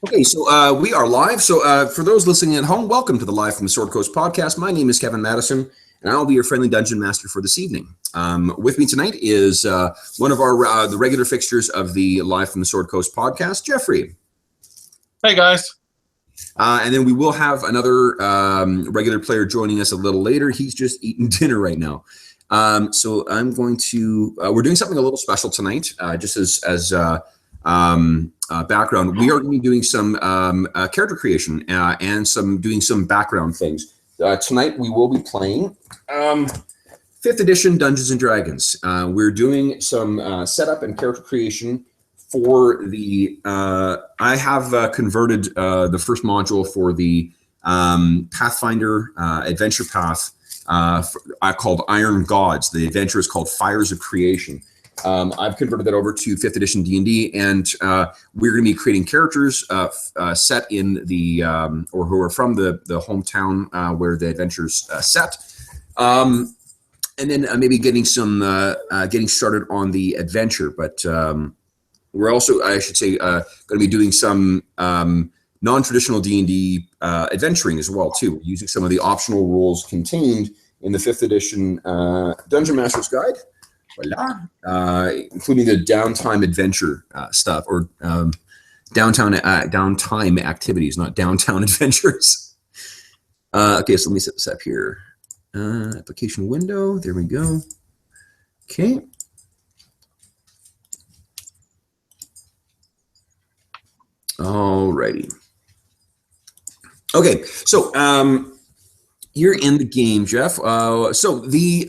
Okay, so we are live. So for those listening at home, welcome to the Live from the Sword Coast podcast. My name is Kevin Madison, and I'll be your friendly dungeon master for this evening. With me tonight is one of our the regular fixtures of the Live from the Sword Coast podcast, Jeffrey. Hey, guys. And then we will have another regular player joining us a little later. He's just eating dinner right now. So I'm going to, we're doing something a little special tonight, just as background. We are going to be doing some character creation and doing some background things. Tonight we will be playing 5th edition Dungeons and Dragons. We're doing some setup and character creation for the. I have converted the first module for the Pathfinder Adventure Path. Called Iron Gods. The adventure is called Fires of Creation. I've converted that over to 5th edition D&D, and we're going to be creating characters set in the, or who are from the hometown where the adventure's set. And then maybe getting started on the adventure. But we're also, I should say, going to be doing some non-traditional D&D adventuring as well, too, using some of the optional rules contained in the 5th edition Dungeon Master's Guide. Voila. Including the downtime adventure stuff, or downtime activities, not downtown adventures. Okay, so let me set this up here. Application window. There we go. Okay. Alrighty. Okay, so you're in the game, Jeff. So the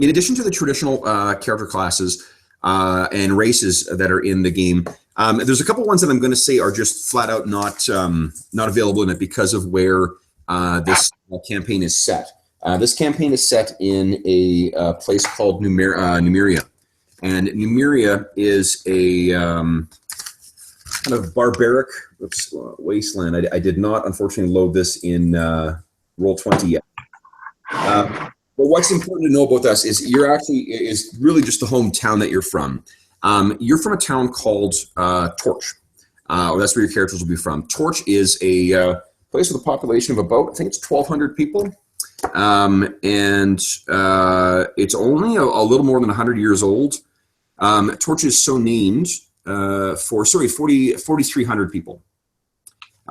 in addition to the traditional character classes and races that are in the game, there's a couple ones that I'm going to say are just flat out not available in it because of where this campaign is set. This campaign is set in a place called Numeria, and Numeria is a kind of barbaric wasteland. I did not, unfortunately, load this in Roll20 yet. But what's important to know about us is is really just the hometown that you're from. You're from a town called Torch. That's where your characters will be from. Torch is a place with a population of about, I think it's 1,200 people. And it's only a little more than 100 years old. Torch is so named for 4,300 people.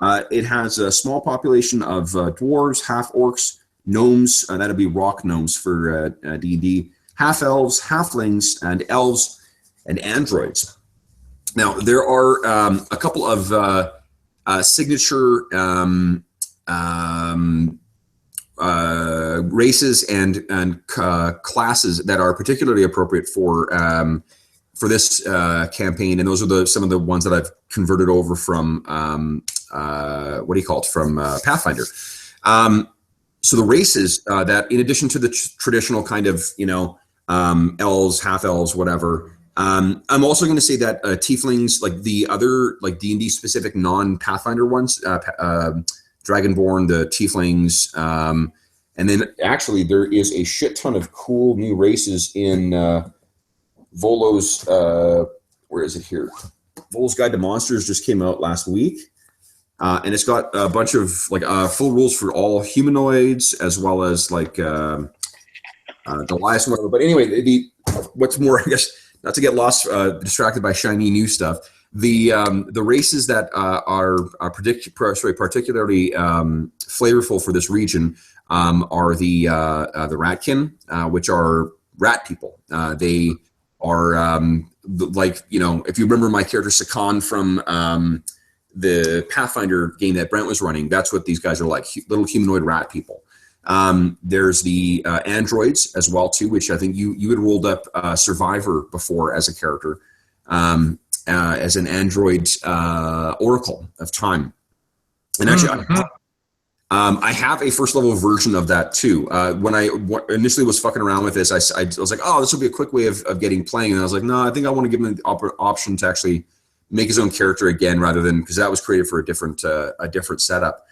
It has a small population of dwarves, half-orcs, gnomes, that'll be rock gnomes for D&D, half-elves, halflings, and elves, and androids. Now, there are a couple of signature races and classes that are particularly appropriate for this campaign, and those are some of the ones that I've converted over from from Pathfinder. So the races that, in addition to the traditional kind of, elves, half-elves, whatever, I'm also going to say that tieflings, like the other, like D&D specific non-Pathfinder ones, Dragonborn, the tieflings, and then actually there is a shit ton of cool new races in Volo's, where is it here? Volo's Guide to Monsters just came out last week. And it's got a bunch of full rules for all humanoids, as well as Goliath and whatever. But anyway, what's more, I guess, not to get lost, distracted by shiny new stuff. The races that are particularly flavorful for this region are the Ratkin, which are rat people. They are if you remember my character Sakan from the Pathfinder game that Brent was running, that's what these guys are like, little humanoid rat people. There's the androids as well too, which I think you had rolled up Survivor before as a character, as an android oracle of time. And actually, I have a first level version of that too. When I initially was fucking around with this, I was like, oh, this will be a quick way of getting playing. And I was like, no, I think I want to give him the option to actually make his own character again, rather than, because that was created for a different setup.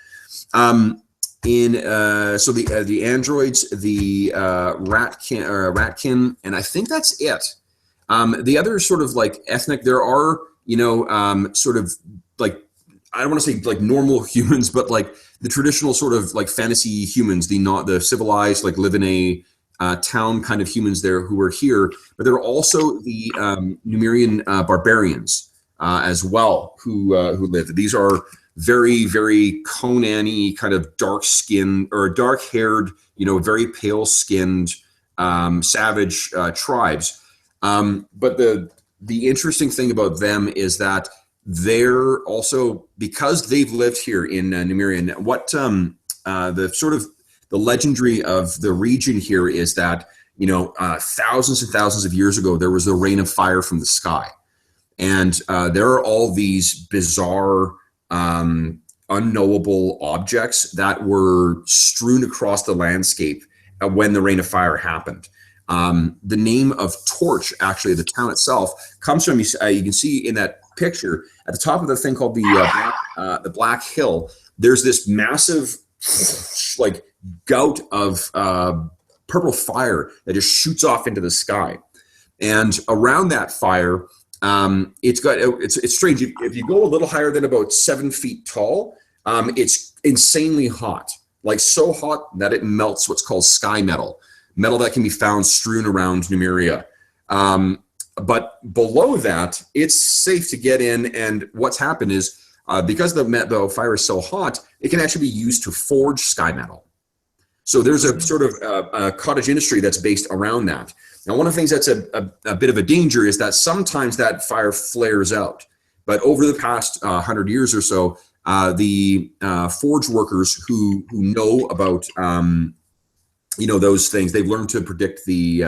So the androids, the ratkin, and I think that's it. The other sort of like ethnic, there are sort of like I don't want to say like normal humans, but like the traditional sort of like fantasy humans, the civilized, like live in a town kind of humans there who are here. But there are also the Numerian barbarians as well who live. These are very, very Conan-y kind of dark skinned or dark haired, very pale skinned savage tribes. But the interesting thing about them is that they're also, because they've lived here in Numeria, what the sort of the legendary of the region here is that, thousands and thousands of years ago, there was a rain of fire from the sky. And there are all these bizarre, unknowable objects that were strewn across the landscape when the rain of fire happened. The name of Torch, actually, the town itself, comes from, you can see in that picture, at the top of the thing called the Black Hill, there's this massive, like, gout of purple fire that just shoots off into the sky. And around that fire, it's strange. If you go a little higher than about 7 feet tall, it's insanely hot, like so hot that it melts what's called sky metal that can be found strewn around Numeria. But below that, it's safe to get in. And what's happened is because the fire is so hot, it can actually be used to forge sky metal. So there's a sort of a cottage industry that's based around that. Now, one of the things that's a bit of a danger is that sometimes that fire flares out. But over the past 100 years or so, the forge workers who know about those things, they've learned to predict the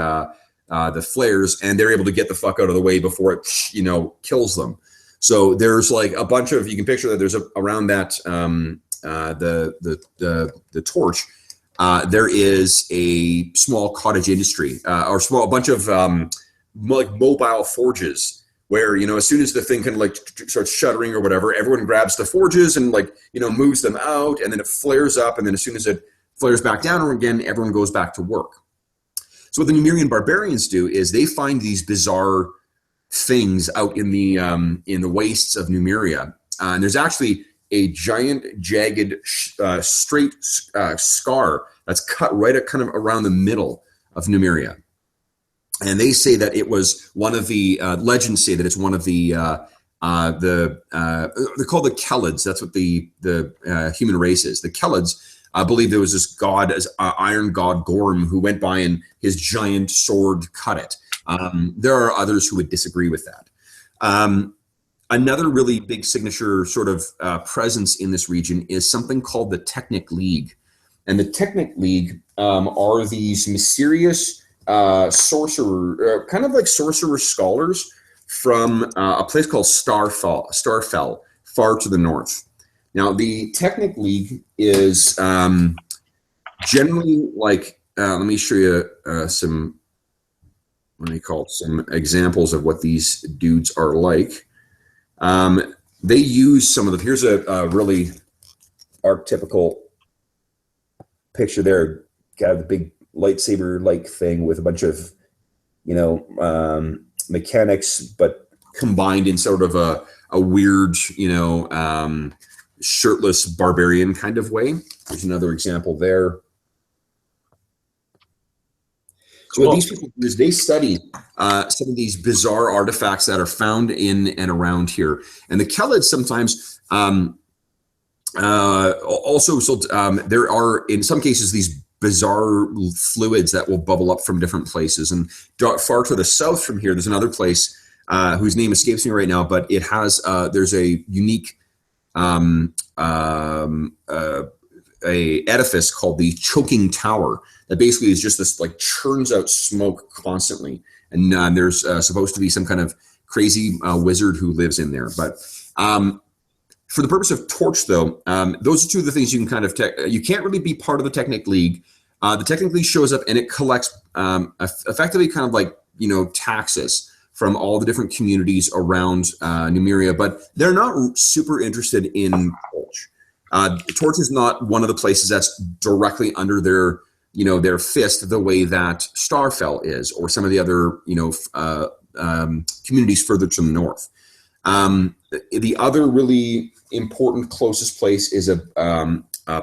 flares, and they're able to get the fuck out of the way before it kills them. So there's like a bunch of, you can picture that there's around that the torch. There is a small cottage industry or a bunch of like mobile forges where, as soon as the thing kind of like starts shuddering or whatever, everyone grabs the forges and moves them out, and then it flares up. And then as soon as it flares back down again, everyone goes back to work. So what the Numerian barbarians do is they find these bizarre things out in the wastes of Numeria. And there's actually a giant, jagged, straight scar that's cut right at kind of around the middle of Numeria. And they say that it was one of the legends say that it's one of the they're called the Kelids. That's what the human race is. The Kelids. I believe there was this god, iron god Gorm, who went by and his giant sword cut it. There are others who would disagree with that. Another really big signature sort of presence in this region is something called the Technic League. And the Technic League are these mysterious sorcerer, kind of like sorcerer scholars from a place called Starfell, far to the north. Now, the Technic League is generally like, let me show you some examples of what these dudes are like. They use some of the, here's a really archetypical picture there. Got the big lightsaber-like thing with a bunch of, mechanics, but combined in sort of a weird, shirtless barbarian kind of way. There's another example there. So what these people do is they study some of these bizarre artifacts that are found in and around here. And the Kelids sometimes there are, in some cases, these bizarre fluids that will bubble up from different places. And far to the south from here, there's another place whose name escapes me right now, but it has, there's a unique a edifice called the Choking Tower that basically is just this like churns out smoke constantly, and there's supposed to be some kind of crazy wizard who lives in there. But for the purpose of Torch, though, those are two of the things you can kind of you can't really be part of the Technic League. The Technic League shows up and it collects effectively kind of like taxes from all the different communities around Numeria, but they're not super interested in Torch. Torch is not one of the places that's directly under their fist the way that Starfell is, or some of the other communities further to the north. The other really important closest place is a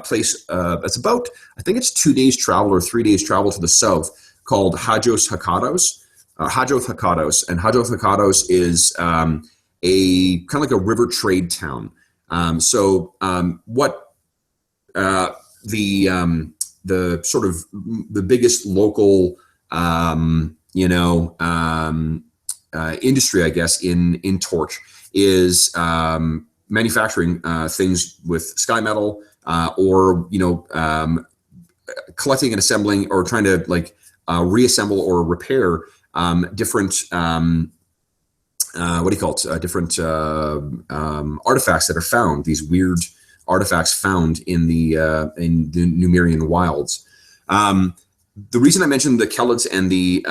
place that's about, I think it's 2 days travel or 3 days travel to the south, called Hajos Hakados. Hajos Hakados. And Hajos Hakados is a kind of like a river trade town. What the sort of the biggest local industry, I guess, in Torch is manufacturing things with sky metal, or collecting and assembling, or trying to reassemble or repair different different artifacts that are found. These weird artifacts found in the Numerian wilds. The reason I mentioned the Kelids and the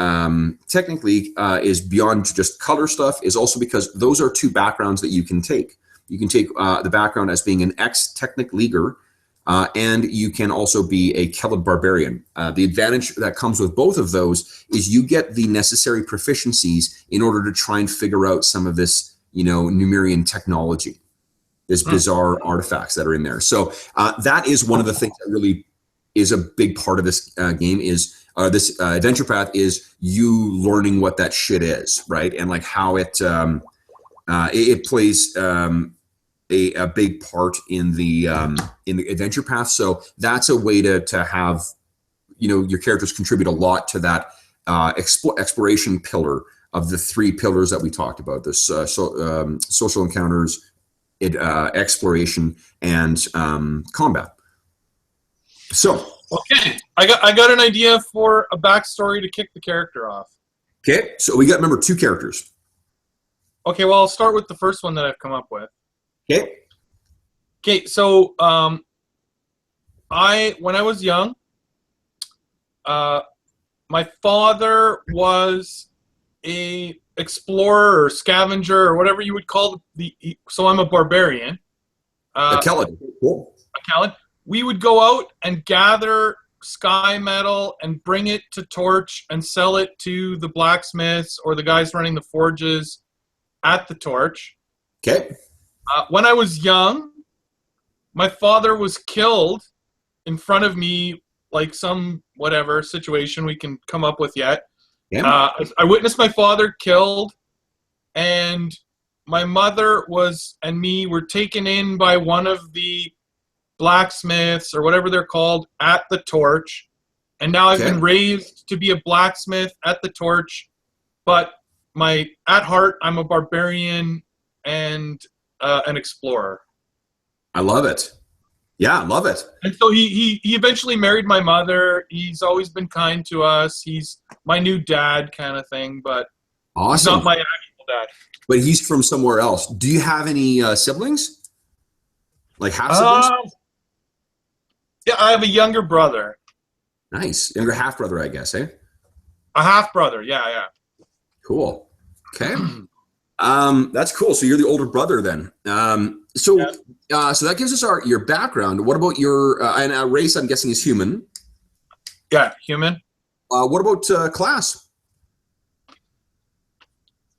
technically is beyond just color stuff, is also because those are 2 backgrounds that you can take. You can take the background as being an ex-Technic Leaguer, and you can also be a Kelid Barbarian. The advantage that comes with both of those is you get the necessary proficiencies in order to try and figure out some of this, Numerian technology, this bizarre artifacts that are in there. So that is one of the things that really is a big part of this game, is this adventure path, is you learning what that shit is, right? And like how it plays a big part in the adventure path. So that's a way to have your characters contribute a lot to that exploration pillar of the 3 pillars that we talked about: this social encounters, exploration, and combat. So Okay, I got an idea for a backstory to kick the character off. okay, so we got, remember, 2 characters. Okay, well, I'll start with the first one that I've come up with. Okay. Okay, so when I was young, my father was a explorer or scavenger or whatever you would call so I'm a barbarian. A Kelid. Cool. A Kelid. We would go out and gather sky metal and bring it to Torch and sell it to the blacksmiths or the guys running the forges at the Torch. Okay. When I was young, my father was killed in front of me, like some whatever situation we can come up with yet. Yeah. I witnessed my father killed, and my mother and me were taken in by one of the blacksmiths or whatever they're called at the Torch, and now I've been raised to be a blacksmith at the Torch, but at heart I'm a barbarian and an explorer. I love it. Yeah, I love it. And so he eventually married my mother. He's always been kind to us. He's my new dad kind of thing, but awesome. He's not my actual dad. But he's from somewhere else. Do you have any siblings? Like half siblings? Yeah, I have a younger brother. Nice. Younger half brother, I guess, eh? A half brother, yeah. Cool. Okay. That's cool. So you're the older brother then. So that gives us your background. What about your and race? I'm guessing is human. Yeah, human. What about class?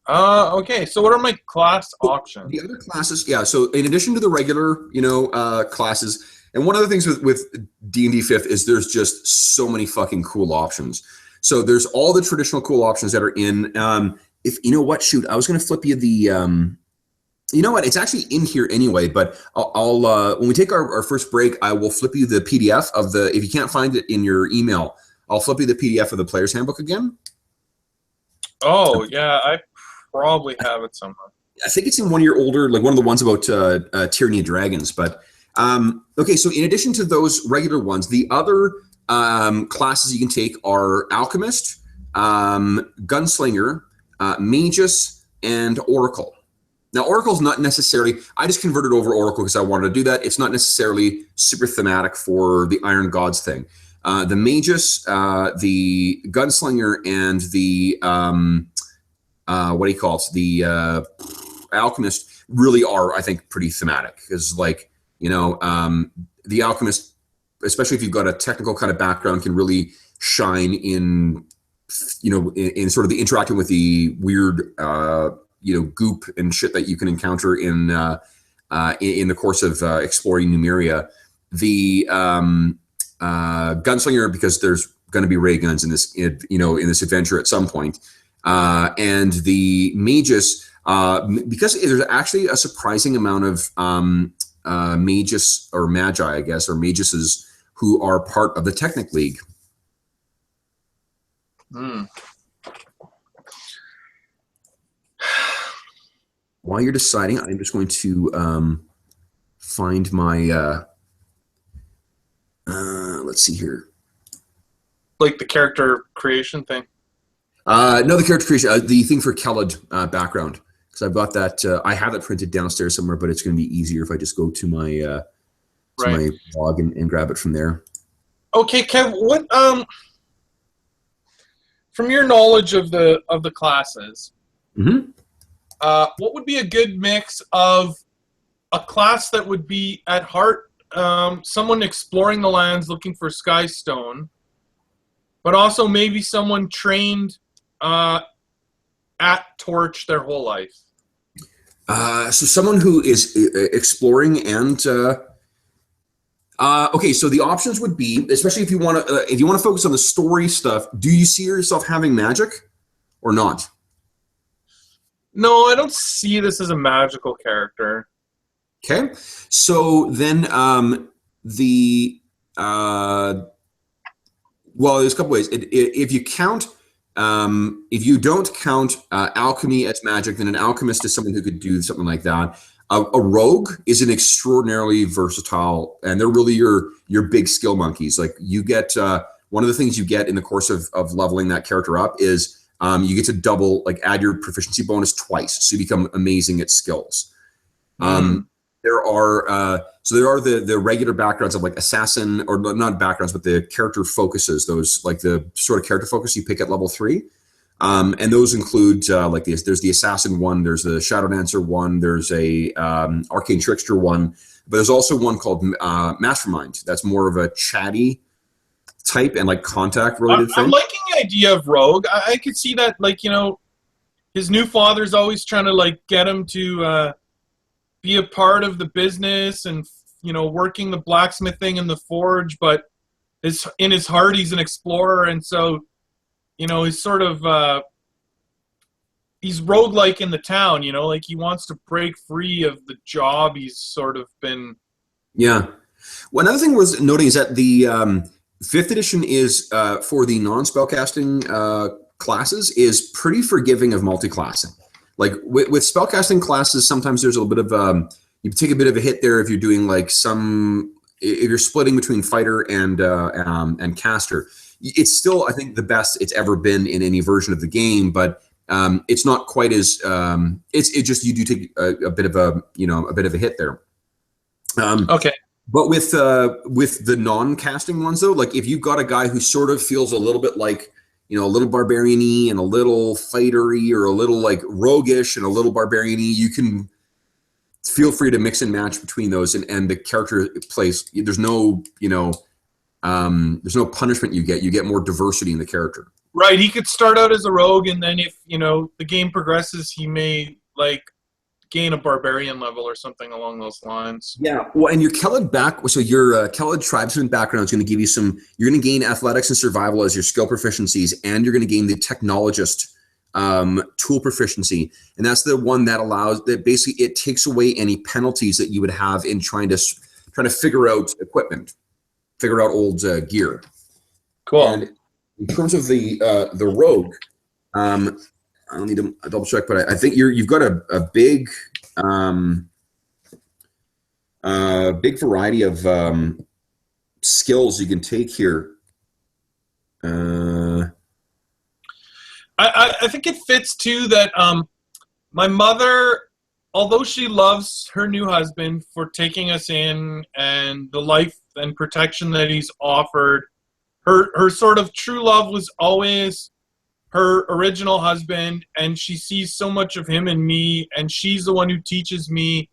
Okay. So what are my class options? The other classes, yeah. So in addition to the regular, classes, and one of the things with D&D 5th is there's just so many fucking cool options. So there's all the traditional cool options that are in. If you know what, shoot, I was going to flip you the. You know what? It's actually in here anyway. But I'll when we take our first break, I will flip you the PDF of the. If you can't find it in your email, I'll flip you the PDF of the Player's Handbook again. Oh yeah, I probably have it somewhere. I think it's in one of your older, like one of the ones about Tyranny of Dragons. But okay, so in addition to those regular ones, the other classes you can take are Alchemist, Gunslinger, Magus, and Oracle. Now, Oracle's not necessarily, I just converted over Oracle because I wanted to do that. It's not necessarily super thematic for the Iron Gods thing. The Magus, the Gunslinger, and the, the Alchemist really are, I think, pretty thematic. Because, the Alchemist, especially if you've got a technical kind of background, can really shine in sort of the interacting with the weird, goop and shit that you can encounter in the course of exploring Numeria. The gunslinger, because there's going to be ray guns in this adventure at some point, and the magus, because there's actually a surprising amount of magus or magi, I guess, or maguses who are part of the Technic League. While you're deciding, I'm just going to find my let's see here. Like the character creation thing? No, the character creation, the thing for Kellid background. Because I've got that, I have it printed downstairs somewhere, but it's going to be easier if I just go to my my blog and grab it from there. Okay, Kev, what from your knowledge of the classes, what would be a good mix of a class that would be at heart someone exploring the lands looking for Skystone, but also maybe someone trained at Torch their whole life? So someone who is exploring and okay, so the options would be, especially if you want to focus on the story stuff, do you see yourself having magic or not? No, I don't see this as a magical character. Okay, so then well, there's a couple ways. If you count, if you don't count alchemy as magic, then an alchemist is someone who could do something like that. A rogue is an extraordinarily versatile, and they're really your big skill monkeys. Like you get one of the things you get in the course of leveling that character up is you get to add your proficiency bonus twice, so you become amazing at skills. There are the regular backgrounds of like assassin, or not backgrounds, but the character focuses, those like the sort of character focus you pick at level 3. And those include there's the assassin one, there's the shadow dancer one, there's a arcane trickster one, but there's also one called mastermind. That's more of a chatty type and like contact related thing. I'm liking the idea of rogue. I could see that, like, his new father's always trying to like get him to be a part of the business and working the blacksmithing and the forge, but in his heart he's an explorer, and so he's sort of he's roguelike in the town, like he wants to break free of the job he's sort of been. Yeah. Well, another thing worth noting is that the 5th edition is for the non-spellcasting classes is pretty forgiving of multi-classing. Like with spellcasting classes, sometimes there's a little bit of you take a bit of a hit there if you're doing like if you're splitting between fighter and caster. It's still, I think, the best it's ever been in any version of the game, but it's not quite as it just, you do take a bit of a hit there. Okay. But with the non-casting ones though, like if you've got a guy who sort of feels a little bit like a little barbarian-y and a little fighter-y, or a little like roguish and a little barbarian-y, you can feel free to mix and match between those, and the character plays. There's no punishment you get. You get more diversity in the character. Right. He could start out as a rogue, and then if the game progresses, he may like gain a barbarian level or something along those lines. Yeah. Well, and your Kellid so your Kellid tribesman background is going to give you you're going to gain athletics and survival as your skill proficiencies, and you're going to gain the technologist tool proficiency. And that's the one that allows, that basically it takes away any penalties that you would have in trying to figure out equipment, figure out old gear. Cool. And in terms of the rogue, I don't need to double check, but I think you've got a big big variety of skills you can take here. I think it fits too that my mother, although she loves her new husband for taking us in and the life and protection that he's offered, her sort of true love was always her original husband, and she sees so much of him in me, and she's the one who teaches me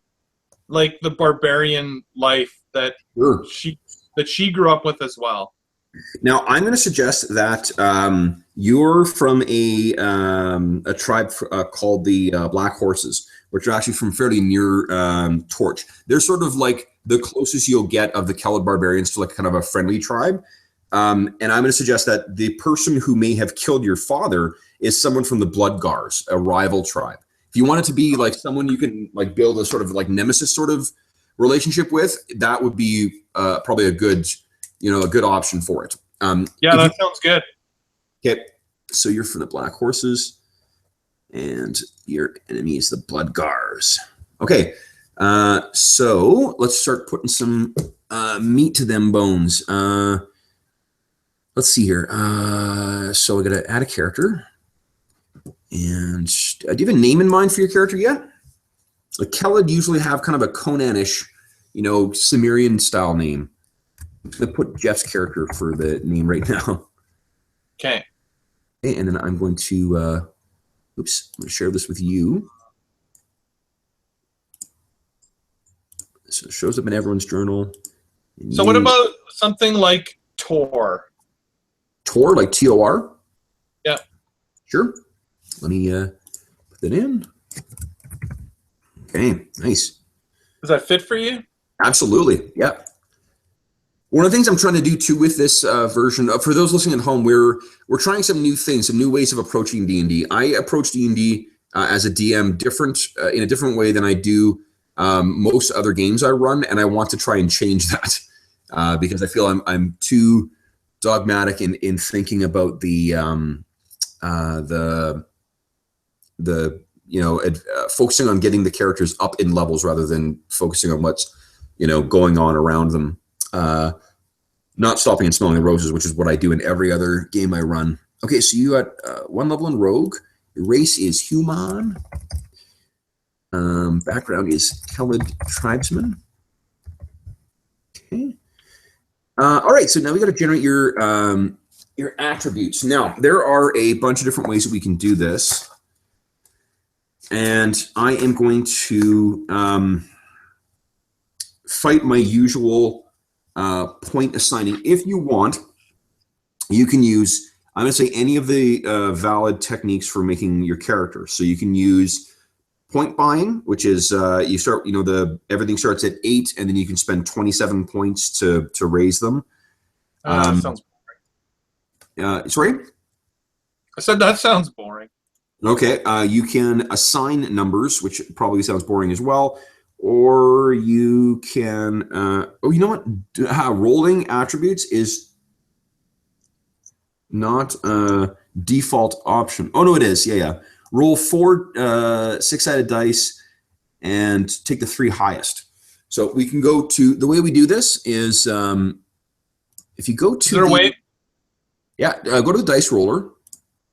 like the barbarian life that she grew up with as well. Now, I'm going to suggest that You're from a tribe called the Black Horses, which are actually from fairly near Torch. They're sort of like the closest you'll get of the Kelid barbarians to like kind of a friendly tribe. And I'm going to suggest that the person who may have killed your father is someone from the Bloodgars, a rival tribe. If you want it to be like someone you can like build a sort of like nemesis sort of relationship with, that would be probably a good, a good option for it. Yeah, that sounds good. Okay, so you're from the Black Horses, and your enemy is the Bloodgars. Okay, so let's start putting some meat to them bones. Let's see here. So we're gonna add a character, and do you have a name in mind for your character yet? The Kelid usually have kind of a Conan-ish, Cimmerian style name. I'm gonna put Jeff's character for the name right now. Okay. And then I'm going to, I'm going to share this with you. So it shows up in everyone's journal. So what about something like Tor? Tor, like T-O-R? Yeah. Sure. Let me put that in. Okay, nice. Does that fit for you? Absolutely, yeah. One of the things I'm trying to do too with this version, for those listening at home, we're trying some new things, some new ways of approaching D&D. I approach D&D as a DM in a different way than I do most other games I run, and I want to try and change that because I feel I'm too dogmatic in thinking about the focusing on getting the characters up in levels rather than focusing on what's going on around them. Not stopping and smelling the roses, which is what I do in every other game I run. Okay, so you got 1 level in Rogue. Your race is human. Background is Kelid tribesman. Okay. All right, so now we got to generate your attributes. Now, there are a bunch of different ways that we can do this. And I am going to fight my usual point assigning. If you want, you can use, I'm going to say any of the valid techniques for making your character. So you can use point buying, which is you start, everything starts at 8, and then you can spend 27 points to raise them. That sounds boring. Sorry? I said that sounds boring. Okay, you can assign numbers, which probably sounds boring as well. Or you can, you know what? Rolling attributes is not a default option. Oh, no, it is. Yeah. Roll 4 6-sided dice and take the 3 highest. So we can go to, the way we do this is if you go to. Is there a way? Yeah, go to the dice roller.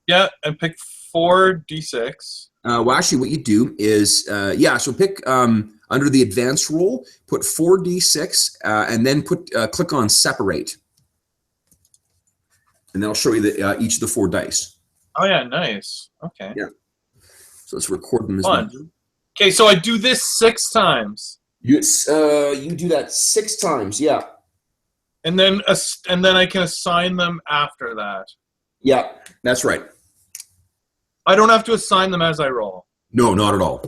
Yeah, and pick 4d6. Well, actually, what you do is, so pick under the advanced roll, put 4d6, and then click on separate, and that'll show you each of the 4 dice. Oh yeah, nice. Okay. Yeah. So let's record them as Fun. Okay, so I do this 6 times. You do that 6 times, yeah. And then I can assign them after that. Yeah, that's right. I don't have to assign them as I roll. No, not at all.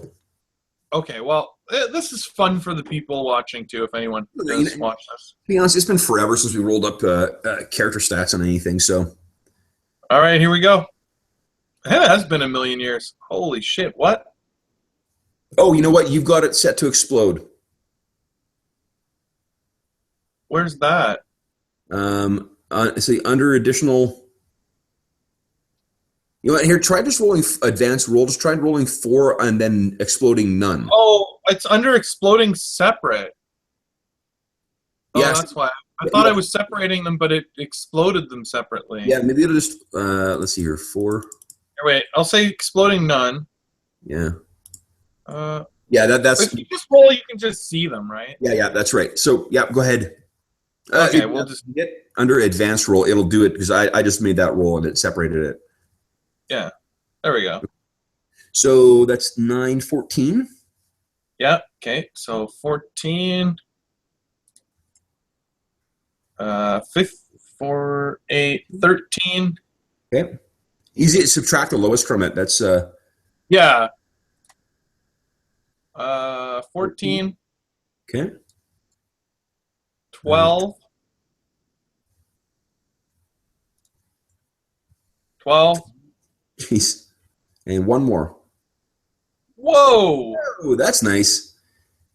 Okay, well, this is fun for the people watching too. If anyone does watch this. To be honest, it's been forever since we rolled up character stats on anything. So, all right, here we go. It has been a million years. Holy shit! What? Oh, you know what? You've got it set to explode. Where's that? See, under additional. You know what? Here, try just rolling advanced roll. Just try rolling 4 and then exploding none. Oh, it's under exploding separate. Oh, yes. That's why. I thought I was separating them, but it exploded them separately. Yeah, maybe it'll just, let's see here, 4. Here, wait, I'll say exploding none. Yeah. Yeah, that's. If you just roll, you can just see them, right? Yeah, that's right. So, yeah, go ahead. Okay, we'll just get under advanced roll. It'll do it because I just made that roll and it separated it. Yeah, there we go. So that's 9, 14. Yeah, okay. So 14, 5, 4, 8, 13. Okay. Easy to subtract the lowest from it. That's Yeah. 14, okay. 12, 12. Jeez. And one more. Whoa! Oh, that's nice.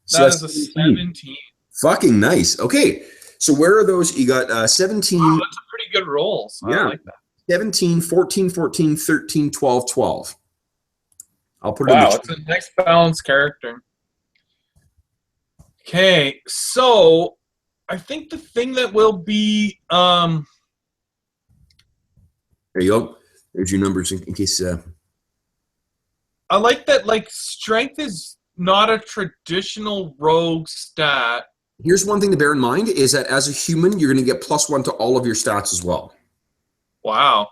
So That that's is a 17. 17. Fucking nice. Okay. So where are those? You got 17. Wow, that's a pretty good roll. So I Yeah. like that. 17, 14, 14, 13, 12, 12. I'll put it in Wow, the it's a nice balanced character. Okay, so I think the thing that will be there you go. There's your numbers in case I like that like strength is not a traditional rogue stat. here's one thing to bear in mind is that as a human, you're going to get +1 to all of your stats as well. Wow.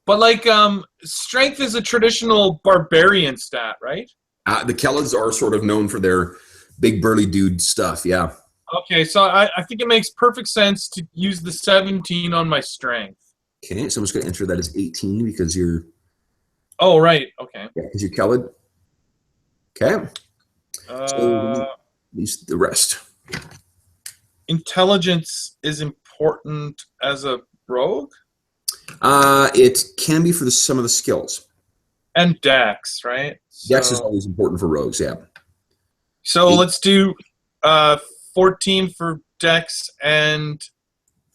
But like strength is a traditional barbarian stat, right? The Kellids are sort of known for their big burly dude stuff. Yeah. Okay, so I think it makes perfect sense to use the 17 on my strength. Okay, so I'm just going to enter that as 18 because you're. Oh, right. Okay. Yeah, because you're Kellid. Okay. So at least the rest. Intelligence is important as a rogue? It can be for some of the skills. And dex, right? Dex is always important for rogues, yeah. So let's do 14 for dex and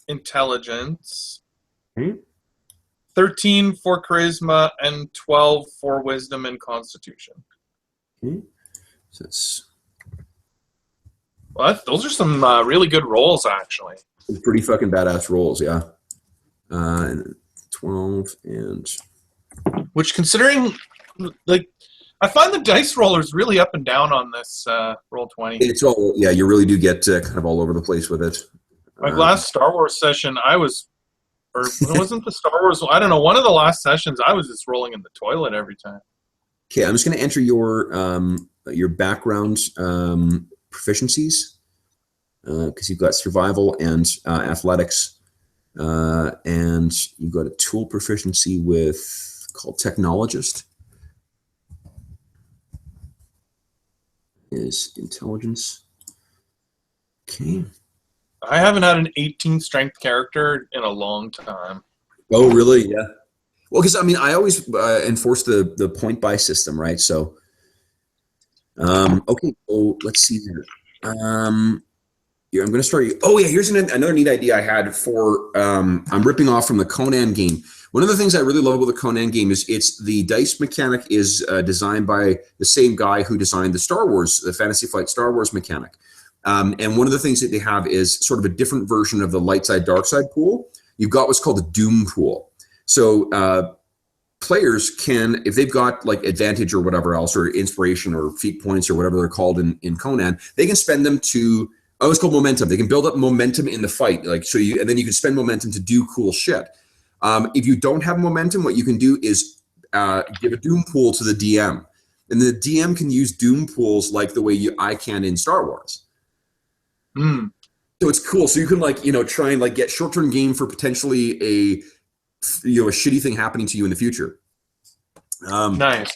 intelligence. 13 for charisma and 12 for wisdom and constitution. So that's Well, those are some really good rolls, actually. pretty fucking badass rolls, yeah. 12 and... Which, considering, like, I find the dice rollers really up and down on this Roll20. It's all, yeah, you really do get kind of all over the place with it. Like last Star Wars session, I was, or it wasn't the Star Wars, I don't know, one of the last sessions, I was just rolling in the toilet every time. Okay, I'm just going to enter your background proficiencies because you've got survival and athletics, and you've got a tool proficiency called technologist. Is intelligence. Okay. I haven't had an 18 strength character in a long time. Oh, really? Yeah. Well, because I mean, I always enforce the point buy system, right? So, okay. So let's see here. Yeah, I'm going to start you. Oh, yeah. Here's another neat idea I had for. I'm ripping off from the Conan game. One of the things I really love about the Conan game is the dice mechanic is designed by the same guy who designed the Fantasy Flight Star Wars mechanic. And one of the things that they have is sort of a different version of the light side, dark side pool. You've got what's called a Doom pool. So players can, if they've got like advantage or whatever else, or inspiration or feat points or whatever they're called in Conan, they can spend them to, it's called momentum. They can build up momentum in the fight. Like, so and then you can spend momentum to do cool shit. If you don't have momentum, what you can do is give a Doom pool to the DM. And the DM can use Doom pools like the way I can in Star Wars. So it's cool. So you can try and get short-term gain for potentially a shitty thing happening to you in the future. Nice.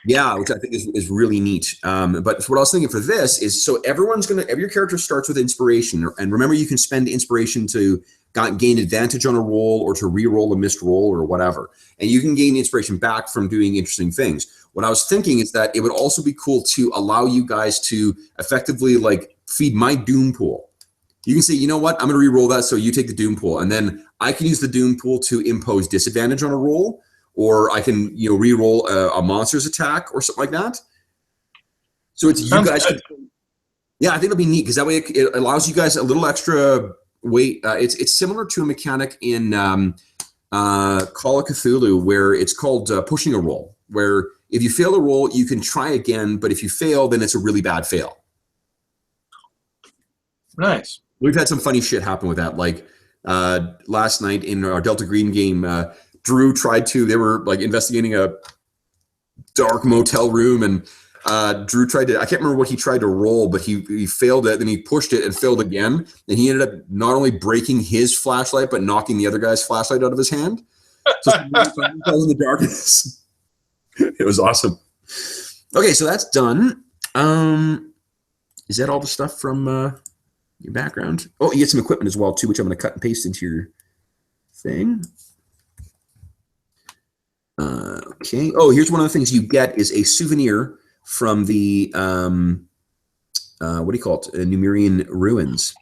Yeah, which I think is really neat. But what I was thinking for this is, so every character starts with inspiration. And remember, you can spend inspiration to gain advantage on a roll or to re-roll a missed roll or whatever. And you can gain inspiration back from doing interesting things. What I was thinking is that it would also be cool to allow you guys to effectively feed my Doom pool. You can say, you know what, I'm going to re-roll that, so you take the Doom pool. And then I can use the Doom pool to impose disadvantage on a roll, or I can re-roll a monster's attack or something like that. So it's you guys. Yeah, I think it'll be neat because that way it allows you guys a little extra weight. It's similar to a mechanic in Call of Cthulhu where it's called pushing a roll, where if you fail a roll, you can try again, but if you fail, then it's a really bad fail. Nice. We've had some funny shit happen with that. Like last night in our Delta Green game, Drew they were investigating a dark motel room, and Drew tried to, I can't remember what he tried to roll, but he failed it. Then he pushed it and failed again. And he ended up not only breaking his flashlight, but knocking the other guy's flashlight out of his hand. So in the darkness. It was awesome. Okay, so that's done. Is that all the stuff from your background? Oh, you get some equipment as well, too, which I'm going to cut and paste into your thing. Okay. Oh, here's one of the things you get is a souvenir from the, what do you call it? Numerian ruins.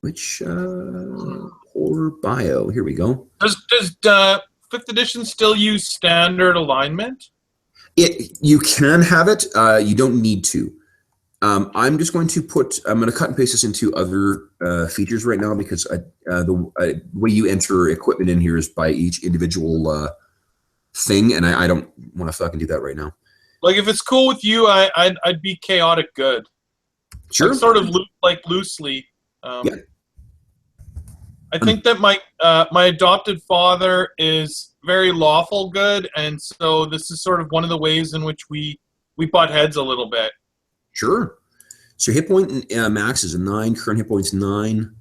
Which, horror bio. Here we go. Does 5th edition still use standard alignment? You can have it. You don't need to. I'm just going to I'm going to cut and paste this into other features right now because the way you enter equipment in here is by each individual thing, and I don't want to fucking do that right now. Like, if it's cool with you, I'd be chaotic good. Sure. Like, sort of loosely. Yeah. I think that my adopted father is very lawful good, and so this is sort of one of the ways in which we butt heads a little bit. Sure. So hit point max is a 9. Current hit point's 9.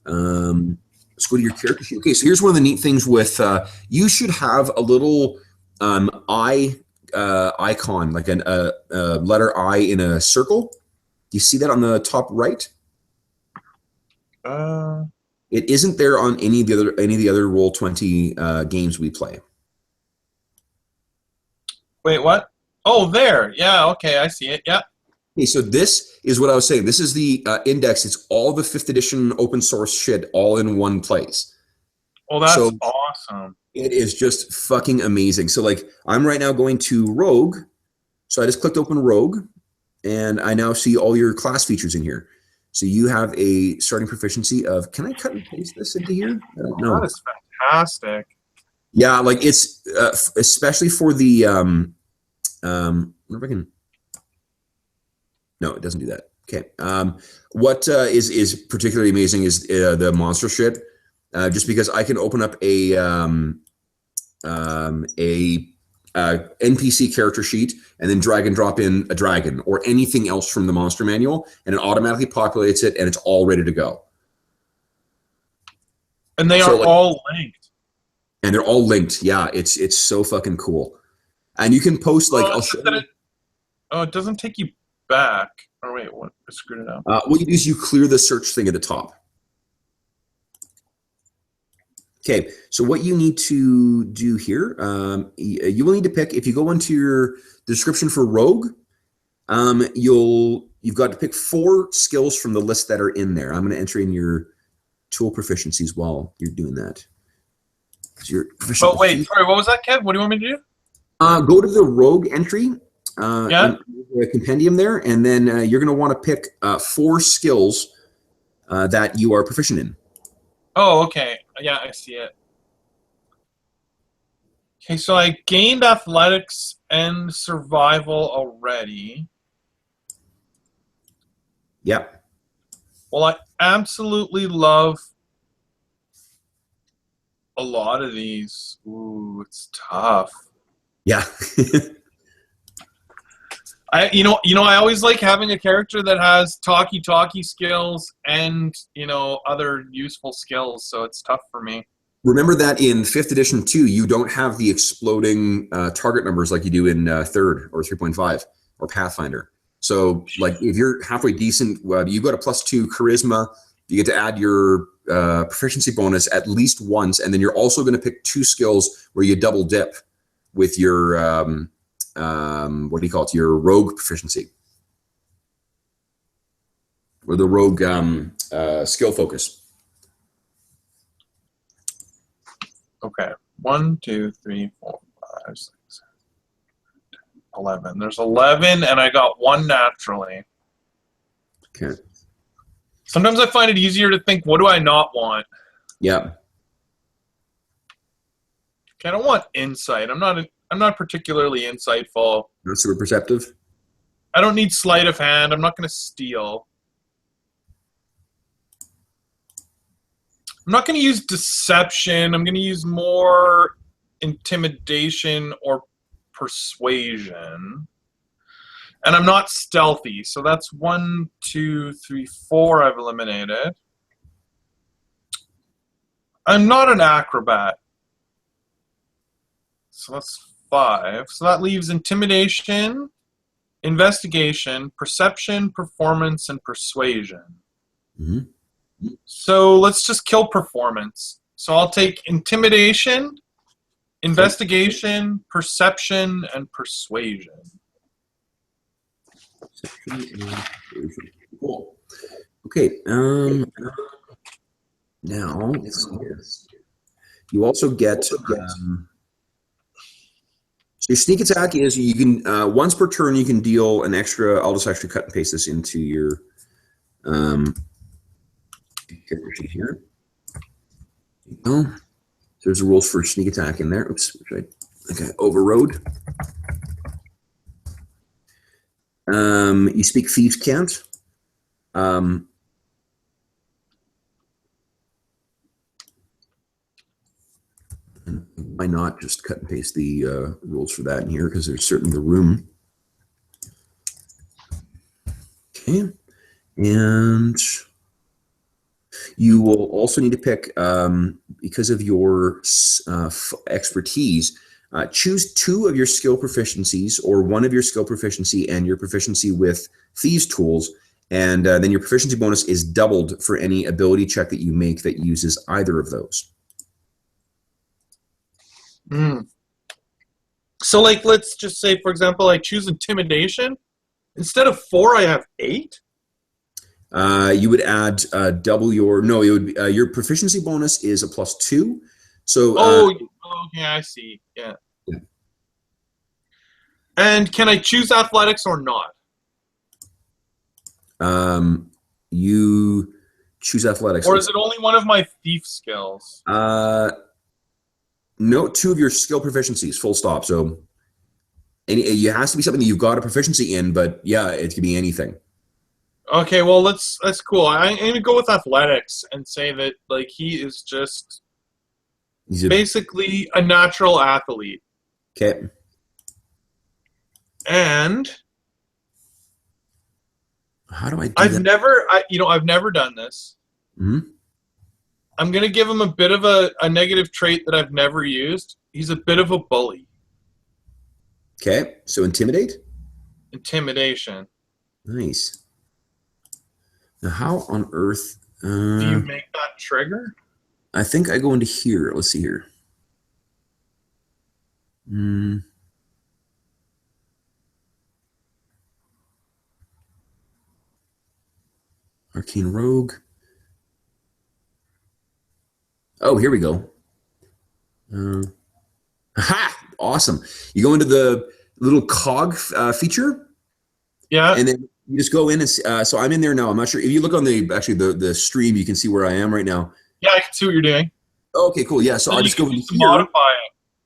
Let's go to your character sheet. Okay, so here's one of the neat things with you should have a little icon, like a letter I in a circle. Do you see that on the top right? It isn't there on any of the other Roll20 games we play. Wait, what? Oh, there. Yeah. Okay, I see it. Yeah. Okay, so this is what I was saying. This is the index. It's all the 5th edition open source shit all in one place. Oh, that's awesome. It is just fucking amazing. So, like, I'm right now going to Rogue. So I just clicked open Rogue, and I now see all your class features in here. So you have a starting proficiency of, can I cut and paste this into here? I don't know. That is fantastic. Yeah, like it's, especially for the, wonder if I can, no, it doesn't do that. Okay. What is particularly amazing is the monster shit. Just because I can open up a NPC character sheet and then drag and drop in a dragon or anything else from the monster manual, and it automatically populates it, and it's all ready to go. And they are all linked. And they're all linked. Yeah, it's so fucking cool. And you can post like I'll show you. It doesn't take you back. Oh wait, what? I screwed it up. What you do is you clear the search thing at the top. Okay, so what you need to do here, you will need to pick, if you go into your description for Rogue, you've got to pick 4 skills from the list that are in there. I'm going to enter in your tool proficiencies while you're doing that. Oh, wait, sorry, what was that, Kev? What do you want me to do? Go to the Rogue entry, yeah. the compendium there, and then you're going to want to pick 4 skills that you are proficient in. Oh, okay. Yeah, I see it. Okay, so I gained athletics and survival already. Yeah. Well, I absolutely love a lot of these. Ooh, it's tough. Yeah. I always like having a character that has talkie skills and, other useful skills, so it's tough for me. Remember that in 5th edition too, you don't have the exploding target numbers like you do in 3rd or 3.5 or Pathfinder. So, like, if you're halfway decent, you go to +2 charisma, you get to add your proficiency bonus at least once, and then you're also going to pick 2 skills where you double dip with your what do you call it? Your rogue proficiency, or the rogue skill focus. Okay, 1, 2, 3, 4, 5, 6, 7, 11. There's 11, and I got 1 naturally. Okay. Sometimes I find it easier to think, what do I not want? Yeah. Okay, I don't want insight. I'm not particularly insightful. Not super perceptive. I don't need sleight of hand. I'm not going to steal. I'm not going to use deception. I'm going to use more intimidation or persuasion. And I'm not stealthy, so that's 1, 2, 3, 4 I've eliminated. I'm not an acrobat, so that's 5. So that leaves intimidation, investigation, perception, performance, and persuasion. Mm-hmm. So let's just kill performance. So I'll take intimidation, investigation, perception, and persuasion. Cool. Okay. Now let's see here. You also get so your sneak attack is you can once per turn you can deal an extra. I'll just actually cut and paste this into your character sheet here. There you go. There's the rules for sneak attack in there. Oops, which I overrode. You speak thieves' cant. Why not just cut and paste the rules for that in here, because there's certainly the room. Okay. And you will also need to pick, because of your expertise, choose 2 of your skill proficiencies or 1 of your skill proficiency and your proficiency with thieves tools, and then your proficiency bonus is doubled for any ability check that you make that uses either of those. So, like, let's just say, for example, I choose intimidation. Instead of 4, I have 8? You would add double your... No, it would be, your proficiency bonus is a +2. So... okay, I see. Yeah. And can I choose athletics or not? You choose athletics. Or is it only one of my thief skills? No, 2 of your skill proficiencies, full stop. So it has to be something that you've got a proficiency in, but yeah, it could be anything. Okay, well, that's cool. I'm going to go with athletics and say that, like, he is just basically a natural athlete. Okay. And how do I do I've that? I've never done this. Mm-hmm. I'm going to give him a bit of a negative trait that I've never used. He's a bit of a bully. Okay, so intimidate? Intimidation. Nice. Now, how on earth... do you make that trigger? I think I go into here. Let's see here. Arcane Rogue. Oh, here we go. Aha! Awesome. You go into the little cog feature. Yeah. And then you just go in and so I'm in there now. I'm not sure if you look on the stream, you can see where I am right now. Yeah, I can see what you're doing. Okay, cool. Yeah, so I'll just go in here. Modify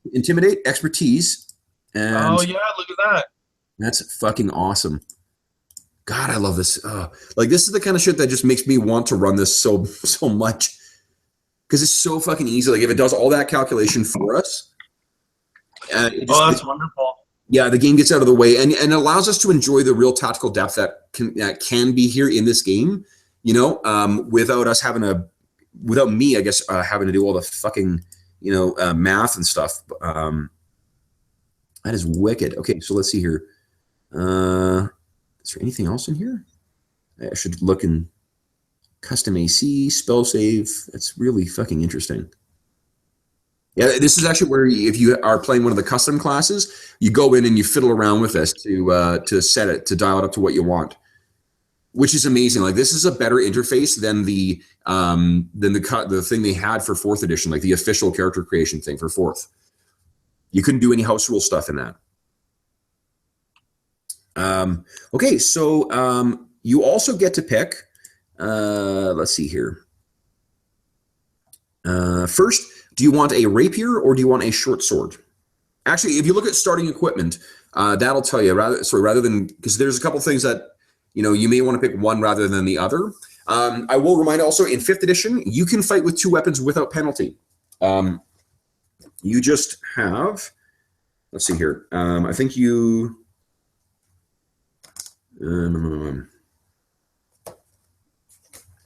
it. Intimidate, expertise, and oh yeah, look at that. That's fucking awesome. God, I love this. Like this is the kind of shit that just makes me want to run this so much. Because it's so fucking easy. Like if it does all that calculation for us, that's wonderful. Yeah, the game gets out of the way and allows us to enjoy the real tactical depth that can be here in this game. You know, without me, I guess, having to do all the fucking math and stuff. That is wicked. Okay, so let's see here. Is there anything else in here? I should look in. Custom AC, spell save. That's really fucking interesting. Yeah, this is actually where if you are playing one of the custom classes, you go in and you fiddle around with this to set it, to dial it up to what you want, which is amazing. Like this is a better interface than the thing they had for 4th edition, like the official character creation thing for 4th. You couldn't do any house rule stuff in that. Okay, so you also get to pick. Let's see here. First, do you want a rapier or do you want a short sword? Actually, if you look at starting equipment, that'll tell you rather than, because there's a couple things that you may want to pick one rather than the other. I will remind also in 5th edition, you can fight with 2 weapons without penalty. you just have. Let's see here. I think you.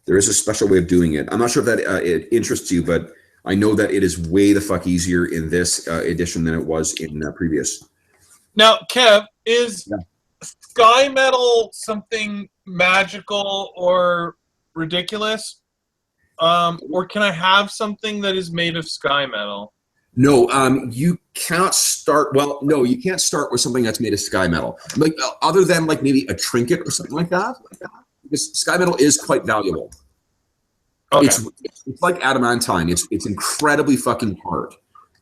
There is a special way of doing it. I'm not sure if that it interests you, but I know that it is way the fuck easier in this edition than it was in previous. Now, Kev, is Yeah. sky metal something magical or ridiculous? Or can I have something that is made of sky metal? No, you cannot start. Well, no, you can't start with something that's made of sky metal. Like other than like maybe a trinket or something like that, because sky metal is quite valuable. Okay. It's like adamantine. It's incredibly fucking hard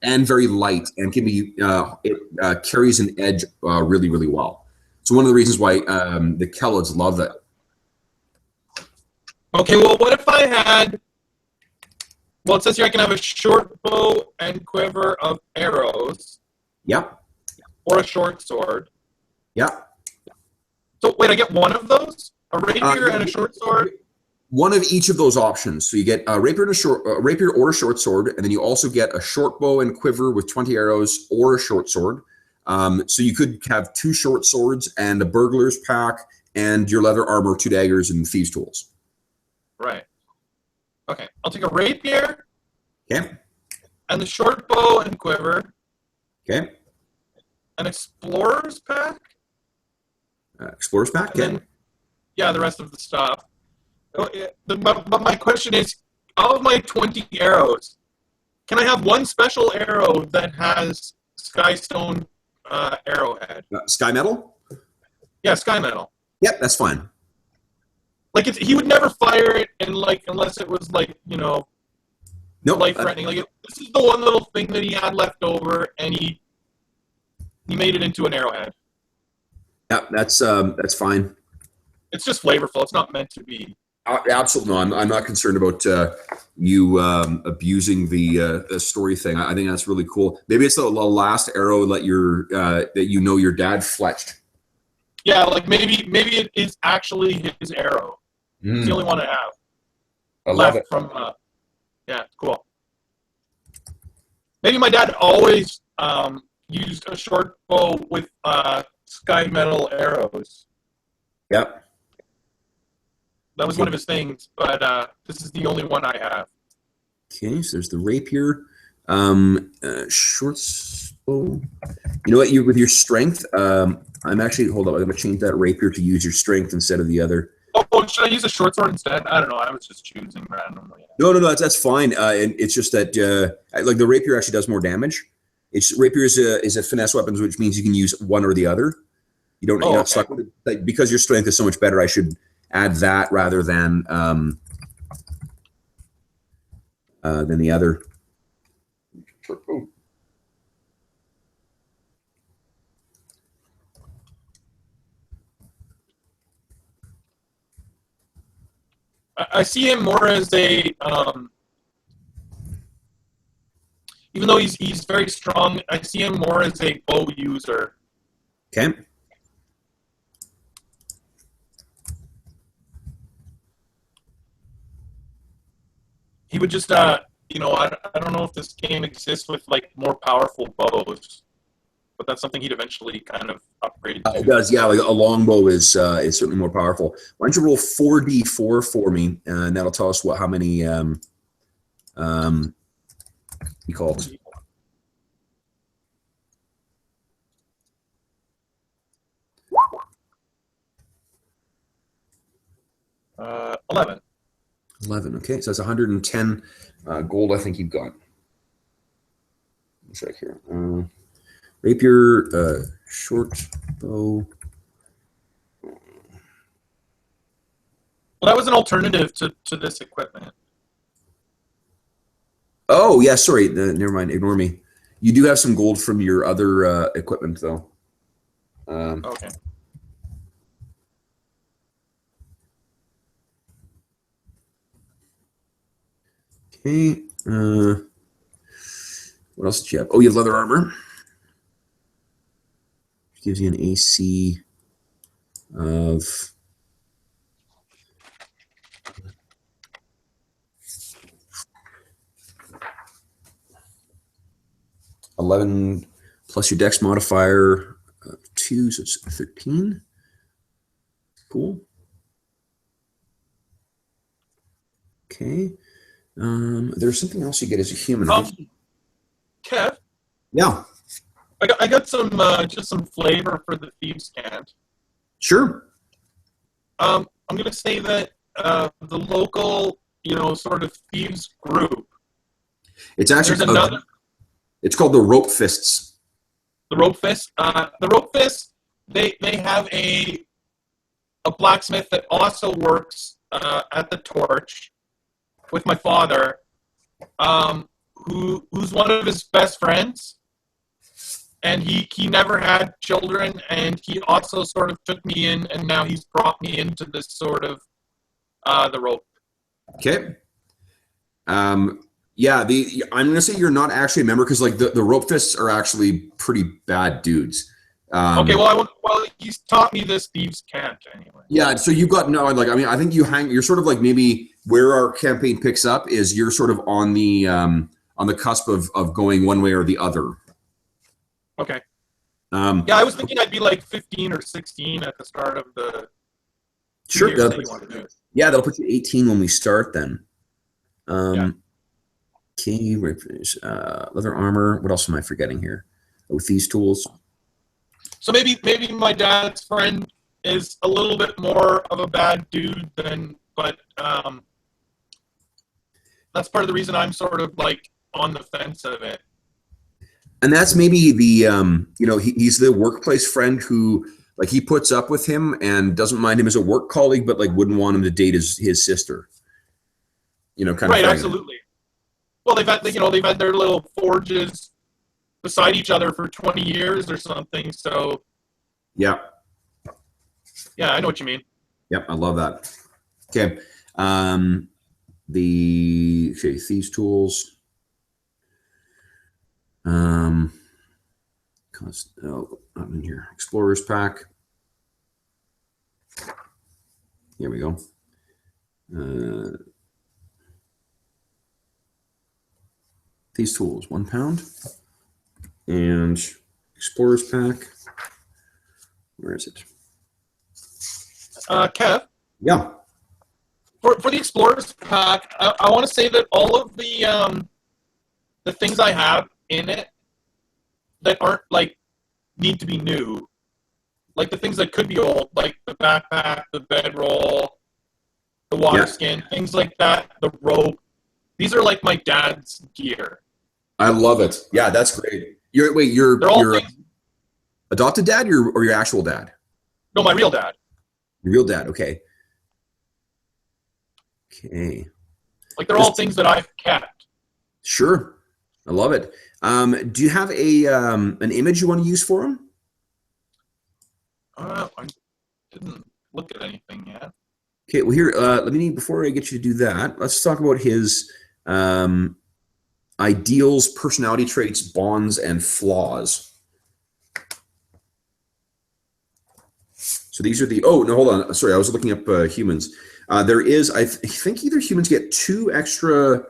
and very light, and can be it carries an edge really really well. So one of the reasons why the Kellids love it. Okay, well, what if I had... Well, it says here I can have a short bow and quiver of arrows. Yep. Or a short sword. Yep. So, wait, I get one of those? A rapier and a short sword? One of each of those options. So you get a rapier and rapier or a short sword, and then you also get a short bow and quiver with 20 arrows or a short sword. So you could have 2 short swords and a burglar's pack and your leather armor, 2 daggers, and thieves' tools. Right. Okay, I'll take a rapier. Okay. And the short bow and quiver. Okay. An explorer's pack. Explorer's pack. Okay. Then, yeah, the rest of the stuff. But my question is, out of my 20 arrows, can I have one special arrow that has Skystone arrowhead? Sky metal? Yeah, sky metal. Yep, that's fine. Like he would never fire it, and like unless it was like nope, life threatening. Like this is the one little thing that he had left over, and he made it into an arrowhead. Yeah, that's fine. It's just flavorful. It's not meant to be. Absolutely, no. I'm not concerned about you abusing the story thing. I think that's really cool. Maybe it's the last arrow that your dad fletched. Yeah, like maybe it is actually his arrow. It's the only one I have. I love it. From yeah, cool. Maybe my dad always used a short bow with sky metal arrows. Yep. That was one of his things, but this is the only one I have. Okay, so there's the rapier. Short bow. You know what? With your strength, I'm actually, hold on, I'm going to change that rapier to use your strength instead of the other. Oh, should I use a short sword instead? I don't know. I was just choosing randomly. No, that's fine. And it's just that, like the rapier actually does more damage. Rapier is a finesse weapon, which means you can use one or the other. You're not stuck with it. Like, because your strength is so much better, I should add that rather than the other. I see him more as a, even though he's very strong, I see him more as a bow user. Okay. He would just, I don't know if this game exists with like more powerful bows, but that's something he'd eventually kind of upgrade to. It does, yeah. Like a longbow is certainly more powerful. Why don't you roll 4d4 for me, and that'll tell us how many he called. 11. 11. Okay, so that's 110 gold. I think you've got. Let's check here. Rapier, short bow. Well, that was an alternative to this equipment. Oh, yeah, sorry. Never mind. Ignore me. You do have some gold from your other equipment, though. Okay. Okay. What else did you have? Oh, you have leather armor. Gives you an AC of... 11 plus your dex modifier 2, so it's 13. Cool. Okay. There's something else you get as a human. Kev? Yeah. I got some just some flavor for the thieves' cant. Sure. I'm going to say that the local, sort of thieves group. It's actually There's another. It's called the Rope Fists. The Rope Fists. The Rope Fists. They have a blacksmith that also works at the Torch with my father, who's one of his best friends. And he never had children, and he also sort of took me in, and now he's brought me into this sort of the rope. Okay. Yeah, I'm gonna say you're not actually a member because like the Rope Fists are actually pretty bad dudes. Okay, well he's taught me this thieves' cant anyway. Yeah, so you've got I think you're sort of like maybe where our campaign picks up is you're sort of on the cusp of going one way or the other. Okay. Yeah, I was thinking I'd be like 15 or 16 at the start of the. Sure. Yeah, that'll put you 18 when we start then. Yeah. Okay, leather armor. What else am I forgetting here? With these tools. So maybe my dad's friend is a little bit more of a bad dude but that's part of the reason I'm sort of like on the fence of it. And that's maybe the he's the workplace friend who like he puts up with him and doesn't mind him as a work colleague, but like wouldn't want him to date his sister. Kind of right, thing. Absolutely. Well, they've had their little forges beside each other for 20 years or something. So yeah, I know what you mean. Yep, I love that. Okay, thieves tools. I'm in here. Explorer's pack. Here we go. These tools, 1 pound. And Explorer's pack. Where is it? Kev? Yeah. For the Explorer's pack, I want to say that all of the things I have in it that aren't like need to be new, like the things that could be old, like the backpack, the bedroll, the water skin, things like that, the rope. These are like my dad's gear. I love it. Yeah, that's great. You're adopted dad or your actual dad? No, my real dad. Your real dad, okay. Okay. Like they're all things that I've kept. Sure. I love it. Do you have an image you want to use for him? I didn't look at anything yet. Okay, well here, before I get you to do that, let's talk about his ideals, personality traits, bonds, and flaws. So these are hold on. Sorry, I was looking up humans. There is, I think either humans get 2 extra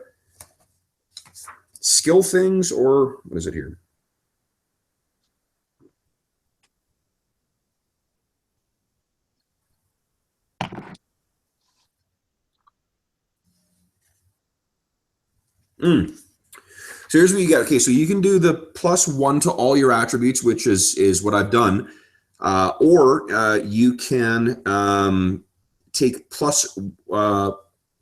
skill things or, what is it here? So here's what you got. Okay, so you can do the +1 to all your attributes, which is what I've done. Or you can take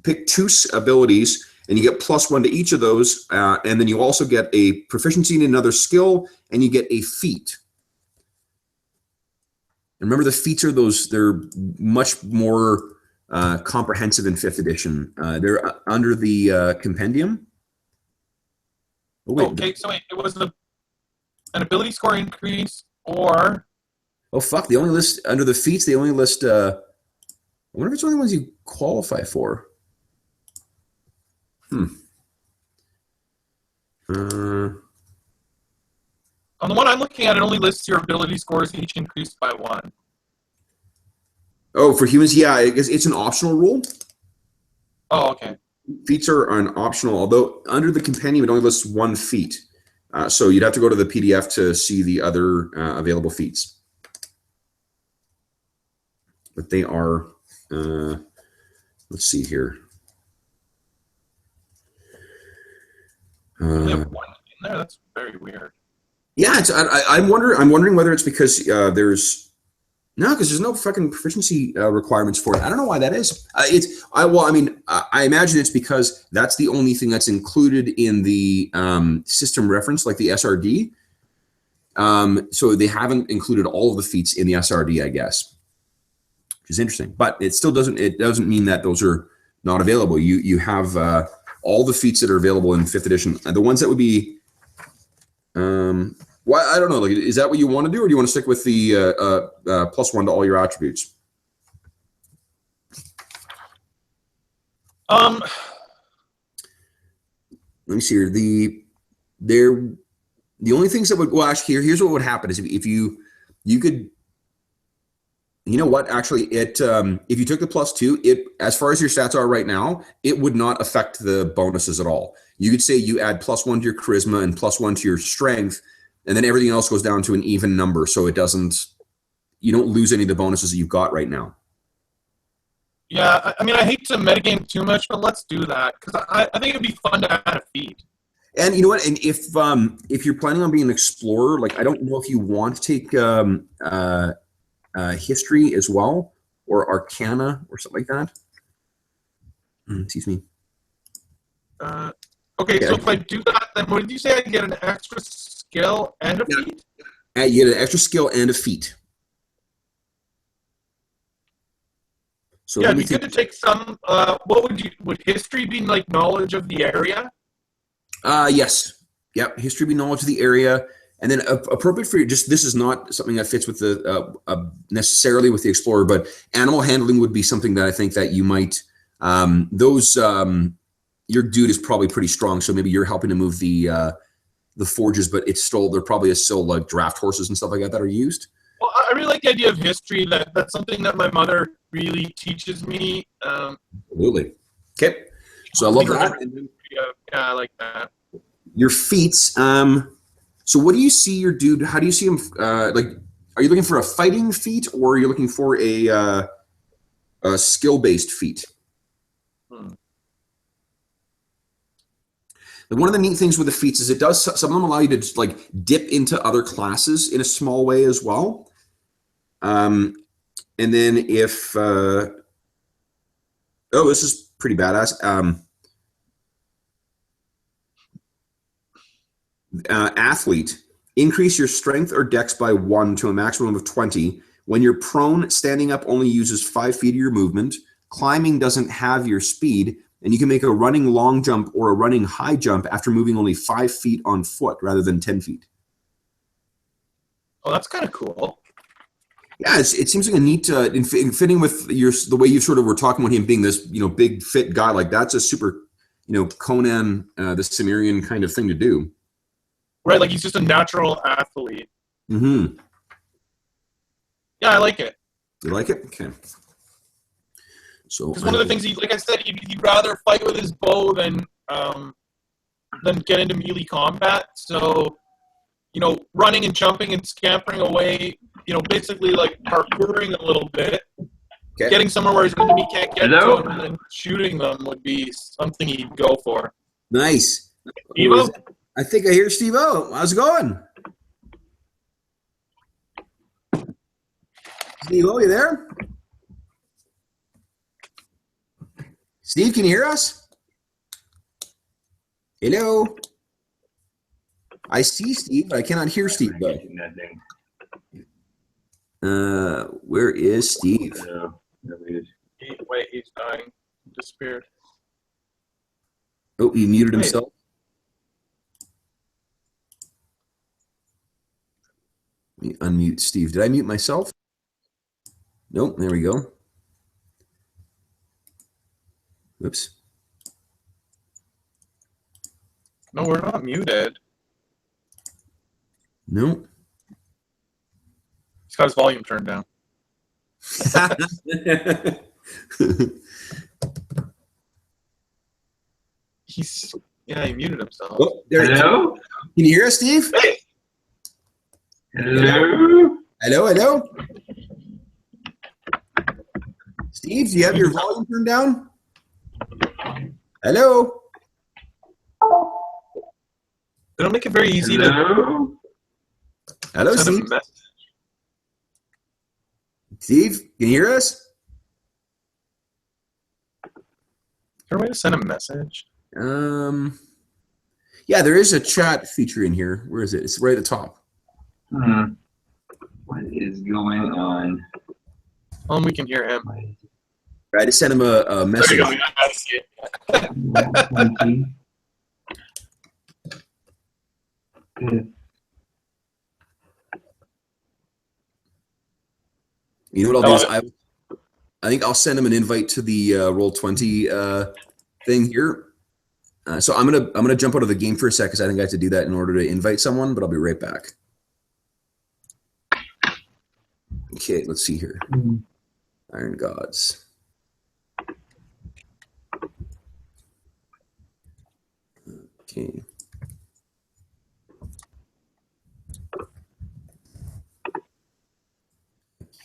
pick 2 abilities, and you get +1 to each of those, and then you also get a proficiency in another skill, and you get a feat. And remember, the feats are they're much more comprehensive in 5th edition. They're under the compendium. Oh, wait. Okay, so it was an ability score increase or... Oh, fuck. They only list, under the feats, they only list, I wonder if it's only ones you qualify for. On the one I'm looking at, it only lists your ability scores each increased by 1. Oh, for humans, yeah, it's an optional rule. Oh, okay. Feats are an optional, although under the compendium, it only lists 1 feat. So you'd have to go to the PDF to see the other available feats. But they are, let's see here. They have one in there. That's very weird. Yeah, I'm wondering whether it's because because there's no fucking proficiency requirements for it. I don't know why that is. I imagine it's because that's the only thing that's included in the system reference, like the SRD. So they haven't included all of the feats in the SRD, I guess, which is interesting. But it still doesn't mean that those are not available. You have all the feats that are available in 5th edition. The ones that would be why, I don't know. Like, is that what you want to do, or do you want to stick with the +1 to all your attributes? Um, Let me see here. The only things that would, well, actually, here's what would happen is if you could, you know what? Actually, if you took the +2, it, as far as your stats are right now, it would not affect the bonuses at all. You could say you add +1 to your charisma and +1 to your strength, and then everything else goes down to an even number, so it doesn't, you don't lose any of the bonuses that you've got right now. Yeah, I mean, I hate to metagame too much, but let's do that because I think it'd be fun to add a feat. And you know what? And if you're planning on being an explorer, like, I don't know if you want to take history as well, or arcana or something like that. Excuse me. Okay, Yeah. so if I do that, then what did you say? I get an extra skill and a feat? You get an extra skill and a feat. So Yeah, it'd be good to take some. What would history be like? Knowledge of the area? Yes. Yep. History be knowledge of the area, and then appropriate for you. Just, this is not something that fits with the necessarily with the explorer, but animal handling would be something that I think that you might. Your dude is probably pretty strong, so maybe you're helping to move the forges, but it's still, there probably is still like draft horses and stuff like that are used. Well, I really like the idea of history. That's something that my mother really teaches me. Absolutely. Okay. So I love that. Yeah, I like that. Your feats. So what do you see your dude? How do you see him? Like, are you looking for a fighting feat, or are you looking for a skill-based feat? One of the neat things with the feats is it does, some of them allow you to just like dip into other classes in a small way as well. And then if, oh, this is pretty badass. Athlete, increase your strength or dex by 1 to a maximum of 20. When you're prone, standing up only uses 5 feet of your movement. Climbing doesn't have your speed. And you can make a running long jump or a running high jump after moving only 5 feet on foot rather than 10 feet. Oh, that's kind of cool. Yeah, it seems like a neat, in fitting with the way you sort of were talking about him being this, big fit guy. Like, that's a super, Conan, the Cimmerian kind of thing to do. Right, like he's just a natural athlete. Mm-hmm. Yeah, I like it. You like it? Okay. So, because one of the things, like I said, he'd rather fight with his bow than get into melee combat. So, running and jumping and scampering away, basically like parkouring a little bit, okay. Getting somewhere where his enemy can't get to him, and then shooting them would be something he'd go for. Nice. Steve-O? I think I hear Steve-O. How's it going? Steve-O, you there? Steve, can you hear us? Hello? I see Steve, but I cannot hear Steve, though. Where is Steve? Wait, he's dying. Disappeared. Oh, he muted himself. Let me unmute Steve. Did I mute myself? Nope, there we go. Oops. No, we're not muted. No. He's got his volume turned down. He muted himself. Oh, there. Hello? Can you hear us, Steve? Hey. Hello? Hello? Steve, do you have your volume turned down? Hello? They don't make it very easy Hello? Hello, to send Steve? a message. Steve, can you hear us? Is there a way to send a message? Yeah, there is a chat feature in here. Where is it? It's right at the top. What is going on? We can hear him. I just sent him a message. There you go. I see it. You know what I'll do is I think I'll send him an invite to the Roll20 thing here. So I'm gonna jump out of the game for a sec because I think I have to do that in order to invite someone, but I'll be right back. Okay, let's see here. Iron Gods. Okay.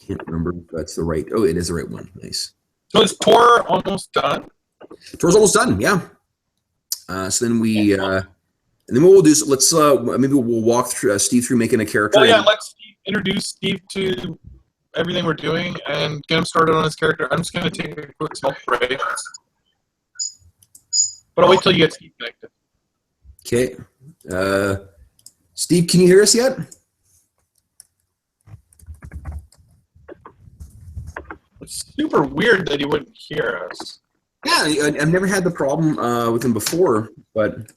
Can't remember if that's the right. Oh, it is the right one. Nice. So is Tor almost done? Tor's almost done. Yeah. So then we, and then what we'll do is let's maybe we'll walk through Steve through making a character. Well, yeah. Let's introduce Steve to everything we're doing and get him started on his character. I'm just going to take a quick small break, but I'll wait till you get Steve connected. Okay. Steve, can you hear us yet? It's super weird that he wouldn't hear us. Yeah, I've never had the problem with him before, but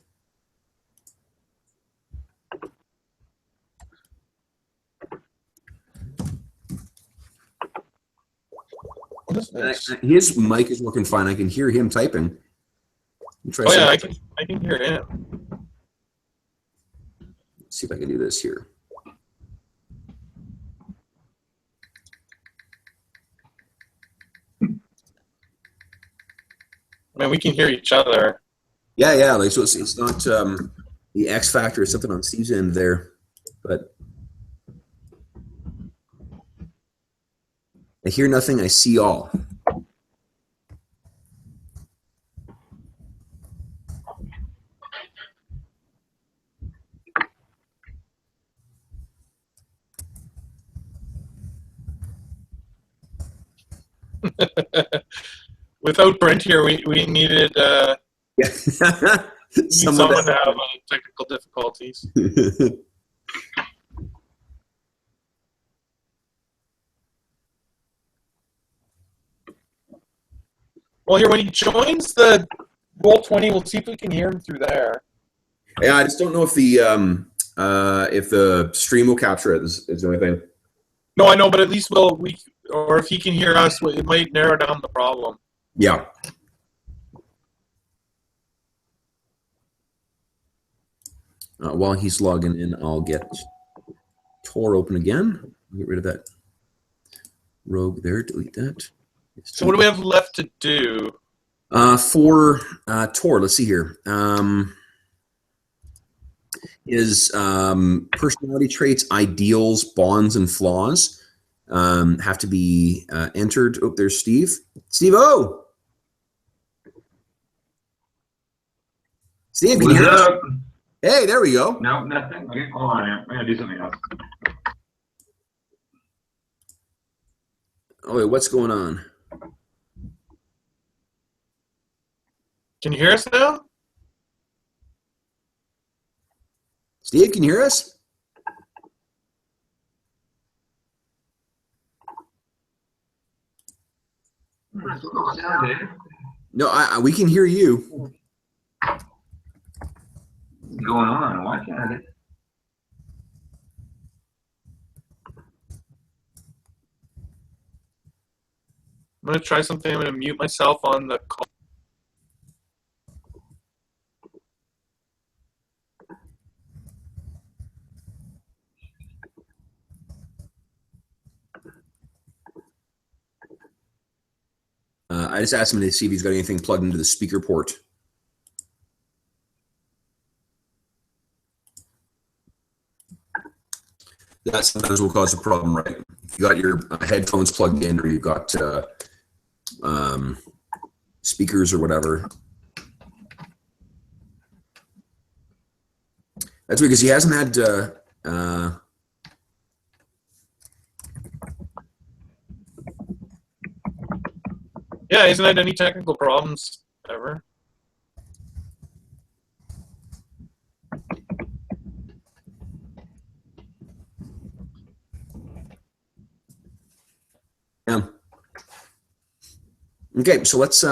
What is this? his mic is working fine. I can hear him typing. Oh yeah, I can hear him. Let's see if I can do this here. I mean, we can hear each other. Yeah. Like so, it's not the X factor. It's something on Steve's end there, but I hear nothing. I see all. Without Brent here, we needed someone to have technical difficulties. Well, here when he joins the Roll20, we'll see if we can hear him through there. Yeah, I just don't know if the stream will capture it. Is the only thing. No, I know, but at least or if he can hear us, it might narrow down the problem. Yeah. While he's logging in, I'll get Tor open again. Get rid of that rogue there. Delete that. So what do we have left to do? For Tor, let's see here. His personality traits, ideals, bonds, and flaws have to be entered. Oh, there's Steve. Steve-O! Steve, can you hear us? Hey, there we go. No, nothing. Okay, hold on. I'm going to do something else. Oh, wait, what's going on? Can you hear us now? Steve, can you hear us? No, we can hear you. What's going on? Why can't I get... I'm going to try something. I'm going to mute myself on the call. I just asked him to see if he's got anything plugged into the speaker port. that sometimes will cause a problem, right? If you got your headphones plugged in, or you've got speakers or whatever. That's because he hasn't had. Yeah, he hasn't had any technical problems ever. Yeah. Okay, so let's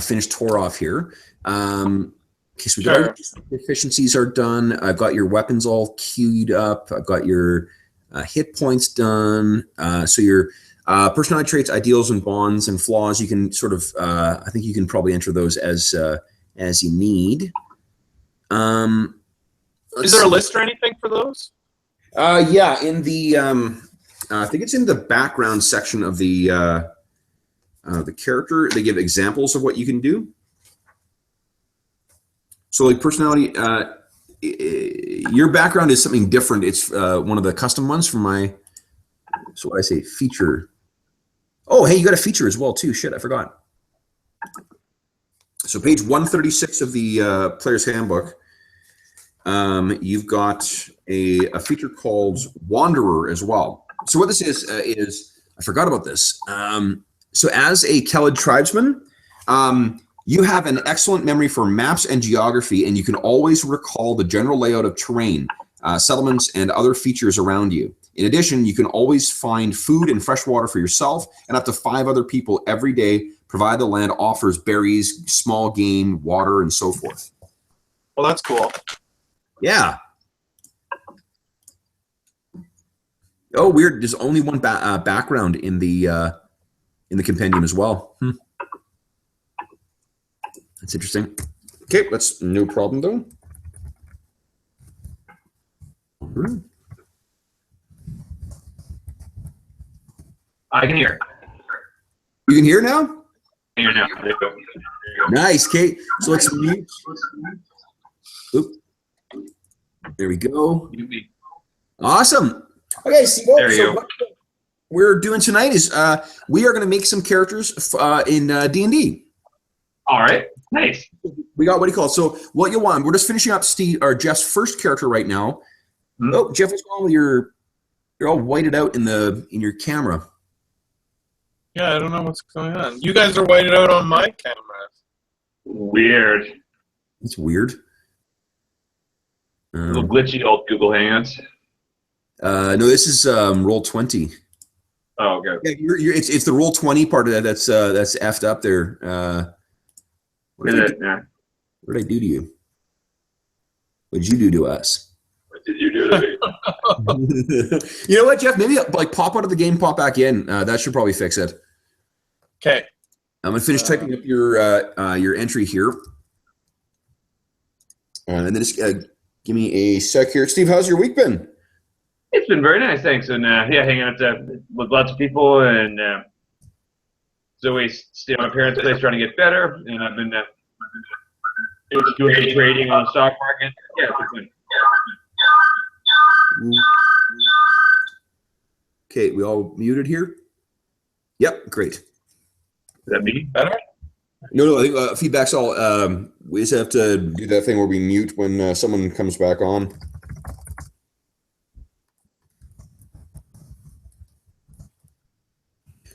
finish Tor off here. Okay, so we got our efficiencies are done. I've got your weapons all queued up. I've got your hit points done. So your personality traits, ideals, and bonds and flaws, you can sort of, I think you can probably enter those as you need. Is there a list or anything for those? Yeah, in the, I think it's in the background section of the character. They give examples of what you can do. So like personality, your background is something different. It's one of the custom ones from my, so what I say, feature. Oh, hey, you got a feature as well too. Shit, I forgot. So page 136 of the Player's Handbook, you've got a feature called Wanderer as well. So what this is I forgot about this. So as a Kelid tribesman, you have an excellent memory for maps and geography, and you can always recall the general layout of terrain, settlements, and other features around you. In addition, you can always find food and fresh water for yourself and up to 5 other people every day, provided the land offers berries, small game, water, and so forth. Well, that's cool. Yeah. Oh, weird. There's only one background in the compendium as well. That's interesting. Okay, that's no problem though. I can hear. You can hear now? I can hear now. There you go. Nice, Kate. So let's mute. Oop. There we go. Awesome. Okay, Steve. So what we're doing tonight is we are going to make some characters in D&D. All right. Nice. We got, what do you call it? So what you want? We're just finishing up Steve or Jeff's first character right now. Mm-hmm. Oh, Jeff, what's going on with you're all whited out in your camera. Yeah, I don't know what's going on. You guys are whited out on my camera. Weird. It's weird. Little glitchy old Google Hangouts. No, this is Roll20. Oh, okay. Yeah, it's the Roll20 part of that that's effed up there. What did I do to you? What did you do to us? What did you do to me? You know what, Jeff? Maybe like pop out of the game, pop back in. That should probably fix it. Okay. I'm gonna finish typing up your entry here, and then just give me a sec here. Steve, how's your week been? It's been very nice, thanks. And hanging out with lots of people, and Zoe stayed at my parents' place trying to get better, and I've been doing trading on the stock market. Yeah, it's been fun. Okay, we all muted here? Yep, great. Is that me? Better? No, I think feedback's all. We just have to do that thing where we mute when someone comes back on.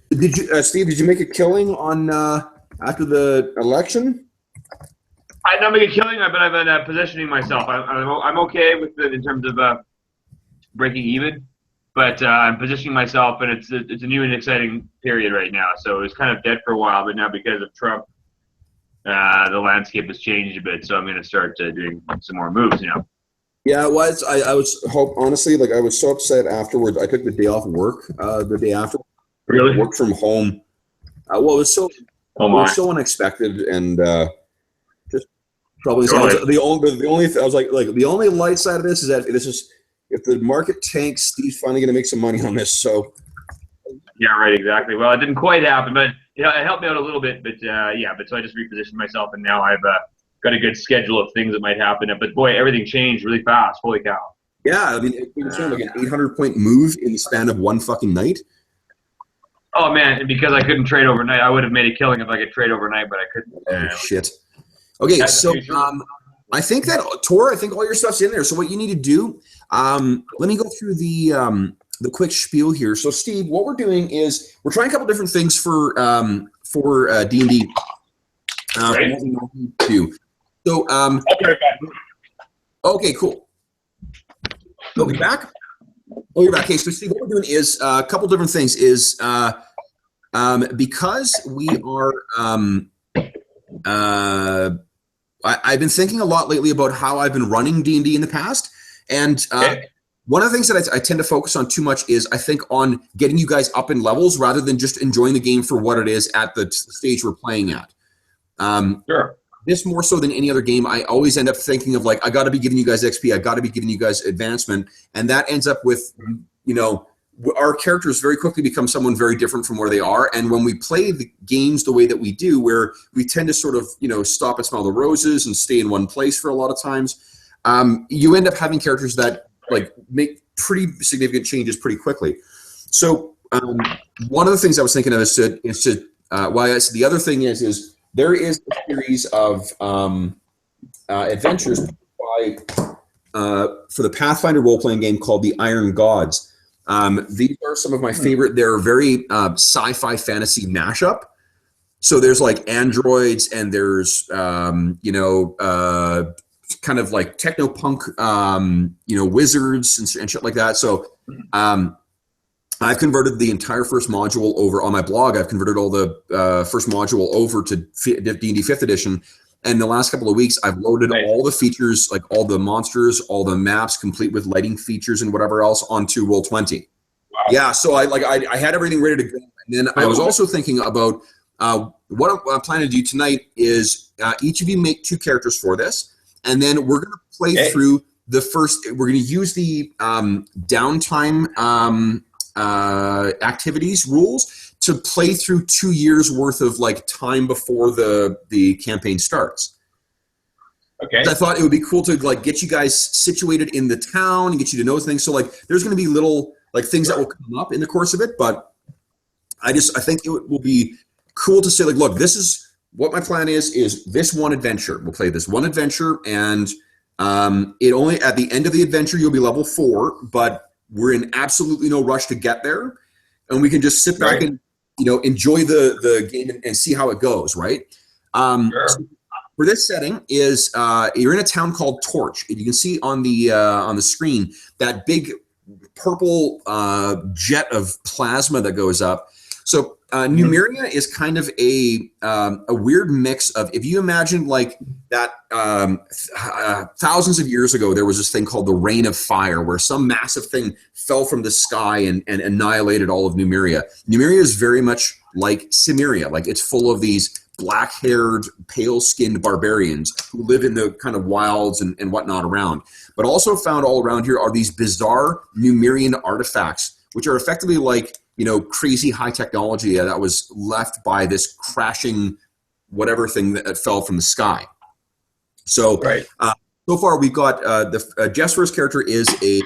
Did you, Steve? Did you make a killing on after the election? I did not make a killing, but I've been positioning myself. I'm okay with it in terms of breaking even, but I'm positioning myself, and it's a new and exciting period right now. So it was kind of dead for a while, but now because of Trump, the landscape has changed a bit. So I'm going to start doing some more moves. Yeah, it was. I was honestly, like, I was so upset afterwards. I took the day off work the day after. Really? Worked from home. Well, it was so unexpected, and just probably the only I was like the only light side of this is that if the market tanks, Steve's finally going to make some money on this. So yeah, right, exactly. Well, it didn't quite happen, but it helped me out a little bit. But so I just repositioned myself, and now I've got a good schedule of things that might happen. But boy, everything changed really fast. Holy cow! Yeah, I mean, it was like an 800-point move in the span of one fucking night. Oh man, and because I couldn't trade overnight, I would have made a killing if I could trade overnight, but I couldn't. Oh shit. Okay, That's so the future. I think that Tor, I think all your stuff's in there. So what you need to do, let me go through the quick spiel here. So Steve, what we're doing is we're trying a couple different things for D&D. Right. What we normally do. So okay, cool. You'll be back. Oh, you're back. Okay, so Steve, what we're doing is a couple different things. Is because we are I've been thinking a lot lately about how I've been running D&D in the past, and one of the things that I tend to focus on too much is I think on getting you guys up in levels rather than just enjoying the game for what it is at the stage we're playing at. Sure. This more so than any other game, I always end up thinking of like, I got to be giving you guys XP, I got to be giving you guys advancement, and that ends up with, you know, our characters very quickly become someone very different from where they are. And when we play the games the way that we do, where we tend to sort of, you know, stop and smell the roses and stay in one place for a lot of times, you end up having characters that like make pretty significant changes pretty quickly. So one of the things I was thinking of is to why I said the other thing is there is a series of adventures by for the Pathfinder role-playing game called the Iron Gods. These are some of my favorite. They're very sci-fi fantasy mashup. So there's like androids and there's you know kind of like techno punk you know wizards and shit like that. So I've converted the entire first module over on my blog. I've converted all the first module over to D&D 5th edition. And the last couple of weeks, I've loaded all the features, like all the monsters, all the maps, complete with lighting features and whatever else, onto Roll20. Wow. Yeah, so I had everything ready to go. And then I was also thinking about what I'm planning to do tonight is each of you make 2 characters for this, and then we're going to play through the first. We're going to use the downtime activities rules to play through 2 years worth of like time before the campaign starts. Okay. I thought it would be cool to like get you guys situated in the town and get you to know things. So like there's going to be little like things that will come up in the course of it, but I think it will be cool to say like, look, this is what my plan is this one adventure. We'll play this one adventure, and it only at the end of the adventure you'll be level 4, but we're in absolutely no rush to get there, and we can just sit back and, you know, enjoy the game and see how it goes, right? Sure. So for this setting is you're in a town called Torch. You can see on the screen that big purple jet of plasma that goes up. So Numeria is kind of a weird mix of, if you imagine like that thousands of years ago, there was this thing called the Rain of Fire, where some massive thing fell from the sky and annihilated all of Numeria. Numeria is very much like Cimmeria. Like it's full of these black-haired, pale-skinned barbarians who live in the kind of wilds and whatnot around. But also found all around here are these bizarre Numerian artifacts, which are effectively like, you know, crazy high technology that was left by this crashing whatever thing that fell from the sky. So, so far we've got Jeff's first character is a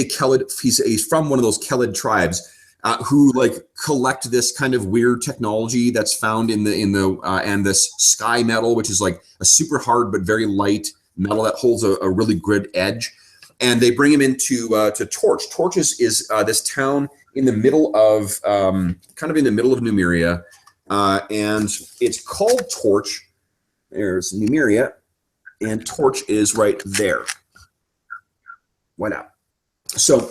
Kelid. He's from one of those Kelid tribes who like collect this kind of weird technology that's found in the and this sky metal, which is like a super hard but very light metal that holds a really good edge. And they bring him into to Torch. Torch is this town in the middle of kind of in the middle of Numeria, and it's called Torch. There's Numeria, and Torch is right there. Why not? So,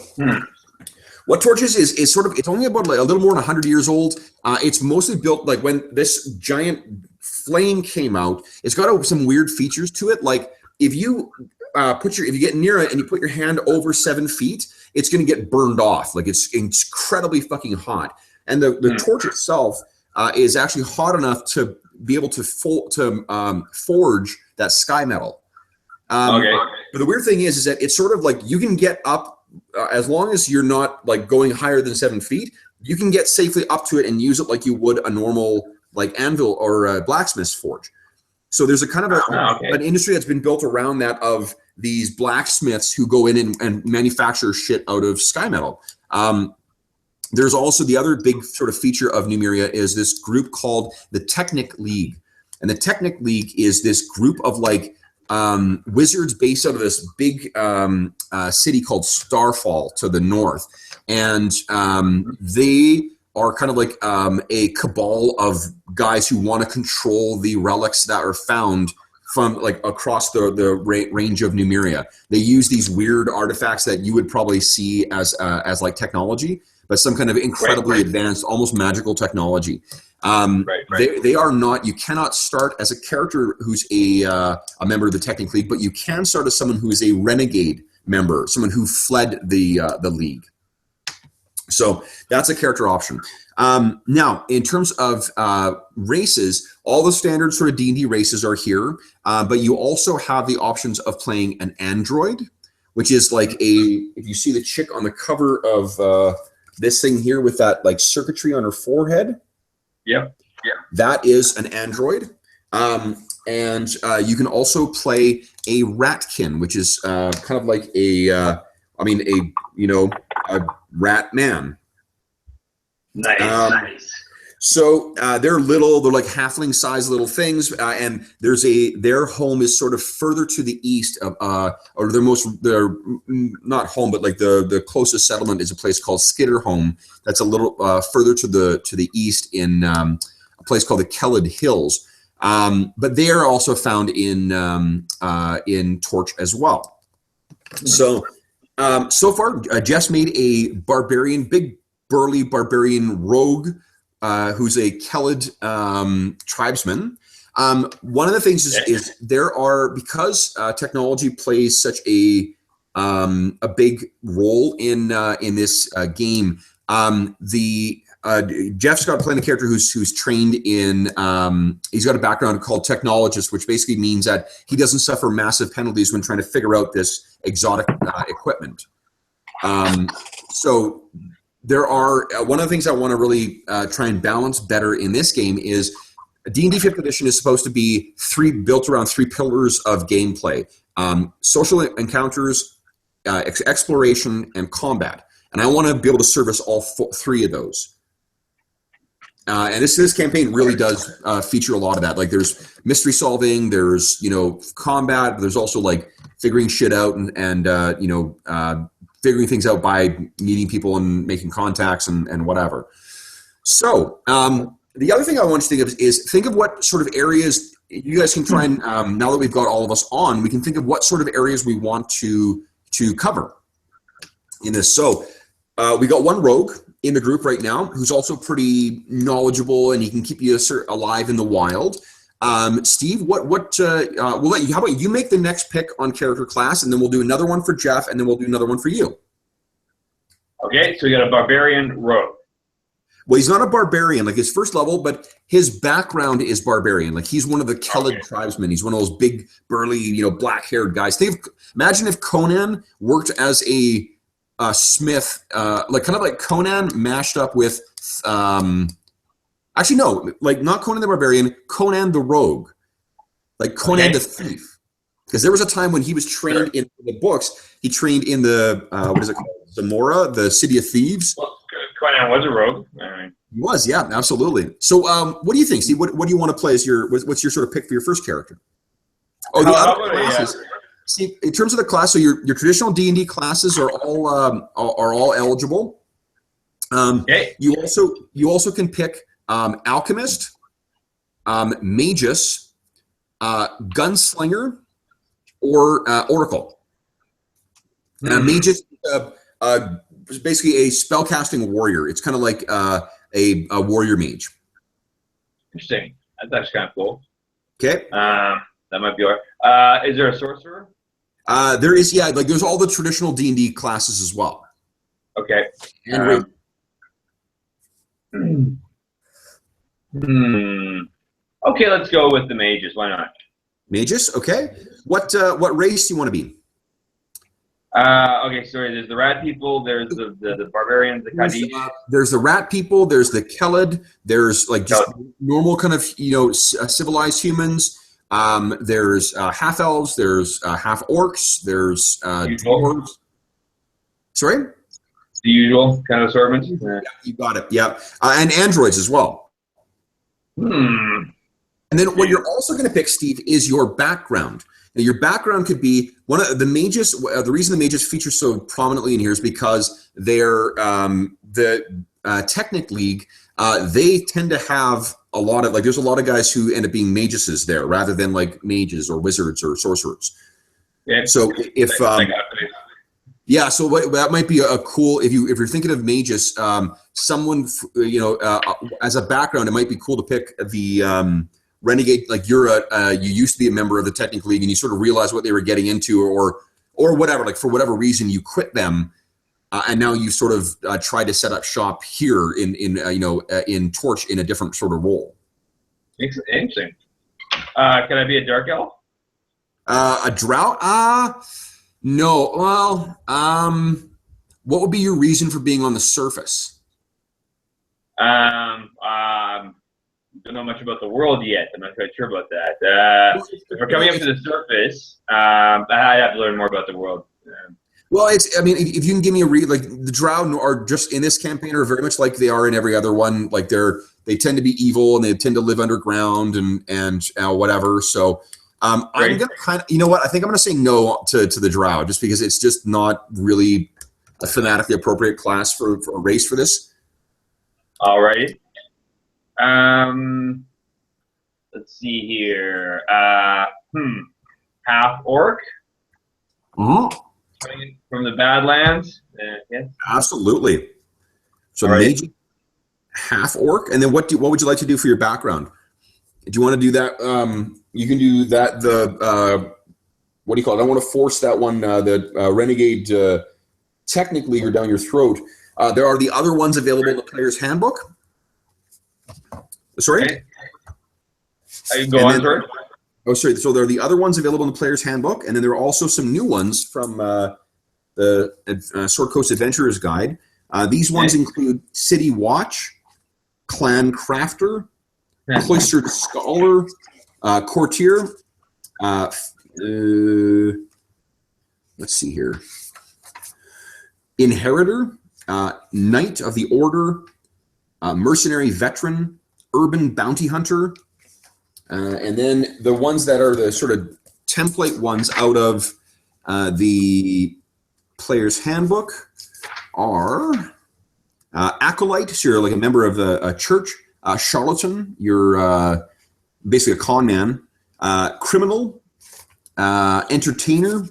what Torch is sort of, it's only about like a little more than 100 years old. It's mostly built like when this giant flame came out. It's got some weird features to it, like if you if you get near it and you put your hand over 7 feet, it's going to get burned off. Like it's incredibly fucking hot. And the torch itself is actually hot enough to be able to forge that sky metal. But the weird thing is that it's sort of like you can get up as long as you're not like going higher than 7 feet. You can get safely up to it and use it like you would a normal like anvil or a blacksmith's forge. So there's a kind of okay. an industry that's been built around that of these blacksmiths who go in and manufacture shit out of sky metal. There's also the other big sort of feature of Numeria is this group called the Technic League. And the Technic League is this group of like wizards based out of this big city called Starfall to the north. And they are kind of like a cabal of guys who want to control the relics that are found from like across the range of Numeria. They use these weird artifacts that you would probably see as like technology, but some kind of incredibly advanced, almost magical technology. They are not. You cannot start as a character who's a member of the Technic League, but you can start as someone who is a renegade member, someone who fled the league. So that's a character option. Now, in terms of races, all the standard sort of D&D races are here, but you also have the options of playing an android, which is like if you see the chick on the cover of this thing here with that like circuitry on her forehead. Yep. That is an android. And you can also play a ratkin, which is kind of like a rat man. Nice. So they're little, they're like halfling sized little things, and their home is sort of further to the east of, or their not home, but like the closest settlement is a place called Skitterholm. That's a little further to the east in a place called the Kellid Hills. But they are also found in Torch as well. So far, Jess made a barbarian, big burly barbarian rogue. Who's a Kellid tribesman. One of the things is there are, because technology plays such a big role in this game. Jeff's got playing a character who's trained in. He's got a background called technologist, which basically means that he doesn't suffer massive penalties when trying to figure out this exotic equipment. So. There are one of the things I want to really try and balance better in this game is D&D 5th edition is supposed to be built around three pillars of gameplay: social encounters, exploration, and combat. And I want to be able to service all three of those. And this campaign really does feature a lot of that. Like there's mystery solving, there's combat, but there's also like figuring shit out and figuring things out by meeting people and making contacts and whatever. So the other thing I want you to think of is think of what sort of areas you guys can try and, now that we've got all of us on, we can think of what sort of areas we want to cover in this. So we got one rogue in the group right now who's also pretty knowledgeable and he can keep you alive in the wild. Steve, we'll let you, how about you make the next pick on character class, and then we'll do another one for Jeff, and then we'll do another one for you. Okay, so you got a barbarian rogue. Well, he's not a barbarian, like his first level, but his background is barbarian. Like he's one of the Kellid tribesmen. He's one of those big, burly, black-haired guys. Imagine if Conan worked as a smith, like kind of like Conan mashed up with actually, no, like not Conan the Barbarian, Conan the Rogue. Like Conan the Thief. Because there was a time when he was trained in the books, he trained in the, what is it called? Zamora, the City of Thieves. Well, Conan was a rogue. He was, yeah, absolutely. So what do you think, Steve? What do you want to play as what's your sort of pick for your first character? Oh, the other classes. See, in terms of the class, so your traditional D&D classes are all eligible. You also can pick alchemist, magus, gunslinger, or oracle. Magus is basically a spellcasting warrior. It's kind of like a warrior mage. Interesting. That's actually kind of cool. Okay. That might be all right. Is there a sorcerer? There is, yeah. Like there's all the traditional D&D classes as well. Okay. Okay, let's go with the mages. Why not? Mages, okay. What race do you want to be? Okay, sorry. There's the rat people. There's the barbarians, the Kaddish. There's the rat people. There's the Kellid. There's like just normal kind of civilized humans. There's half elves. There's half orcs. There's dwarves. Sorry. The usual kind of assortment. Yeah, you got it. Yeah, and androids as well. Hmm. And then what you're also going to pick, Steve, is your background. Now, your background could be one of the mages. The reason the mages feature so prominently in here is because they're the Technic League. They tend to have a lot of there's a lot of guys who end up being magesses there rather than like mages or wizards or sorcerers. Yeah. So if yeah, so that might be a cool if you're thinking of mages, someone as a background, it might be cool to pick the renegade. Like you used to be a member of the Technic League, and you sort of realize what they were getting into, or whatever. Like for whatever reason, you quit them, and now you sort of try to set up shop here in Torch in a different sort of role. Interesting. Can I be a dark elf? A drought? No. Well, what would be your reason for being on the surface? Don't know much about the world yet. I'm not quite sure about that. If we're coming up to the surface, I have to learn more about the world. Well, if you can give me the Drow are just in this campaign are very much like they are in every other one. Like they tend to be evil and they tend to live underground and whatever. So I'm gonna kind of, you know what? I think I'm gonna say no to the Drow just because it's just not really a fanatically appropriate class for a race for this. All right. Let's see here. Half orc. From the Badlands. Yes. Absolutely. So mage, half orc, and then what would you like to do for your background? Do you want to do that? You can do that. What do you call it? I don't want to force that one. The renegade Technic Leaguer down your throat. There are the other ones available in the player's handbook. Sorry. Okay. Go on, sorry. Oh, sorry. So there are the other ones available in the player's handbook, and then there are also some new ones from the Sword Coast Adventurer's Guide. These ones include City Watch, Clan Crafter, Cloistered Scholar, Courtier. Let's see here. Inheritor, Knight of the Order, Mercenary Veteran, Urban Bounty Hunter, and then the ones that are the sort of template ones out of the player's handbook are Acolyte, so you're like a member of a church. Charlatan, you're basically a con man. Criminal, Entertainer,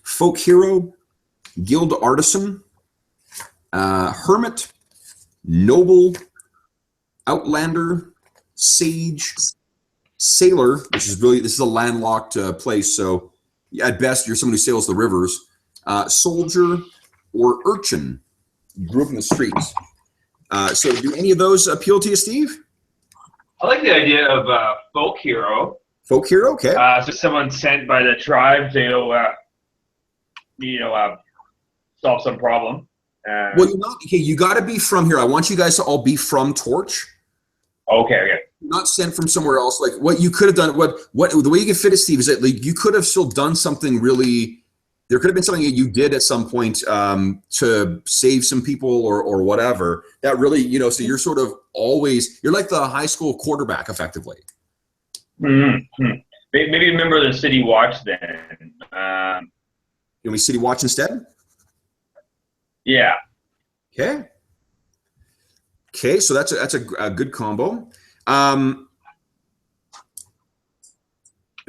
Folk Hero, Guild Artisan, Hermit, Noble, Outlander, Sage, Sailor, which is really, this is a landlocked place, so at best you're someone who sails the rivers. Soldier, or Urchin, grew up in the streets. So do any of those appeal to you, Steve? I like the idea of folk hero. Folk hero, okay. So someone sent by the tribe to, solve some problem. Well, you got to be from here. I want you guys to all be from Torch. Okay. Not sent from somewhere else. Like what you could have done. What the way you can fit it, Steve, is that like you could have still done something really. There could have been something that you did at some point to save some people or whatever. That really, so you're sort of always, you're like the high school quarterback, effectively. Mm-hmm. Maybe remember the City Watch then. You want me City Watch instead? Yeah. Okay, so that's a good combo.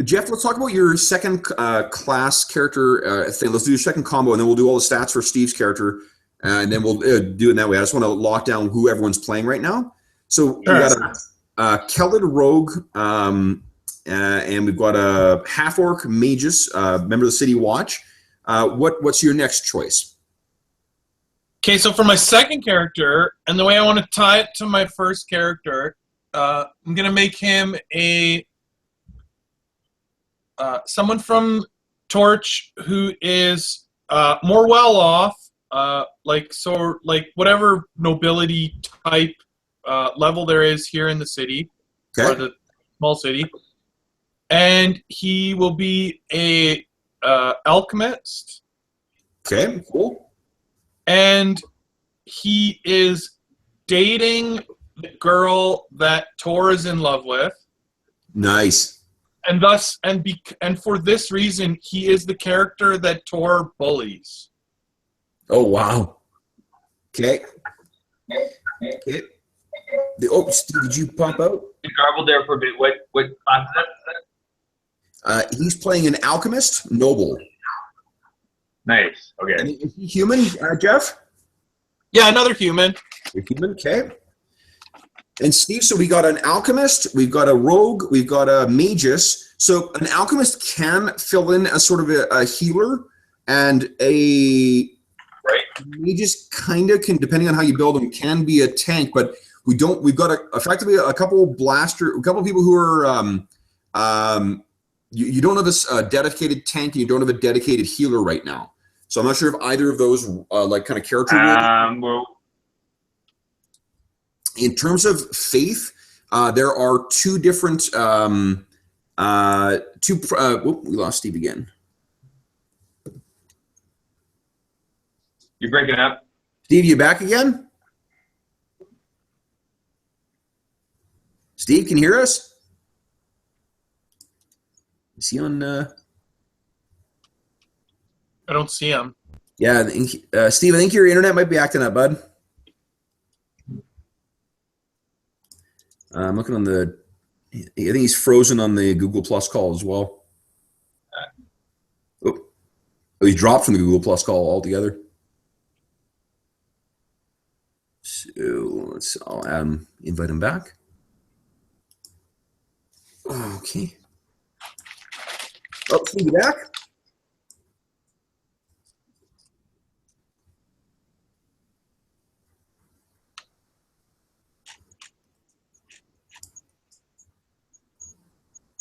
Jeff, let's talk about your second class character thing. Let's do your second combo, and then we'll do all the stats for Steve's character, and then we'll do it that way. I just want to lock down who everyone's playing right now. So we got a Kellid Rogue, and we've got a half-orc magus, member of the City Watch. What's your next choice? Okay, so for my second character, and the way I want to tie it to my first character, I'm going to make him someone from Torch who is more well off, like whatever nobility type level there is here in the city, or the small city. and he will be a alchemist, Okay, cool. and he is dating the girl that Tor is in love with, Nice. and thus and for this reason, he is the character that Tor bullies. Oh, wow. Okay. Okay. Steve, did you pop out? You garbled there for a bit. What class is that? He's playing an alchemist, noble. Nice. Okay. And is he human, Jeff? Yeah, another human. You're human, okay. And Steve, so we got an alchemist, we've got a rogue, we've got a magus. So an alchemist can fill in as sort of a healer, and a magus kind of can, depending on how you build them, can be a tank. But we've got effectively a couple people who are you don't have a dedicated tank, and you don't have a dedicated healer right now. So I'm not sure if either of those like kind of character. Well, in terms of faith, there are two different. We lost Steve again. you're breaking up. Steve, you back again? Steve, can you hear us? Is he on? I don't see him. Yeah, Steve, I think your internet might be acting up, bud. I'm looking on I think he's frozen on the Google Plus call as well. Oh, he's dropped from the Google Plus call altogether. So I'll invite him back. Okay. Oh, Steve, you back?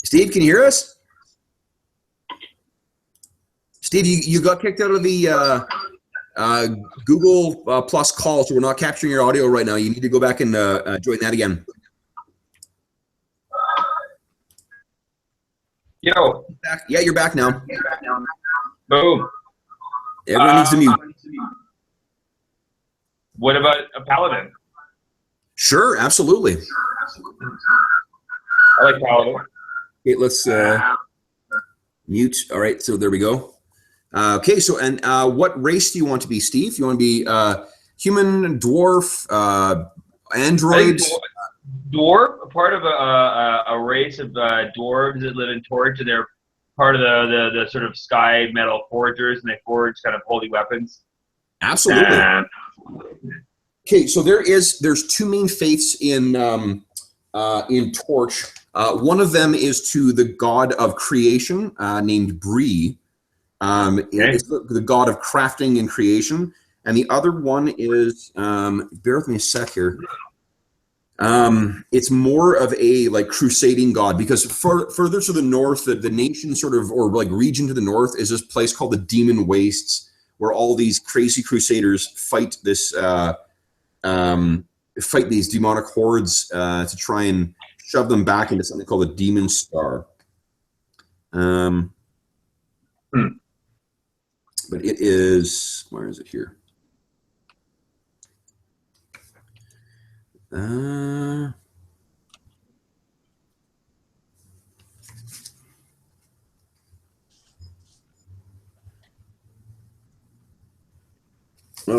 Steve, can you hear us? Steve, you got kicked out of the Google Plus call, so we're not capturing your audio right now. You need to go back and join that again. Yo. Back. Yeah, you're back now. Boom. Everyone needs to mute. What about a paladin? Sure, absolutely. I like paladin. Okay, let's mute. All right, so there we go. Okay, so and what race do you want to be, Steve? You want to be human, dwarf, android? Dwarf, a part of a race of dwarves that live in Torch, and they're part of the sort of sky metal forgers, and they forge kind of holy weapons. Absolutely. Okay, so there's two main faiths in Torch. One of them is to the god of creation, named Bree. It's the god of crafting and creation, and the other one is bear with me a sec here. It's more of a like crusading god, because further to the north, the nation sort of, or like region to the north, is this place called the Demon Wastes, where all these crazy crusaders fight these demonic hordes to try and shove them back into something called the Demon Star. But it is, where is it here? Oh,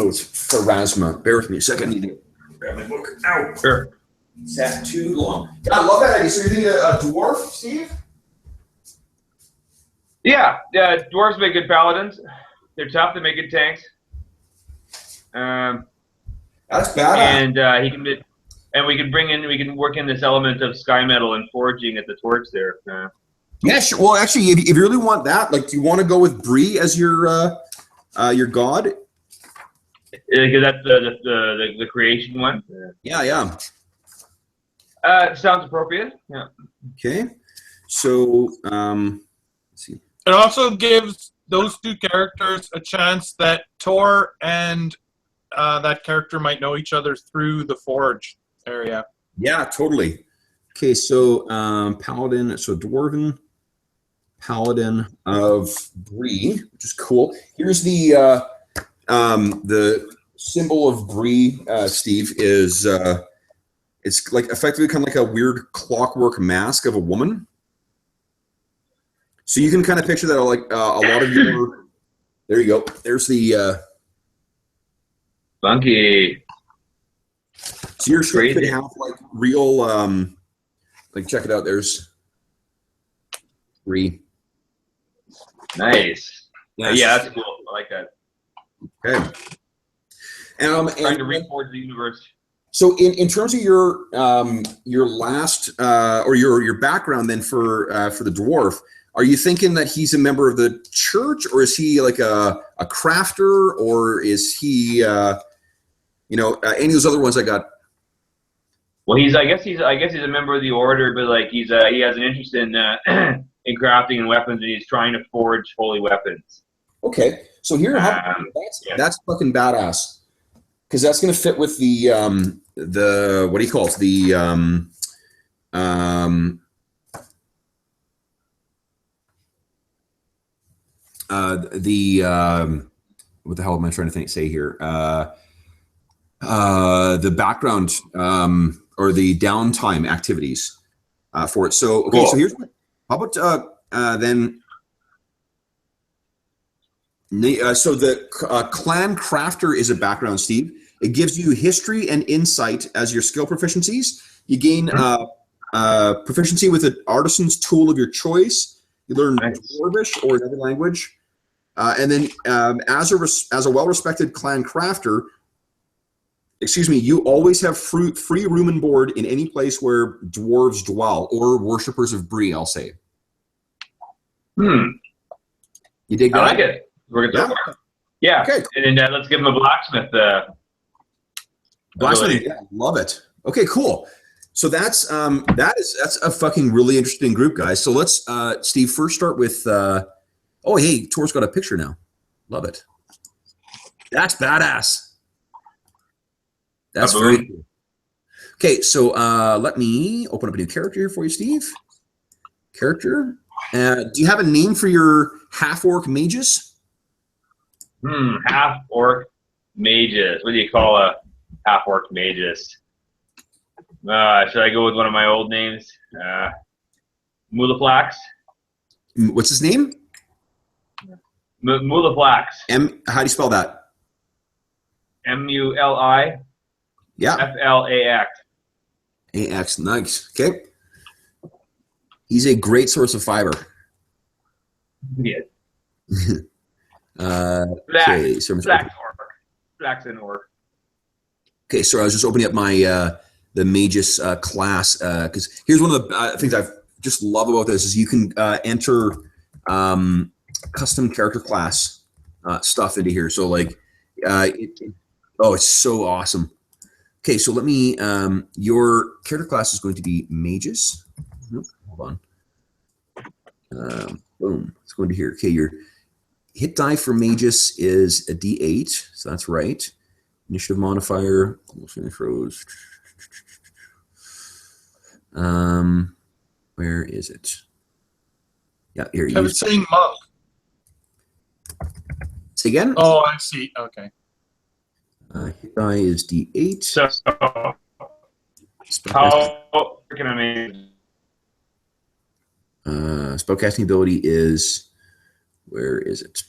it's Pharasma. Bear with me a second. I need to grab my book. Ow. Sure. Sat too long. I love that idea. So you're thinking a dwarf, Steve? Yeah, dwarves make good paladins. They're tough. They make good tanks. That's bad. And he can be, and we can work in this element of sky metal and forging at the torch there. Yeah, sure. Well, actually, if you really want that, like, do you want to go with Bree as your god? Because that's the creation one. Yeah. Sounds appropriate. Yeah. Okay. So, let's see. It also gives those two characters a chance that Tor and that character might know each other through the Forge area. Yeah, totally. Okay, so Paladin, so Dwarven. Paladin of Bree, which is cool. Here's the symbol of Bree, Steve, is it's like effectively kind of like a weird clockwork mask of a woman. So you can kind of picture that like a lot of your. There you go. There's the. Funky. So your script could have like real, like check it out. There's Bree. Nice. Yes. Yeah, that's cool. I like that. Okay. Trying to reforge the universe. So in terms of your last or your background then for the dwarf, are you thinking that he's a member of the church, or is he like a crafter, or is he any of those other ones I got? Well, I guess he's a member of the order, but like he has an interest in in crafting and weapons, and he's trying to forge holy weapons. Okay, so here that's fucking badass, because that's going to fit with the what do you call it, what the hell am I trying to say here? The background or the downtime activities for it. So okay, cool. So here's how about then. So the clan crafter is a background, Steve. It gives you history and insight as your skill proficiencies. You gain proficiency with an artisan's tool of your choice. You learn Dwarvish or another language, and then as a well-respected clan crafter, you always have free room and board in any place where dwarves dwell or worshippers of Bree. I'll say. You dig that? I like it. We're gonna yeah. Okay. And then let's give him a blacksmith. Blacksmith, yeah, love it. Okay, cool. So that's a fucking really interesting group, guys. So let's Steve first start with. Oh, hey, Tor's got a picture now. Love it. That's badass. That's very cool. Okay, so let me open up a new character here for you, Steve. Character. Do you have a name for your half-orc mages? Half-orc mages. What do you call a half-orc mages? Should I go with one of my old names? Mulaflax. What's his name? Mulaflax. How do you spell that? M-U-L-I. Yeah. F-L-A-X. A-X, nice. Okay. He's a great source of fiber. Yeah. Okay, so Flax and orc. Okay, so I was just opening up my the magus class because here's one of the things I just love about this is you can enter custom character class stuff into here. So like, it's so awesome. Okay, so let me. Your character class is going to be magus. Hold on. Boom. Let's go into here. Okay, your hit die for magus is a D8, so that's right. Initiative modifier. Throws. Where is it? Yeah, here. I was saying monk. Say again? Oh, I see. Okay. Hit die is D8. So, how freaking amazing. Spellcasting ability is, where is it?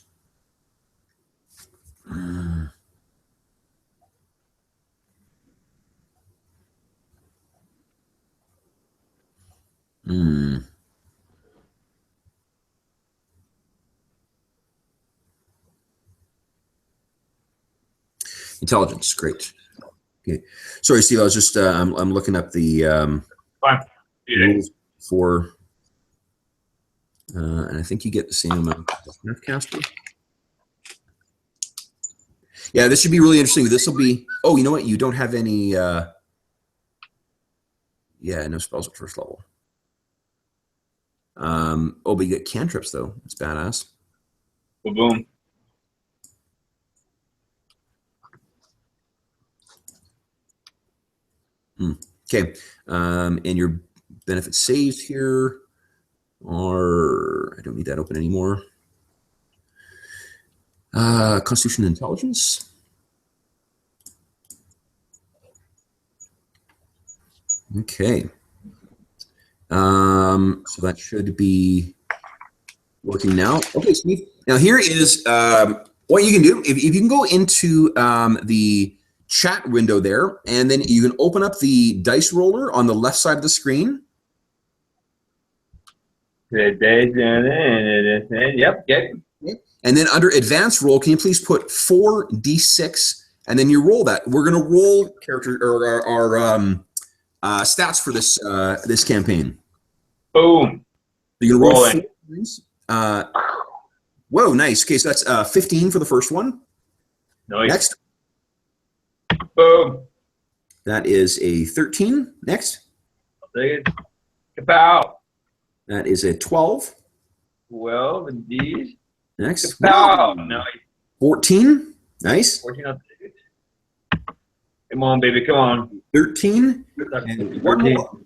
Intelligence, great. Okay, sorry, Steve. I was just I'm looking up the rules for, and I think you get the same amount of caster. Yeah, this should be really interesting. This will be. Oh, you know what? You don't have any. Yeah, no spells at first level. Oh, but you get cantrips though. That's badass. Boom. Okay, and your benefit saves here. are, I don't need that open anymore. Constitution and Intelligence. Okay. So that should be working now. Okay, Steve. Now here is what you can do. If you can go into the chat window there, and then you can open up the dice roller on the left side of the screen. Yep. Okay. And then under advanced roll, can you please put 4d6, and then you roll that. We're going to roll character or our stats for this this campaign. Boom. You can roll Rolling. 4. Whoa, nice. Okay, so that's 15 for the first one. Nice. Next, Boom. that is a 13. Next, Take it. Kapow. that is a 12. 12 indeed. Next, Kapow. Nice. 14. Nice. 14 up. Come on, baby. Come on. 13. And one more.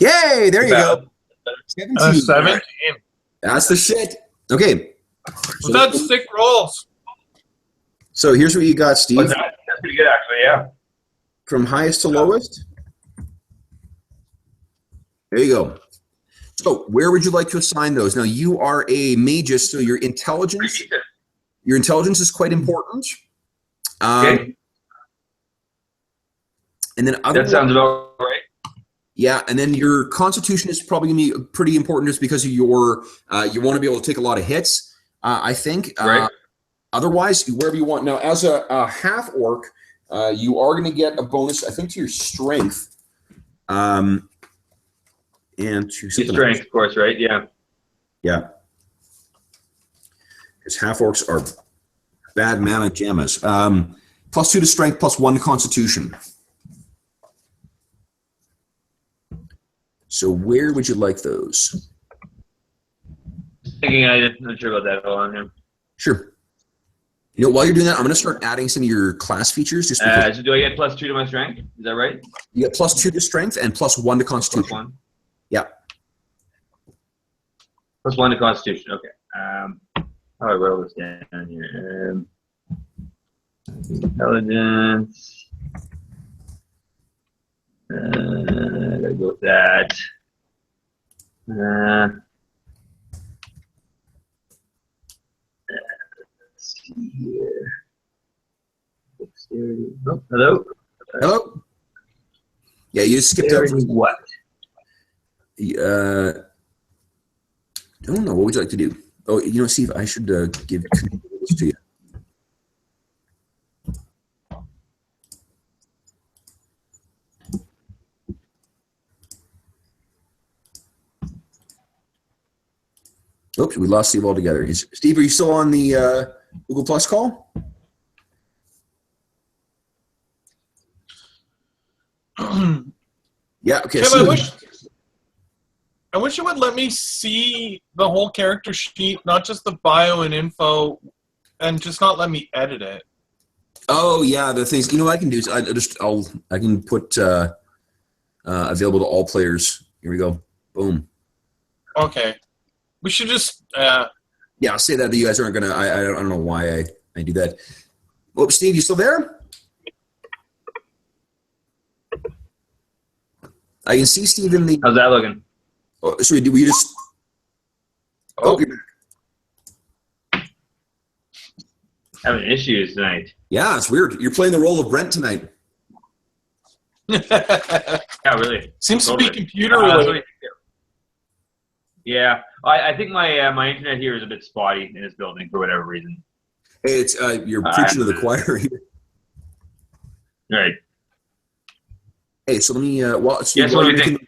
Yay! There you go. 17. 17. That's the shit. Okay. Was that sick rolls? So here's what you got, Steve. That's pretty good, actually. Yeah. From highest to lowest. There you go. So where would you like to assign those? Now you are a magus, so your intelligence is quite important. Okay. And then That sounds about right. Yeah, and then your constitution is probably going to be pretty important just because of your you want to be able to take a lot of hits. I think. Right. Otherwise, wherever you want. Now, as a half orc, you are going to get a bonus, I think, to your strength. And to something Strength, else. of course, right? Yeah. Yeah. Because half orcs are bad mana jammas. +2 to strength, +1 to constitution. So where would you like those? Thinking I'm not sure about that. Hold on here. Sure. You know, while you're doing that, I'm going to start adding some of your class features. Just because So do I get +2 to my strength? Is that right? you get +2 to strength and +1 to constitution. +1. Yeah. +1 to constitution. Okay. How do I roll this down here? Intelligence. Gotta go with that. Let's see here. Dexterity. Oh, hello. Hello. Yeah, you just skipped out. Dexterity what? Don't know. What would you like to do? Oh, you know, Steve, I should give this to you. Oops, we lost Steve altogether. Steve, are you still on the Google Plus call? Yeah, okay. Tim, So I wish it would let me see the whole character sheet, not just the bio and info, and just not let me edit it. oh yeah, the things, you know what I can do is I can put available to all players. Here we go. Boom. Okay. We should just Yeah, I'll say that you guys aren't gonna. I don't know why I do that. Oh, Steve, you still there? I can see Steve in the. How's that looking? Oh, sorry, did we just? Oh, you're back. Having issues tonight. Yeah, it's weird. You're playing the role of Brent tonight. Yeah, really. seems to Totally. be computer related. Yeah, I think my my internet here is a bit spotty in this building for whatever reason. Hey, it's you're preaching to the choir here. Right. Hey, so let me. Well, so Yes. What do you think?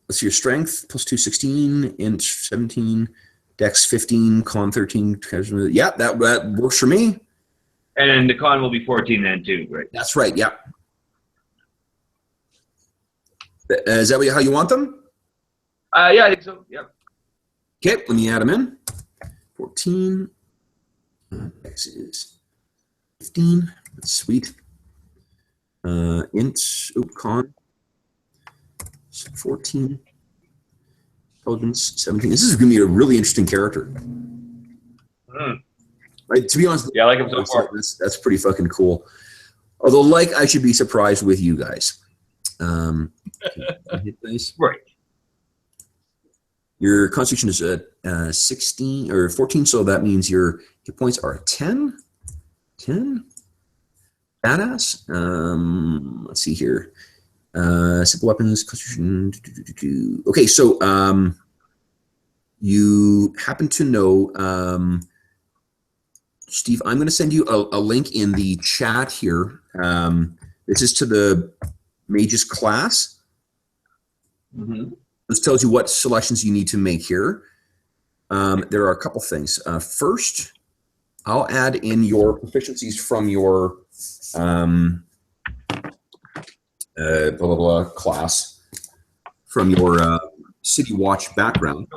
Let's see your strength +2, 16, inch 17, dex 15, con 13. Yeah, that works for me. And then the con will be 14 then too, right? That's right. Yeah. Is that how you want them? Yeah, I think so. Yep. Okay, let me add them in. 14. Dex is 15. That's sweet. Int. Con. 14. Intelligence 17. This is going to be a really interesting character. Right, to be honest, Yeah, I like him so far. That's pretty fucking cool. Although, like, I should be surprised with you guys. Hit dice. Right. Your constitution is at 16 or 14, so that means your hit points are 10. 10. Badass. Let's see here. Simple weapons, constitution. Okay, so you happen to know, Steve, I'm going to send you a link in the chat here. This is to the Mage's class. This tells you what selections you need to make here. There are a couple things. First, I'll add in your proficiencies from your blah, blah, blah class, from your City Watch background.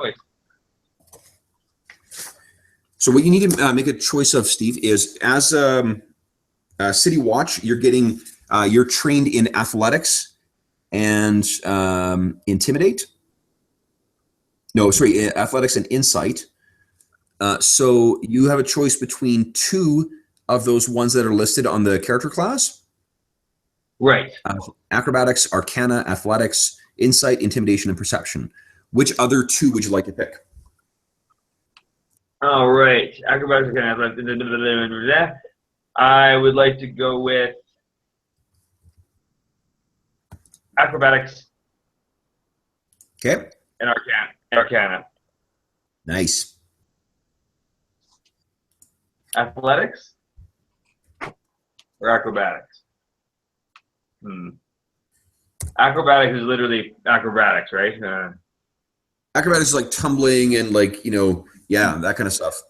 So what you need to make a choice of, Steve, is as City Watch, you're trained in athletics and intimidate. No, sorry, athletics and insight. So you have a choice between two of those ones that are listed on the character class. Right. Acrobatics, Arcana, Athletics, Insight, Intimidation, and Perception. Which other two would you like to pick? All right. Acrobatics, Arcana, I would like to go with Acrobatics. Okay. And Arcana. Nice. Athletics or acrobatics? Acrobatics is literally acrobatics, right? Acrobatics is like tumbling and like, yeah, that kind of stuff.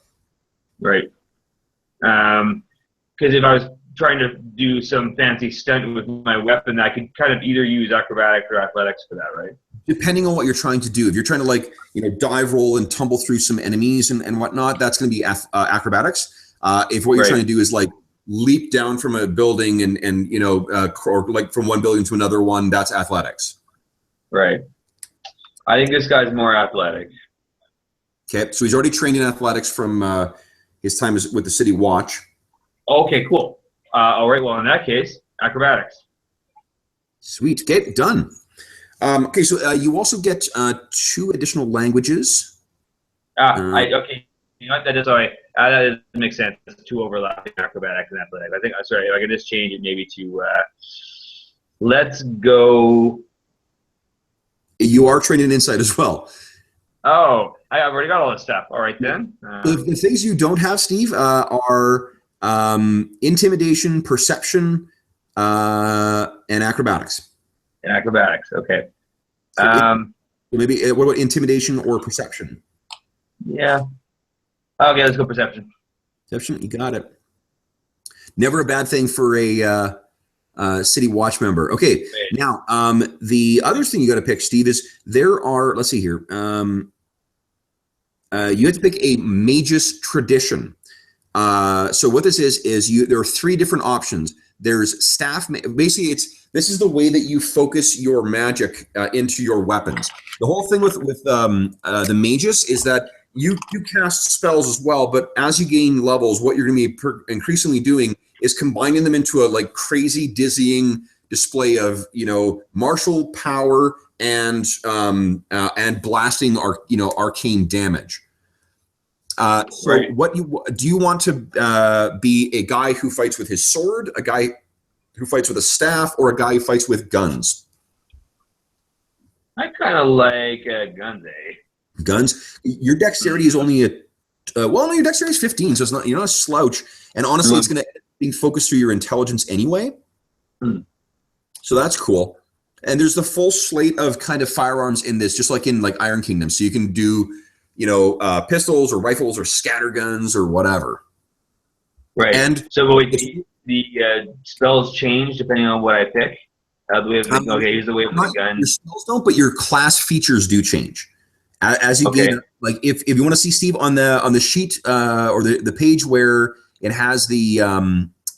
Right. Because if I was trying to do some fancy stunt with my weapon, I could kind of either use acrobatics or athletics for that, right? Depending on what you're trying to do. If you're trying to dive roll and tumble through some enemies and whatnot, that's going to be acrobatics. If what you're trying to do is like leap down from a building and or like from one building to another one, that's athletics. Right. I think this guy's more athletic. Okay, so he's already trained in athletics from his time with the City Watch. Okay, cool. All right, well, in that case, acrobatics. Sweet. Okay, done. Okay, so you also get 2 additional languages. Okay. You know what? That doesn't make sense. It's 2 overlapping, acrobatics and athletics. I think. Sorry, if I could just change it maybe to. Let's go. You are trained in insight as well. Oh, I've already got all this stuff. All right then. The things you don't have, Steve, are intimidation, perception, and acrobatics. And acrobatics. Okay. Maybe what about intimidation or perception? Yeah. Okay, let's go perception. Perception, you got it. Never a bad thing for a City Watch member. Okay, now the other thing you got to pick, Steve, is there are. Let's see here. You have to pick a Magus tradition. So what this is there are 3 different options. There's staff. Basically, this is the way that you focus your magic into your weapons. The whole thing with the Magus is that you cast spells as well, but as you gain levels, what you're going to be increasingly doing is combining them into a crazy, dizzying display of martial power and blasting arcane damage. So what do you want to be a guy who fights with his sword, a guy who fights with a staff, or a guy who fights with guns? I kind of like guns, Guns. Your dexterity is only your dexterity is 15, so it's not, you're not a slouch. And honestly, it's going to be focused through your intelligence anyway. So that's cool. And there's the full slate of kind of firearms in this, just like in Iron Kingdom. So you can do, pistols or rifles or scatter guns or whatever. Right. And so the spells change depending on what I pick. Here's the way with the gun. Your spells don't, but your class features do change. As you gain, if you want to see, Steve, on the sheet or the page where it has the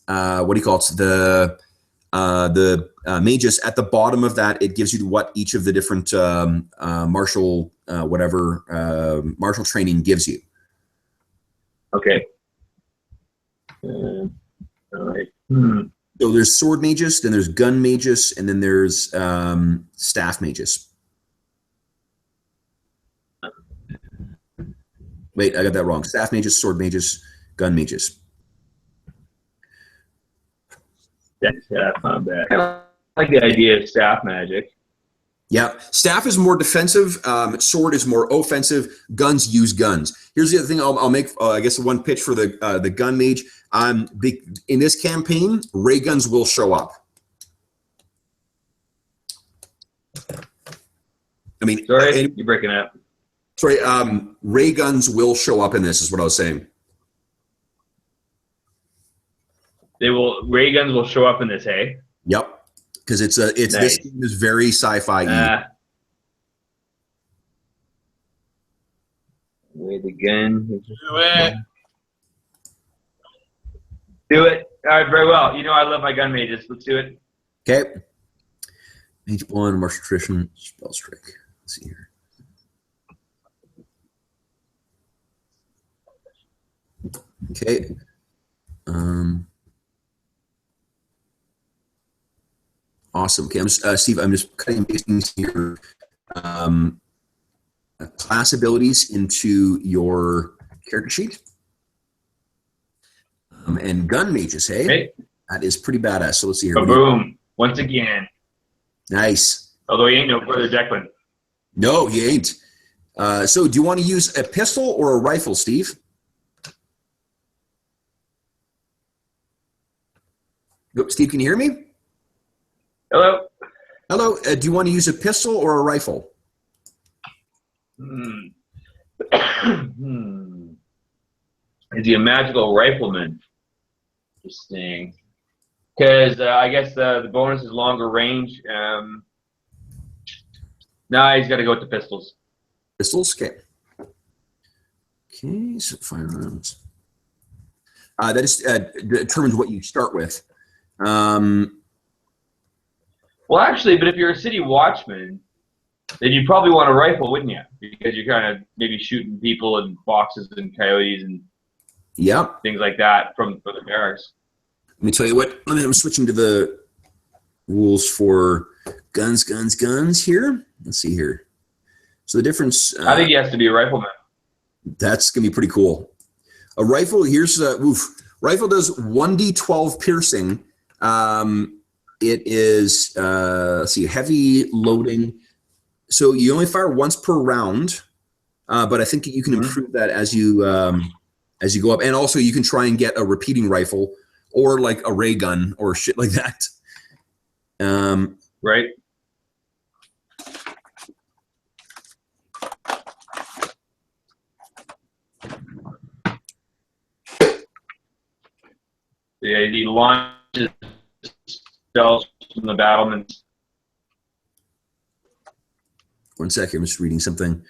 what do you call it, the the mages, at the bottom of that, it gives you what each of the different martial martial training gives you. Okay. All right. So there's sword mages, then there's gun mages, and then there's staff mages. Wait, I got that wrong. Staff mages, sword mages, gun mages. Yeah, not bad. I like the idea of staff magic. Yeah, staff is more defensive. Sword is more offensive. Guns use guns. Here's the other thing. I'll make, I guess, one pitch for the gun mage. In this campaign, ray guns will show up. I mean, sorry, you're breaking up. Sorry, ray guns will show up in this. Is what I was saying. Ray guns will show up in this, hey? Yep. Because it's nice. This game is very sci-fi. Way the gun. Do it. Do it. All right, very well. You know I love my gun mages. Let's do it. Okay. Mage 1, martial tradition, spell strike. Let's see here. Okay. Awesome. Okay, Steve, I'm just cutting and pasting here. Class abilities into your character sheet. And gun mages, hey? Okay. That is pretty badass. So let's see here. Boom. Once again. Nice. Although he ain't no further Declan. No, he ain't. So do you want to use a pistol or a rifle, Steve? Steve, can you hear me? Hello? Hello. Do you want to use a pistol or a rifle? Is he a magical rifleman? Interesting. Because I guess the bonus is longer range. Nah, he's got to go with the pistols. Pistols? Okay. Okay, so firearms. That is determines what you start with. Well, actually, but if you're a city watchman, then you'd probably want a rifle, wouldn't you? Because you're kind of maybe shooting people and foxes and coyotes and things like that from the barracks. Let me tell you what. I'm switching to the rules for guns here. Let's see here. So the difference. I think he has to be a rifleman. That's gonna be pretty cool. A rifle. Here's rifle does 1d12 piercing. It is let's see, heavy loading. So you only fire once per round, but I think you can improve that as you go up, and also you can try and get a repeating rifle or like a ray gun or shit like that. Right. Yeah, he launches spells from the battlements. 1 second, I'm just reading something.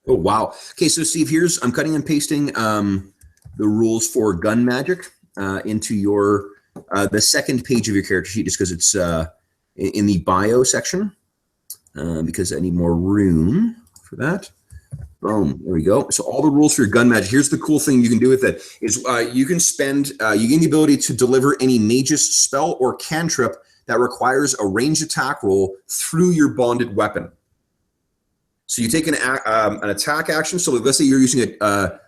Oh, wow. Okay, so Steve, I'm cutting and pasting the rules for gun magic into your the second page of your character sheet, just because it's in the bio section, because I need more room for that. Boom, there we go. So all the rules for your gun magic. Here's the cool thing you can do with it is you can you gain the ability to deliver any mage's spell or cantrip that requires a ranged attack roll through your bonded weapon. So you take an attack action. So let's say you're using a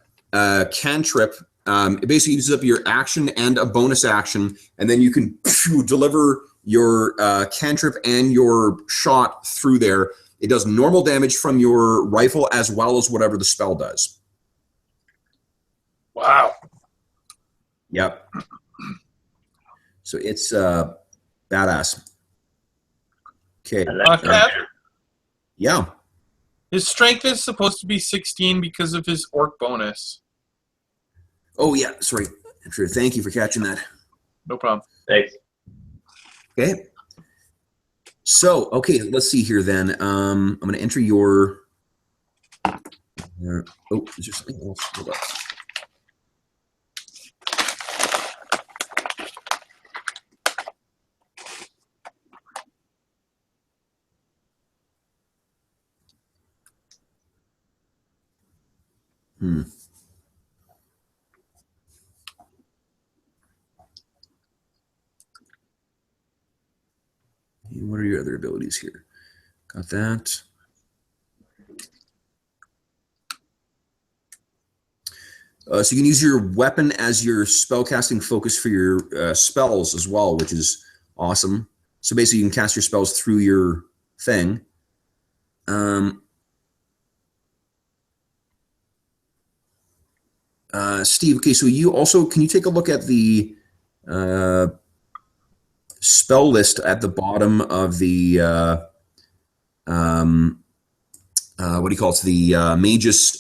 cantrip. It basically uses up your action and a bonus action, and then you can deliver your cantrip and your shot through there. It does normal damage from your rifle as well as whatever the spell does. Wow. Yep. So it's badass. Okay. Yeah. His strength is supposed to be 16 because of his orc bonus. Oh, yeah. Sorry. I'm sure. Thank you for catching that. No problem. Thanks. Okay. So, okay, let's see here then. I'm going to enter your Is there something else? Hold up. What are your other abilities here? Got that. So you can use your weapon as your spellcasting focus for your spells as well, which is awesome. So basically, you can cast your spells through your thing. Steve, okay, so you also, can you take a look at the spell list at the bottom of the, what do you call it, the mage's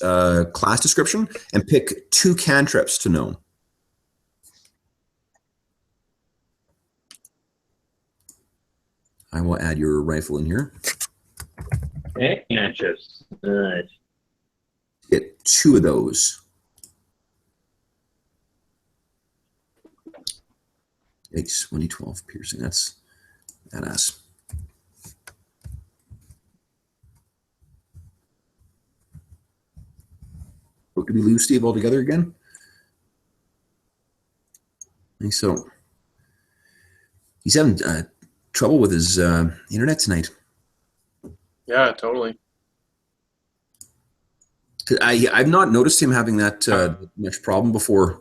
class description, and pick 2 cantrips to know. I will add your rifle in here. Cantrips. Nice. Get 2 of those. Yikes, 1d12 piercing. That's badass. Did we lose Steve altogether again? I think so. He's having trouble with his internet tonight. Yeah, totally. I've not noticed him having that much problem before.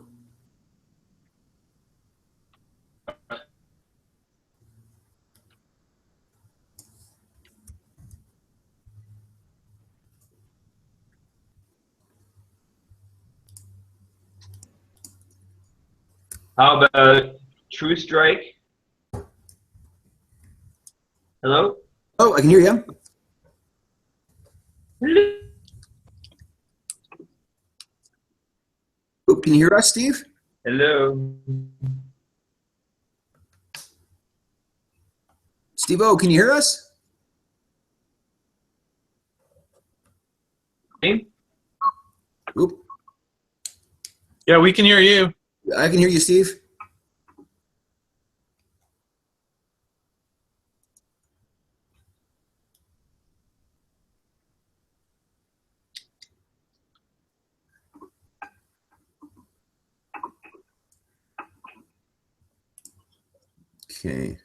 How about True Strike? Hello? Oh, I can hear you. Oh, can you hear us, Steve? Hello? Steve-O, can you hear us? Me? Oop. Yeah, we can hear you. I can hear you, Steve. Okay.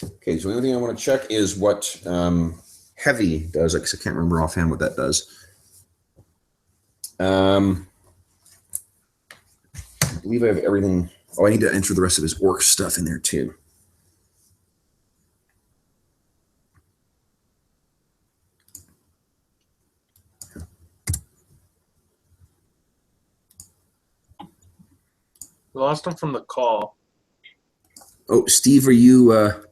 Okay, so the only thing I want to check is what heavy does, because I can't remember offhand what that does. I believe I have everything. Oh, I need to enter the rest of his orc stuff in there too. We lost him from the call. Oh, Steve, are you... Oh,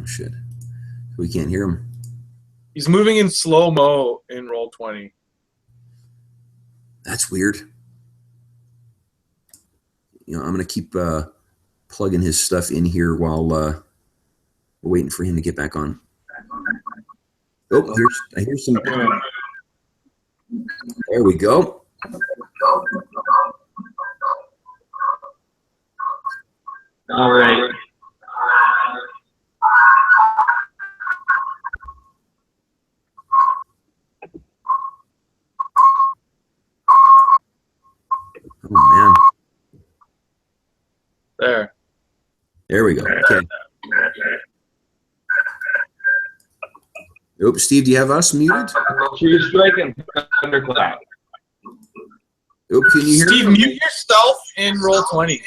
shit. We can't hear him. He's moving in slow-mo in Roll20. That's weird. You know, I'm going to keep plugging his stuff in here while we're waiting for him to get back on. Oh, I hear some... There we go. All right. Oh, man. There we go. Okay. Oops, Steve, do you have us muted? True Strike and Thunderclap. Oops, can you hear Steve, me? mute yourself in Roll20.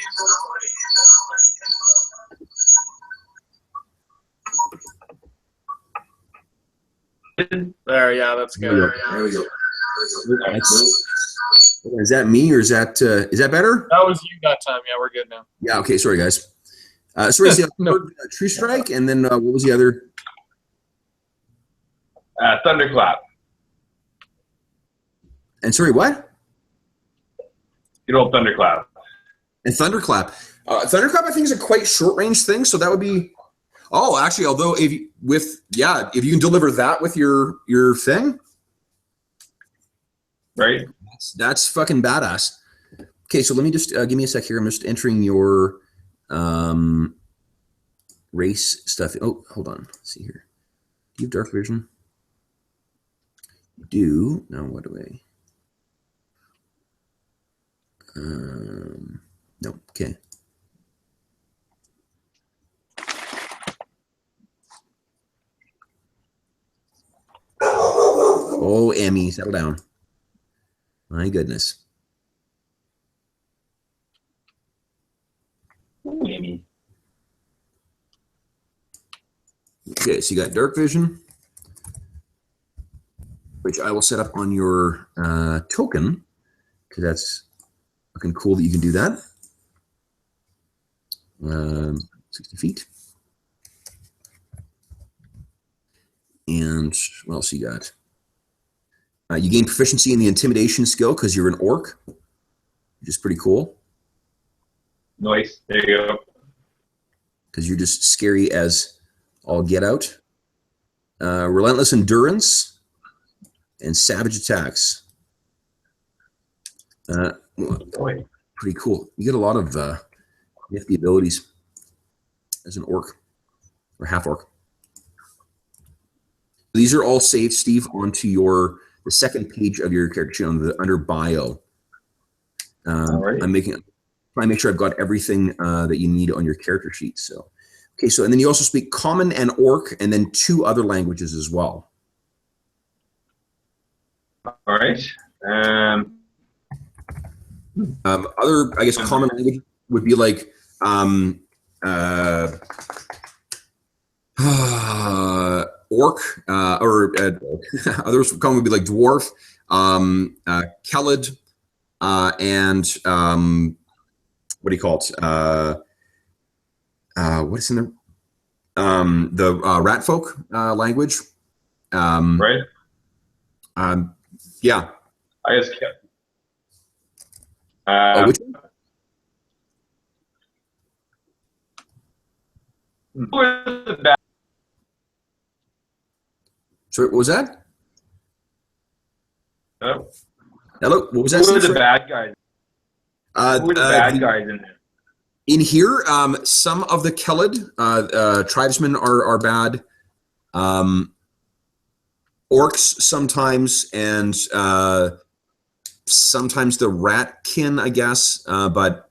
There, yeah, that's good. There we go. Is that me or is that better? That was you that time. Yeah, we're good now. Yeah. Okay. Sorry, guys. Sorry. So No. True Strike, and then what was the other? Thunderclap. And sorry, what? Good old Thunderclap. And Thunderclap. Thunderclap, I think, is a quite short-range thing, so that would be... Oh, actually, although if you can deliver that with your thing... Right? That's fucking badass. Okay, so let me just... give me a sec here. I'm just entering your race stuff. Oh, hold on. Let's see here. Do you have dark vision? You do. No, what do I... no, okay. Oh, Emmy, settle down. My goodness. Maybe. Okay, so you got dark vision, which I will set up on your token, because that's looking cool that you can do that. 60 feet. And what else you got? You gain proficiency in the intimidation skill because you're an orc, which is pretty cool. Nice. There you go. Because you're just scary as all get out. Relentless endurance and savage attacks. Pretty cool. You get a lot of nifty abilities as an orc or half orc. These are all saved, Steve, onto the second page of your character sheet under bio. Right. I'm trying to make sure I've got everything that you need on your character sheet. So, okay, so and then you also speak Common and Orc, and then 2 other languages as well. All right. Other, I guess, common language would be like orc, or others common would be like dwarf, Kelid, and what do you call it? What is in the rat folk language? Right. Yeah. I guess. Which one? Sorry, what was that? Oh. Hello, what was that? Who are the bad guys? Who are the bad guys in there? In here, some of the Kelid tribesmen are bad. Orcs sometimes, and sometimes the ratkin, I guess. But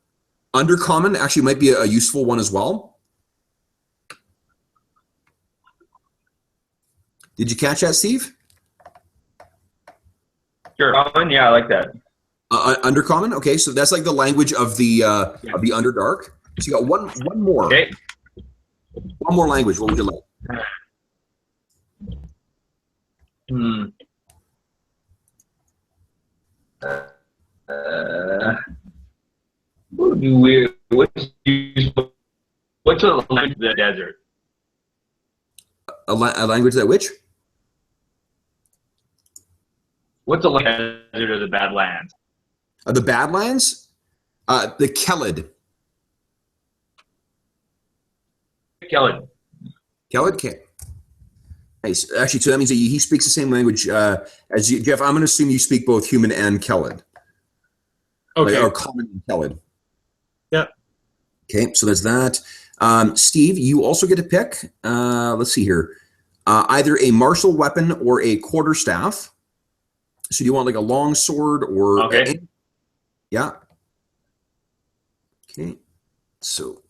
undercommon actually might be a useful one as well. Did you catch that, Steve? Sure. Yeah, I like that. Undercommon. Okay, so that's like the language of the Underdark. So you got one more. Okay. One more language. What would you like? What's a language of the desert? A language that which? What's a language of the desert or the Badlands? The Badlands? The Kelid. Kelid. Kelid? Okay. Nice. Actually, so that means that he speaks the same language as you, Jeff. I'm going to assume you speak both human and Kelid. Okay. Or common and Kelid. Yeah. Okay, so there's that. Steve, you also get to pick. Let's see here. Either a martial weapon or a quarterstaff. So do you want like a long sword or... Okay. Yeah. Okay. So...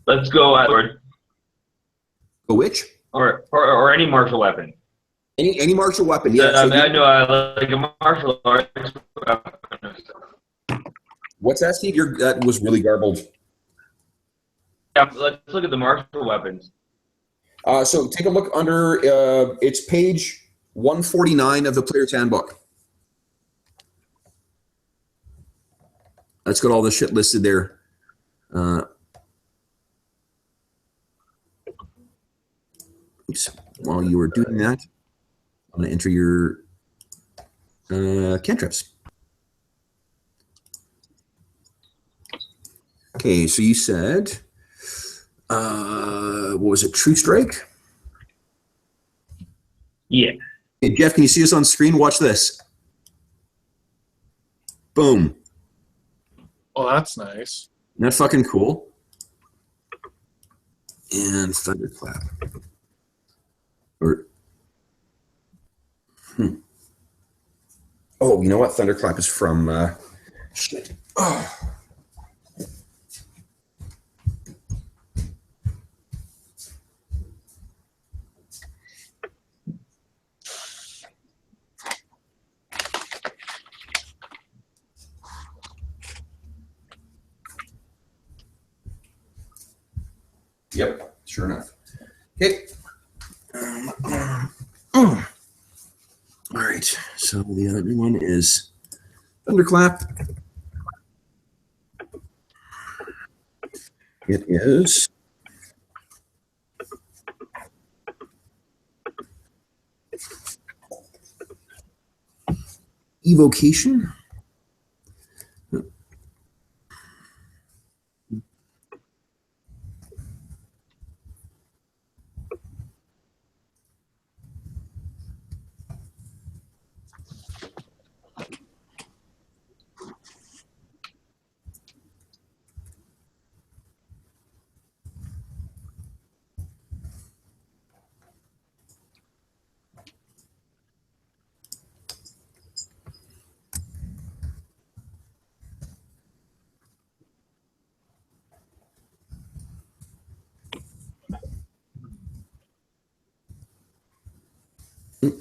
Let's go sword. Go which? Or any martial weapon. Any martial weapon, yeah. So like a martial arts weapon. What's that, Steve? That was really garbled. Yeah, let's look at the martial weapons. So take a look under, it's page 149 of the Player's Handbook. That's got all the shit listed there. Oops. While you were doing that, I'm going to enter your cantrips. Okay, so you said, what was it, True Strike? Yeah. Hey, Jeff, can you see us on screen? Watch this. Boom. Oh, that's nice. Isn't that fucking cool? And Thunderclap. Or, Oh, you know what? Thunderclap is from, shit. Oh. Yep, sure enough. Okay. All right, so the other one is Thunderclap. It is Evocation.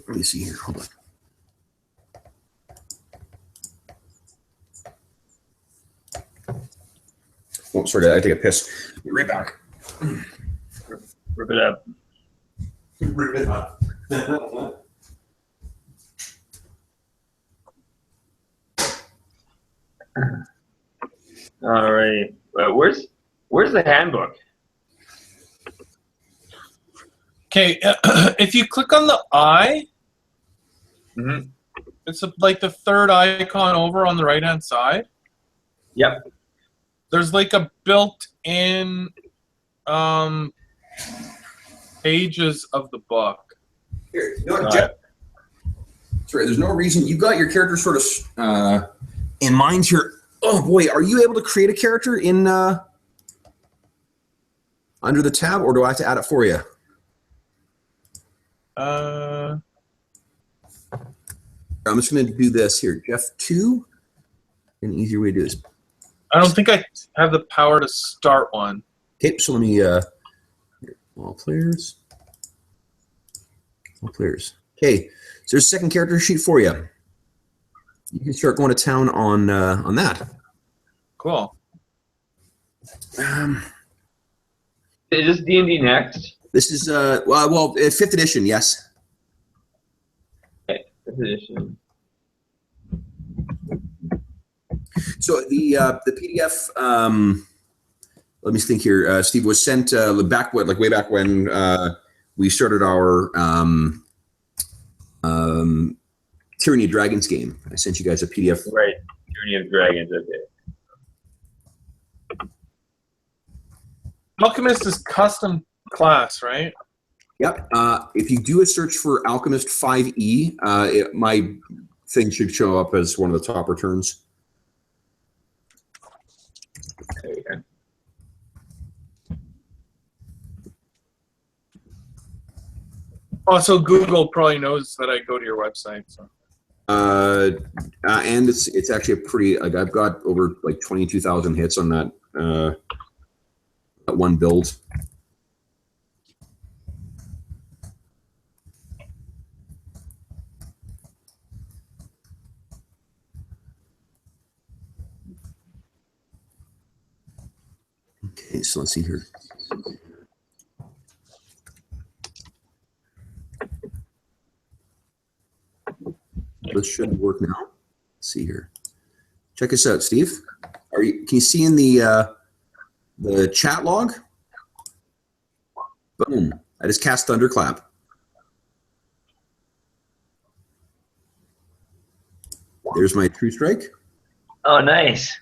Let me see here. Hold on. Oh, sorry, I take a piss. Be right back. Rip it up. Rip it up. All right. Where's the handbook? Okay, if you click on the eye, Mm-hmm. it's like the third icon over on the right-hand side. Yep. There's like a built-in pages of the book. Here, you know what, Jeff? Sorry, there's no reason. You got your character sort of in mind here. Oh boy, are you able to create a character in under the tab, or do I have to add it for you? I'm just going to do this here. Jeff 2. An easier way to do this. I don't think I have the power to start one. Okay, so let me all players. All players. Okay, so there's a second character sheet for you. You can start going to town on that. Cool. Is this D&D Next? This is 5th edition, yes. Okay, 5th edition. So the PDF, let me think here. Steve, was sent way back when we started our Tyranny of Dragons game. I sent you guys a PDF. Right, Tyranny of Dragons. Okay. Alchemist is custom class, right? Yep. If you do a search for Alchemist 5e, my thing should show up as one of the top returns. Okay. Also, Google probably knows that I go to your website. So. And it's actually a pretty, like, I've got over like 22,000 hits on that one build. Okay, so let's see here. This should work now. Let's see here. Check us out, Steve. Can you see in the chat log? Boom. I just cast Thunderclap. There's my True Strike. Oh, nice.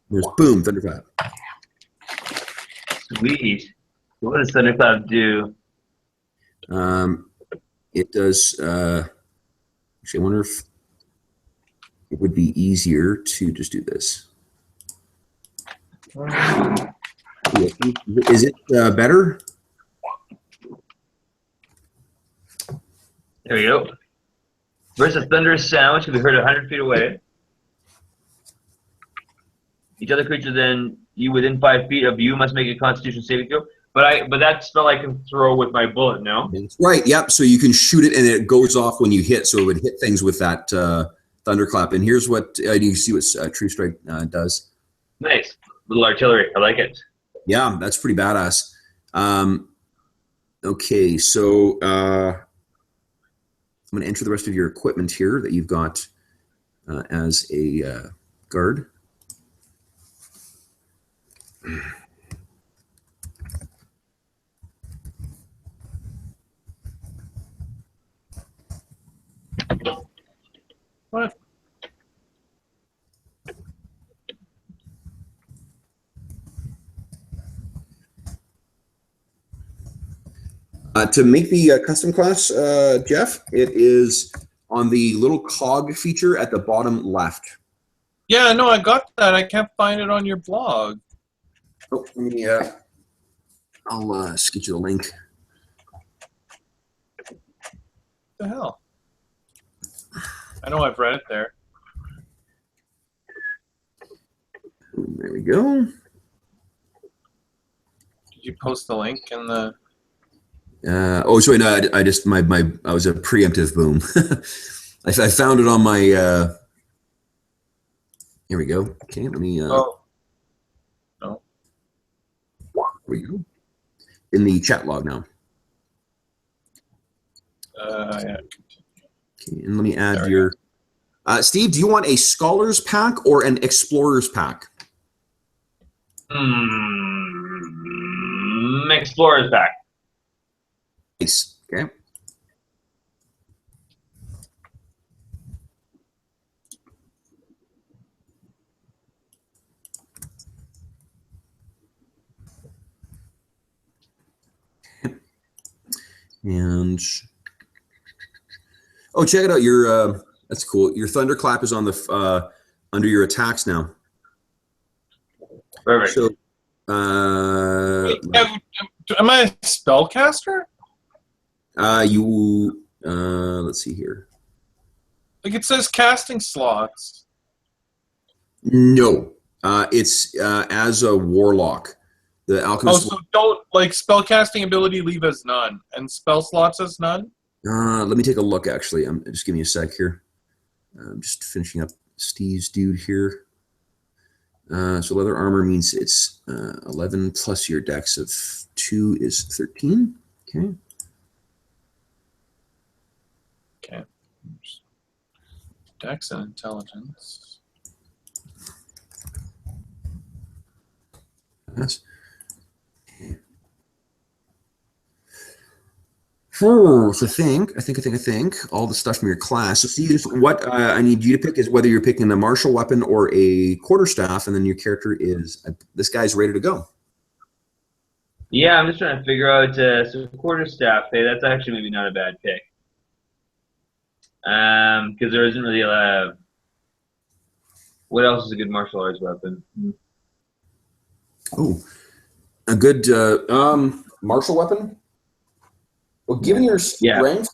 There's boom, Thunderclap. Sweet. What does Thundercloud do? It does. Actually, I wonder if it would be easier to just do this. Is it better? There we go. First, a thunderous sound which can be heard 100 feet away. Each other creature then you within 5 feet of you must make a Constitution saving throw. But that spell I can throw with my bullet, no? That's right. Yep. So you can shoot it, and it goes off when you hit. So it would hit things with that thunderclap. And here's what you see what True Strike does. Nice little artillery. I like it. Yeah, that's pretty badass. Okay, so I'm going to enter the rest of your equipment here that you've got as a guard. What? To make the custom class, Jeff, it is on the little cog feature at the bottom left. Yeah, no, I got that. I can't find it on your blog. Oh, let me, I'll get you the link. What the hell? I know I've read it there. There we go. Did you post the link in the... Oh, sorry, no, I just, I was a preemptive boom. I found it on my, here we go. Okay, let me, Oh. No. There we go. In the chat log now. Yeah. Okay, and let me add your, Steve, do you want a Scholars Pack or an Explorers Pack? Explorer's Pack. Nice, okay. And oh, check it out. Your that's cool. Your thunderclap is on the under your attacks now. Perfect. So, Wait, am I a spellcaster? Let's see here. Like it says casting slots. No, it's as a warlock. The alchemist. Oh, so don't like spellcasting ability leave as none, and spell slots as none. Let me take a look. Actually, just give me a sec here. I'm just finishing up Steve's dude here. So leather armor means it's 11 plus your dex of 2 is 13. Okay. Okay. Dex and intelligence. Yes. So I think all the stuff from your class. So see, what I need you to pick is whether you're picking a martial weapon or a quarterstaff, and then your character is this guy's ready to go. Yeah, I'm just trying to figure out so quarterstaff. Hey, that's actually maybe not a bad pick. Because there isn't really a. What else is a good martial arts weapon? Oh, a good martial weapon. Well, given your strength,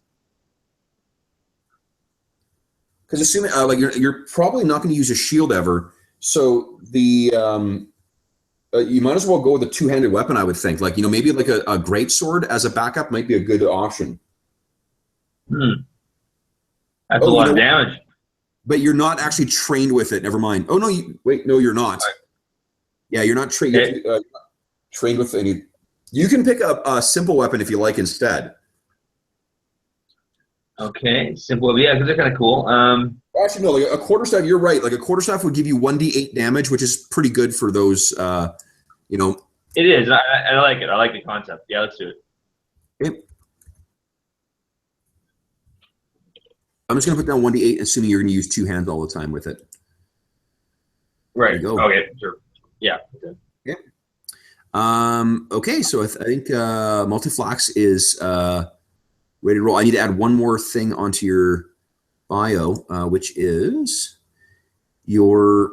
because assuming like you're probably not going to use a shield ever, so the you might as well go with a two-handed weapon. I would think, like maybe like a great sword as a backup might be a good option. That's a lot of damage. But you're not actually trained with it. Never mind. Oh no, no, you're not. Right. Yeah, you're not trained. Okay. Trained with any. You can pick up a simple weapon if you like instead. Okay, simple. Yeah, because they're kind of cool. Actually, no, like a quarterstaff. You're right. Like a quarterstaff would give you 1d8 damage, which is pretty good for those. It is. I like it. I like the concept. Yeah, let's do it. Okay. I'm just gonna put down 1d8, assuming you're gonna use two hands all the time with it. Right. Okay. Sure. Yeah. Okay. Okay, so I think Multiflax is ready to roll. I need to add one more thing onto your bio, which is your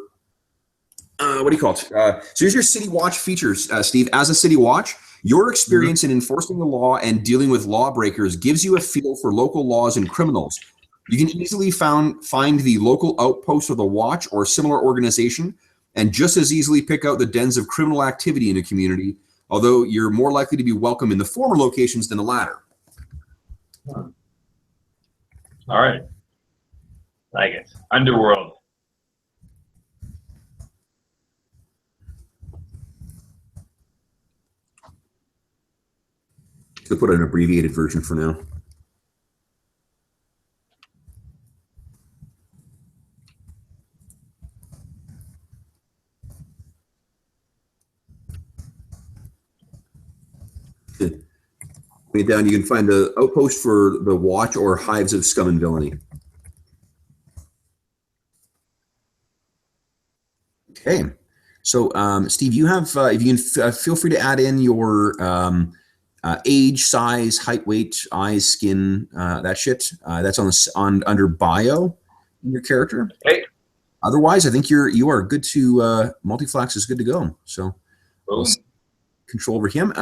what do you call it? So here's your City Watch features, Steve. As a City Watch, your experience in enforcing the law and dealing with lawbreakers gives you a feel for local laws and criminals. You can easily find the local outpost of the Watch or similar organization, and just as easily pick out the dens of criminal activity in a community, although you're more likely to be welcome in the former locations than the latter. All right. Like it. Underworld. To put an abbreviated version for now. Way down, you can find the outpost for the Watch or hives of scum and villainy. Okay, so Steve, you have if you can feel free to add in your age, size, height, weight, eyes, skin, that shit. That's on under bio in your character. Okay. Otherwise, I think you are good to Multiflax is good to go. So we'll control over him.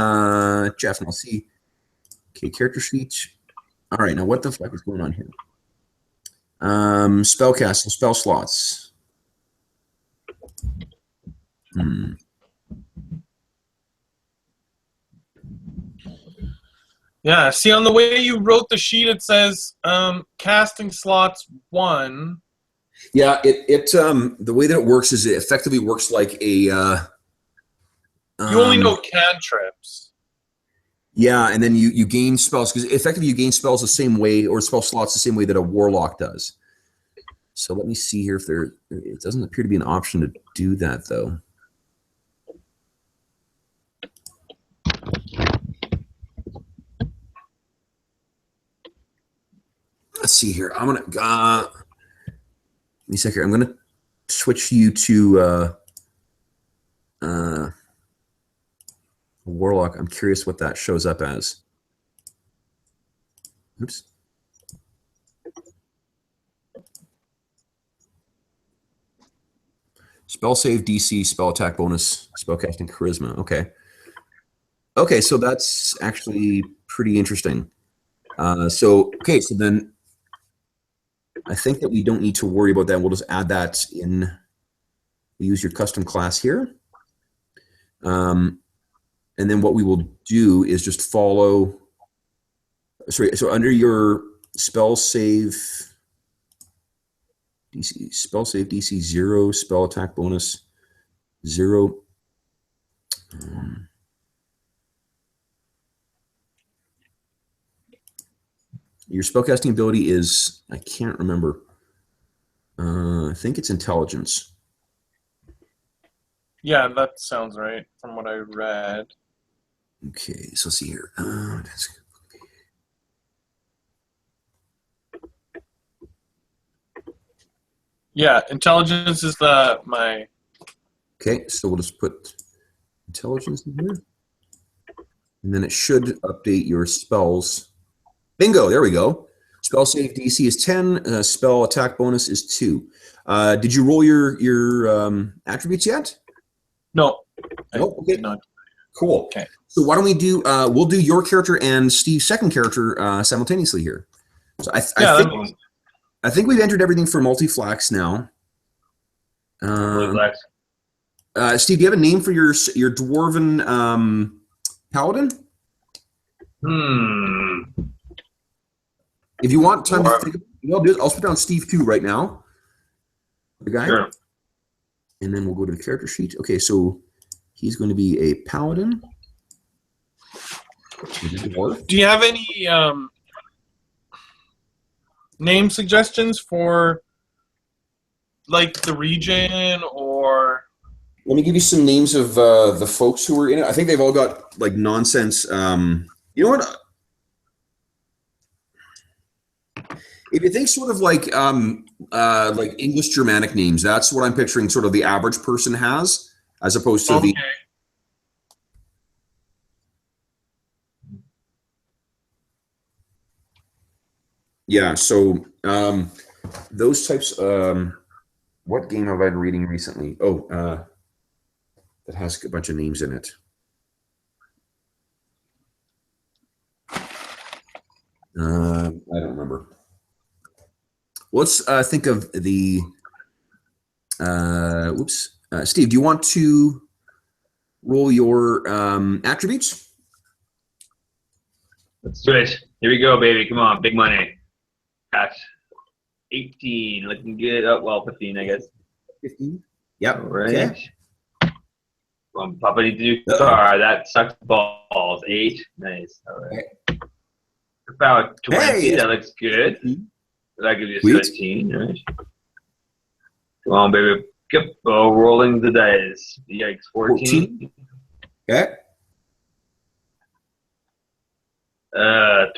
Jeff, and I'll see. Okay, character sheet. All right, now what the fuck is going on here? Spellcast and spell slots. Yeah, see on the way you wrote the sheet, it says casting slots 1. Yeah, it the way that it works is it effectively works like a. You only know cantrips. Yeah, and then you gain spells because effectively you gain spells the same way, or spell slots the same way that a warlock does. So let me see here if it doesn't appear to be an option to do that though. Let's see here. I'm gonna let me see here. I'm gonna switch you to warlock. I'm curious what that shows up as. Oops. Spell save DC, spell attack bonus, spellcasting charisma. Okay. Okay, so that's actually pretty interesting. So then I think that we don't need to worry about that. We'll just add that in. We use your custom class here. And then what we will do is just follow. Sorry, so under your spell save DC 0, spell attack bonus 0. Your spellcasting ability is, I can't remember. I think it's intelligence. Yeah, that sounds right from what I read. Okay, so let's see here. Yeah, intelligence is my. Okay, so we'll just put intelligence in here. And then it should update your spells. Bingo, there we go. Spell save DC is 10, spell attack bonus is 2. Did you roll your attributes yet? No. No? Okay. Not. Cool. Okay. So why don't we do, we'll do your character and Steve's second character simultaneously here. So I think we've entered everything for Multiflax now. Steve, do you have a name for your dwarven paladin? If you want time to think, I'll put down Steve too right now. The guy. Sure. And then we'll go to the character sheet. Okay, so he's going to be a paladin. Do you have any name suggestions for like the region or? Let me give you some names of the folks who were in it. I think they've all got like nonsense. You know what? If you think sort of like English Germanic names, that's what I'm picturing. Sort of the average person has, as opposed to Yeah. So those types. What game have I been reading recently? Oh, that has a bunch of names in it. I don't remember. Let's think of the. Steve, do you want to roll your attributes? Let's do it. Here we go, baby. Come on, big money. Got 18, looking good. Oh, well, 15, I guess. 15. Yep. All right. Okay. Well, Papa needs to do star. That sucks balls. 8. Nice. All right. About 20. Hey! That looks good. That gives you Sweet. 17. All right. Come on, baby. Oh, rolling the dice. Yikes. 14. Okay.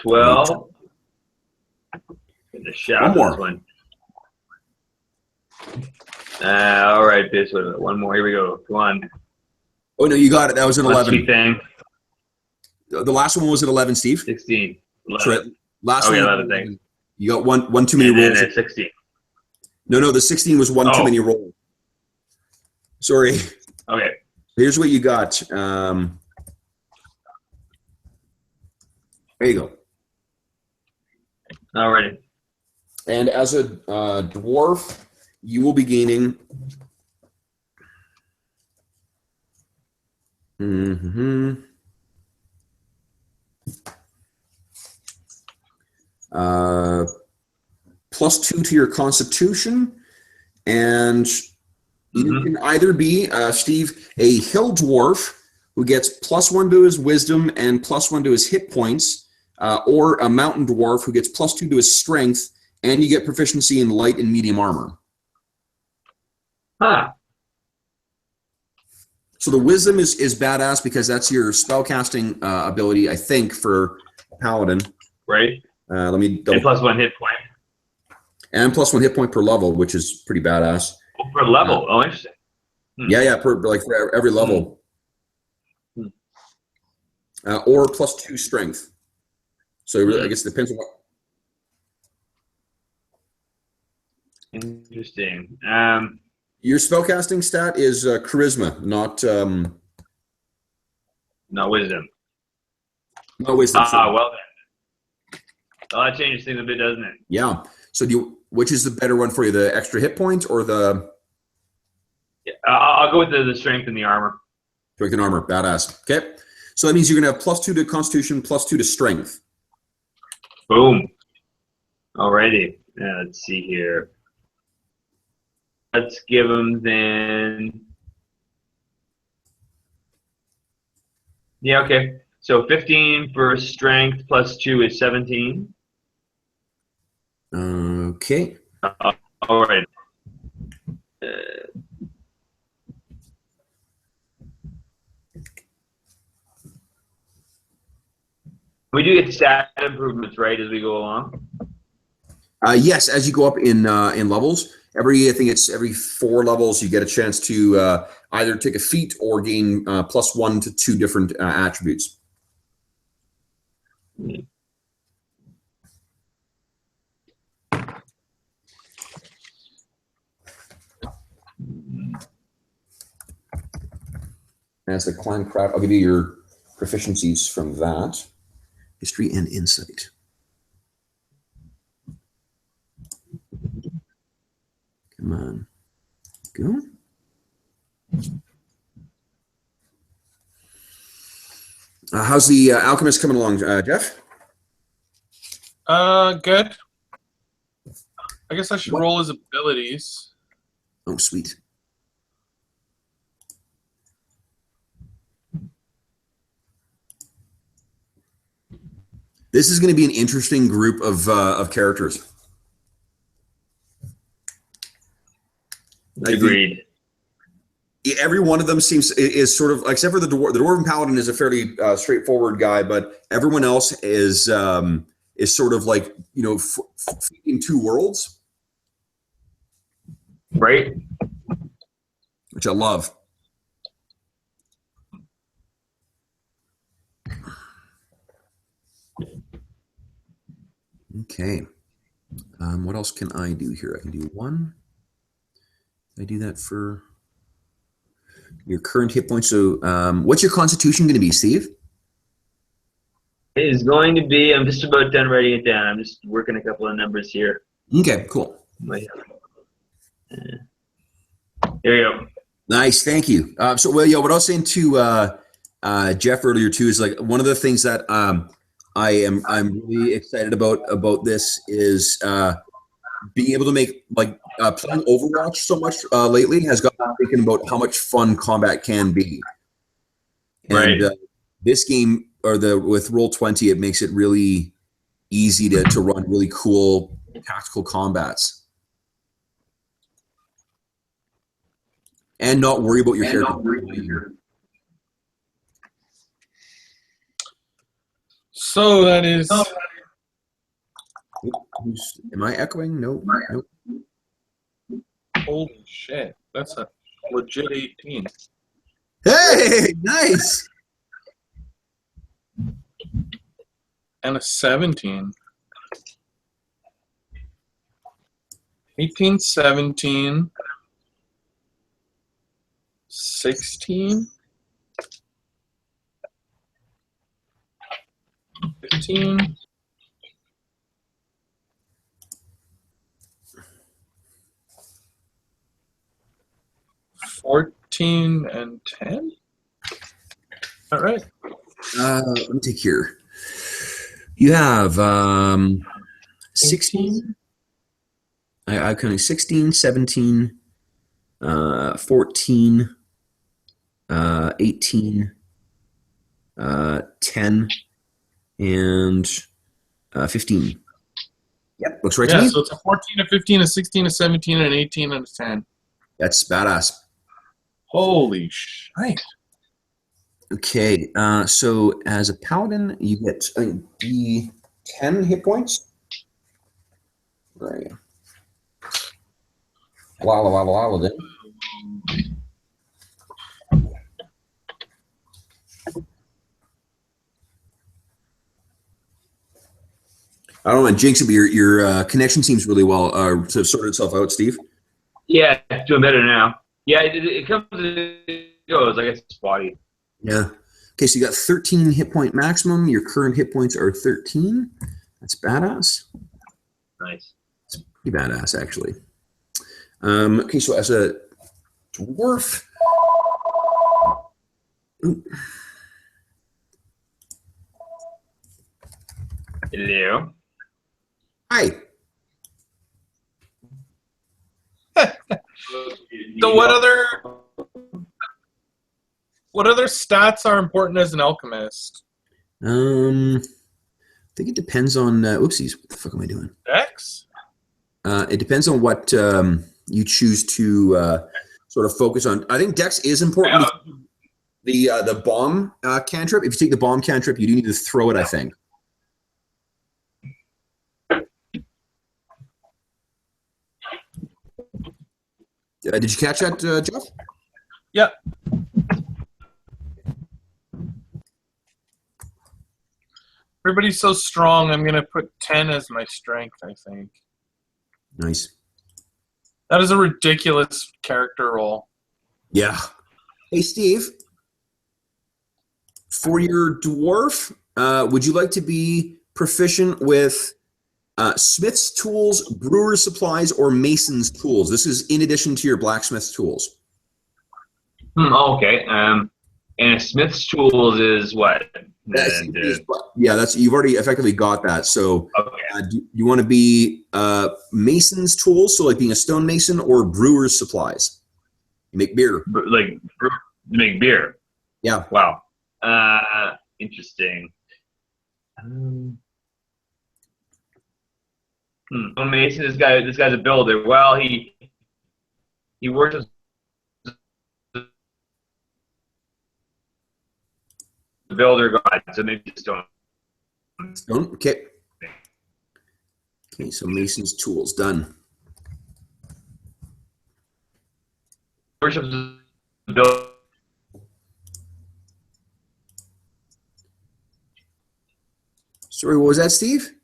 12. Gonna shout One this one. All right, bitch. One more. Here we go. Come on. Oh no, you got it. That was an 11. Sweet thing. The last one was at 11, Steve. 16. 11. So last Okay, one. 11 things. You got one too many And rolls. then 16. No, the 16 was one too many rolls. Sorry. Okay. Here's what you got. There you go. Alrighty. And as a dwarf, you will be gaining. +2 to your Constitution, and you can either be Steve, a hill dwarf who gets +1 to his Wisdom and +1 to his hit points, or a mountain dwarf who gets +2 to his Strength, and you get proficiency in light and medium armor. Huh. So the Wisdom is badass because that's your spellcasting ability, I think, for Paladin. Right. Let me double. And +1 hit point. And +1 hit point per level, which is pretty badass. Oh, per level. Oh, interesting. Yeah, for every level. Or +2 strength. So it really, I guess it depends on what. Interesting. Your spellcasting stat is charisma, not wisdom. not wisdom. Well then. Oh, that changes things a bit, doesn't it? Yeah. So which is the better one for you, the extra hit point or the? Yeah, I'll go with the strength and the armor. Strength and armor, badass. Okay. So that means you're gonna have +2 to Constitution, +2 to Strength. Boom. Alrighty. Let's see here. Let's give them then. Yeah, okay. So 15 for strength +2 is 17. Okay. All right. We do get stat improvements, right, as we go along? Yes, as you go up in levels, I think it's every 4 levels, you get a chance to either take a feat or gain +1 to 2 different attributes. As the clan crowd, I'll give you your proficiencies from that. History and insight. Come on. Go. How's the alchemist coming along, Jeff? Good. I guess I should roll his abilities. Oh, sweet. This is going to be an interesting group of characters. Agreed. Every one of them is sort of, except for the Dwarven Paladin is a fairly straightforward guy, but everyone else is sort of like, in 2 worlds. Right. Which I love. Okay. What else can I do here? I can do 1. I do that for your current hit points. So what's your constitution going to be, Steve? It is going to be, I'm just about done writing it down. I'm just working a couple of numbers here. Okay, cool. There you go. Nice, thank you. So, well, what I was saying to Jeff earlier too is like one of the things that I'm really excited about this is being able to make like playing Overwatch so much lately has got me thinking about how much fun combat can be. And Right. This game with Roll20, it makes it really easy to run really cool tactical combats and not worry about your character. So that is. Am I echoing? Nope. Holy shit. That's a legit 18. Hey, nice. And a 17. 18, 17. 16. 15. 14 and 10? All right. Let me take here. You have 16. I'm counting 16, 17, 14, 18, 10, and 15. Yep, looks right to me. So it's a 14, a 15, a 16, a 17, an 18, and a 10. That's badass. Holy shit. Okay, so as a paladin, you get D10 hit points. Where are you? Then. I don't want to jinx it, but your connection seems really well to sort itself out, Steve. Yeah, doing better now. Yeah, it comes and it goes. I guess it's spotty. Yeah. Okay, so you got 13 hit point maximum. Your current hit points are 13. That's badass. Nice. It's pretty badass, actually. Okay, so as a dwarf. Ooh. Hello. Hi. So what other stats are important as an alchemist? I think it depends on oopsies, what the fuck am I doing? Dex? It depends on what you choose to sort of focus on. I think Dex is important. The bomb cantrip. If you take the bomb cantrip, you do need to throw it, I think. Did you catch that, Jeff? Yeah. Everybody's so strong, I'm going to put 10 as my strength, I think. Nice. That is a ridiculous character roll. Yeah. Hey, Steve. For your dwarf, would you like to be proficient with smith's tools, brewer's supplies, or mason's tools? This is in addition to your blacksmith's tools. Okay. And a smith's tools is what? Yeah, that's you've already effectively got that. So, okay. Do you want to be mason's tools, so like being a stonemason, or brewer's supplies? You make beer. Make beer. Yeah. Wow. Interesting. Mason, this guy's a builder. Well, he works as a builder god, so maybe stone. Stone. Okay. Okay, so mason's tools done. Worships the builder. Sorry, what was that, Steve?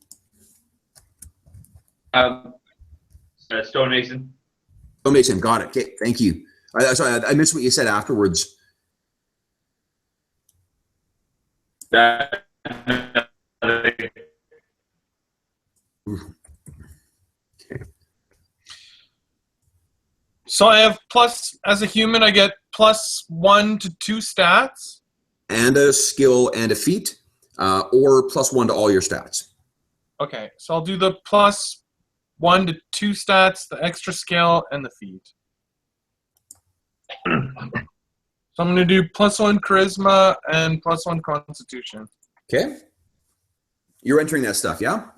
Stonemason. Oh, Mason, got it. Okay, thank you. Sorry, I missed what you said afterwards. Okay. So I have plus, as a human, I get +1 to 2 stats. And a skill and a feat, or +1 to all your stats. Okay, so I'll do the +1 to 2 stats, the extra skill, and the feat. So I'm going to do +1 charisma and +1 constitution. Okay. You're entering that stuff, yeah?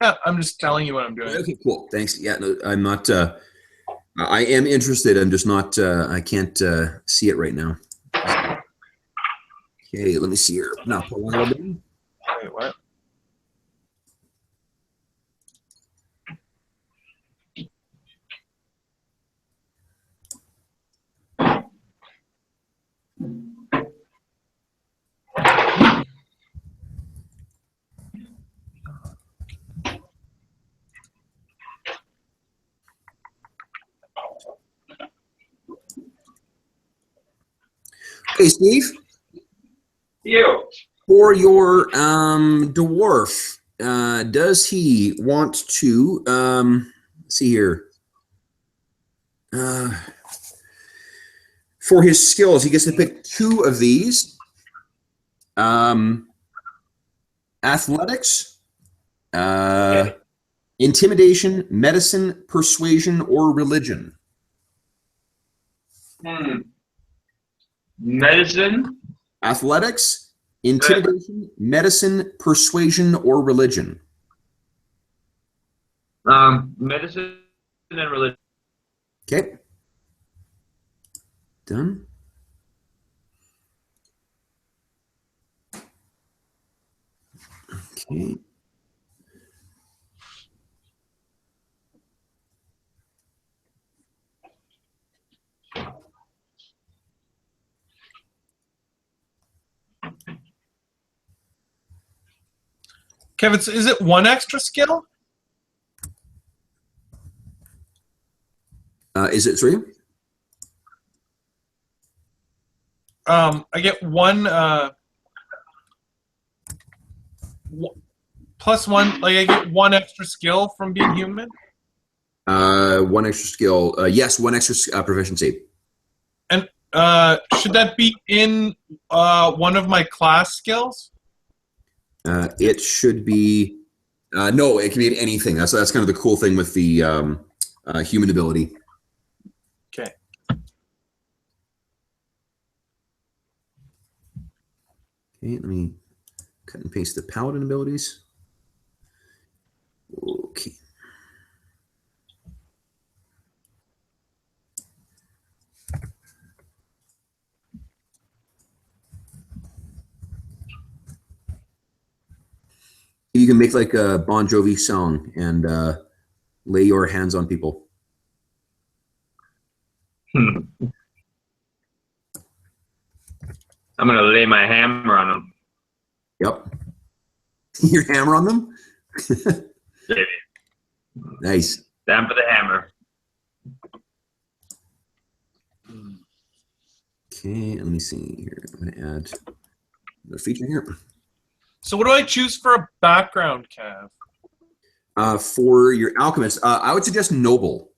Yeah, I'm just telling you what I'm doing. Okay, cool. Thanks. Yeah, no, I'm not. I am interested. I'm just not. I can't see it right now. Okay, let me see here. Now, Wait, what? okay, Steve. You. For your dwarf, does he want to? Let's see here. For his skills, he gets to pick 2 of these. Athletics, intimidation, medicine, persuasion, or religion. Medicine. Athletics, intimidation, medicine, persuasion, or religion. Medicine and religion. Okay. Done. Okay. Kevin, is it 1 extra skill? Is it 3? I get 1 +1. Like I get 1 extra skill from being human. 1 extra skill. Yes, 1 extra proficiency. And should that be in one of my class skills? It should be. No, it can be anything. That's kind of the cool thing with the human ability. Okay. Okay, let me cut and paste the paladin abilities. Okay. You can make like a Bon Jovi song and lay your hands on people. I'm gonna lay my hammer on them. Yep. Your hammer on them? Baby. Nice. Down for the hammer. Okay, let me see here. I'm going to add the feature here. So what do I choose for a background, Cav? For your alchemist, I would suggest noble.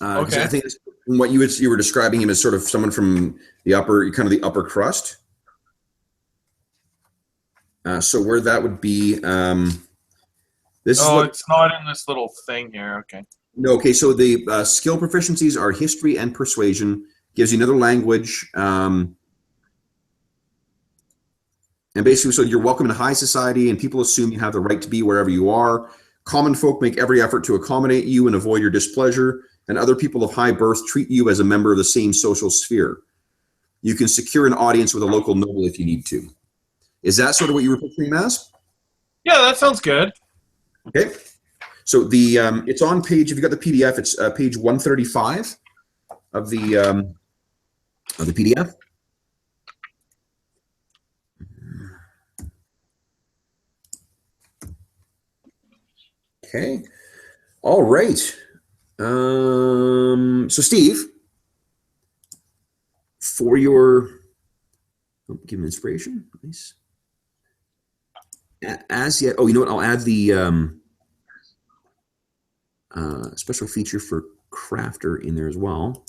Okay. I think what you were describing him as sort of someone from the upper crust. So where that would be, this is it's not in this little thing here. Okay. No, okay. So the skill proficiencies are history and persuasion. Gives you another language, and basically, so you're welcome in high society, and people assume you have the right to be wherever you are. Common folk make every effort to accommodate you and avoid your displeasure, and other people of high birth treat you as a member of the same social sphere. You can secure an audience with a local noble if you need to. Is that sort of what you were picturing, Maz? Yeah, that sounds good. Okay. So the it's on page. If you got the PDF, it's page 135 of the PDF. Okay. All right. So Steve, for your give him inspiration. Nice. As yet, oh, you know what? I'll add the special feature for crafter in there as well.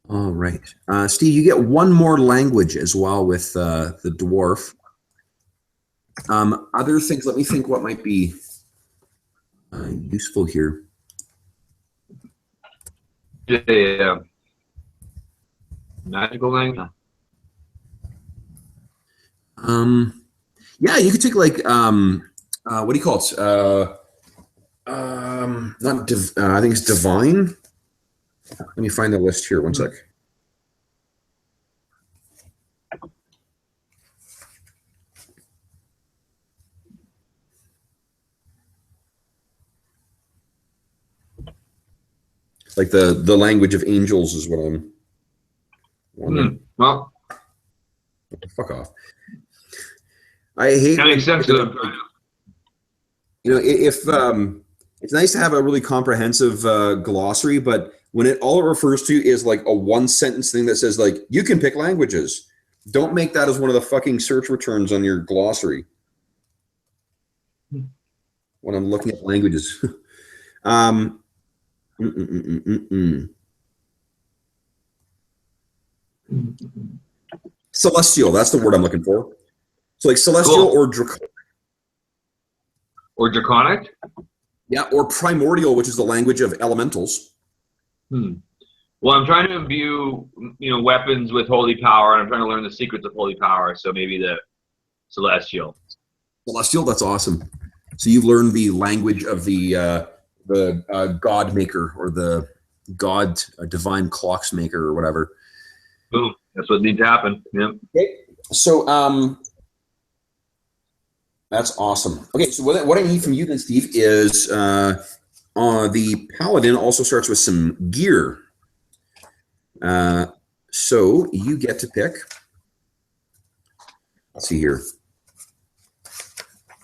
All right. Steve, you get one more language as well with the dwarf. Other things, let me think what might be useful here. Yeah. Magical language. Yeah, you could take like what do you call it? Not I think it's divine. Let me find the list here. One sec. Like the language of angels is what I'm wondering. Well, Fuck off. I hate that makes sense. You know, if it's nice to have a really comprehensive glossary, but when all it refers to is like a one sentence thing that says like you can pick languages, don't make that as one of the fucking search returns on your glossary. When I'm looking at languages. Celestial, that's the word I'm looking for. So like celestial Cool. or draconic. Or draconic? Yeah, or primordial, which is the language of elementals. Well, I'm trying to imbue, weapons with holy power, and I'm trying to learn the secrets of holy power. So maybe the celestial. Celestial, that's awesome. So you learn the language of the god maker or the god divine clocks maker or whatever. Boom. That's what needs to happen. Yep. Okay. So that's awesome. Okay, so what I need from you then, Steve, is the paladin also starts with some gear. So you get to pick. Let's see here.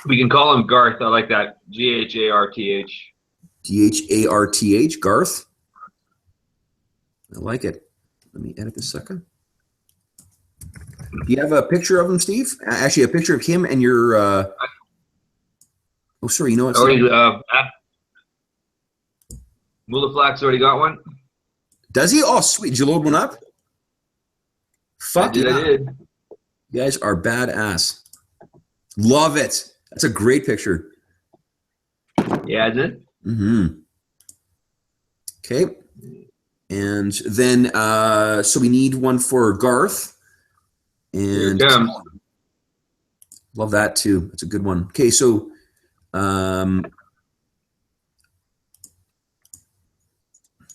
We can call him Garth. I like that. Garth. Garth. Garth. I like it. Let me edit this a second. Do you have a picture of him, Steve? Actually, a picture of him and your. Oh, sorry. You know what? Mulaflax already got one. Does he? Oh, sweet. Did you load one up? Fuck yeah. I did. You guys are badass. Love it. That's a great picture. Yeah, I did. Okay. And then, so we need one for Garth. And love that too. That's a good one. Okay, so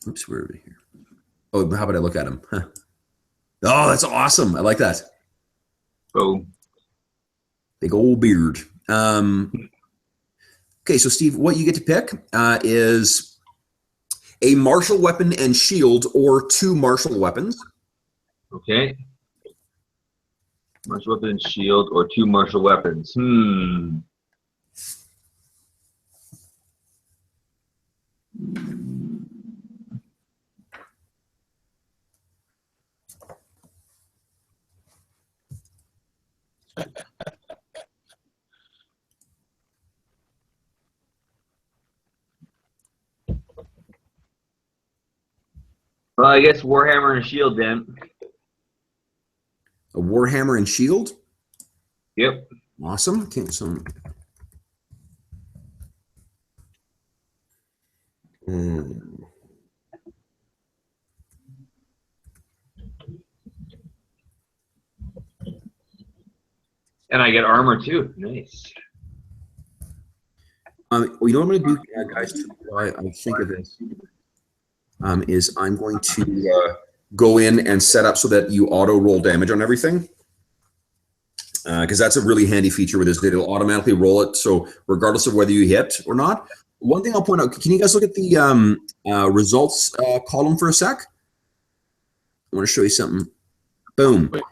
oops, where are we here? Oh, how about I look at him? Huh. Oh, that's awesome. I like that. Oh, big old beard. Okay, so Steve, what you get to pick is a martial weapon and shield or two martial weapons. Okay. Martial weapon and shield or two martial weapons. Well, I guess Warhammer and shield then. A warhammer and shield? Yep. Awesome. Okay, so And I get armor too. Nice. Well, you know what I'm going to do, guys, while I think of this, is I'm going to go in and set up so that you auto roll damage on everything. Because that's a really handy feature with this. It'll automatically roll it, so regardless of whether you hit or not. One thing I'll point out, can you guys look at the results column for a sec? I want to show you something. Boom. Wait,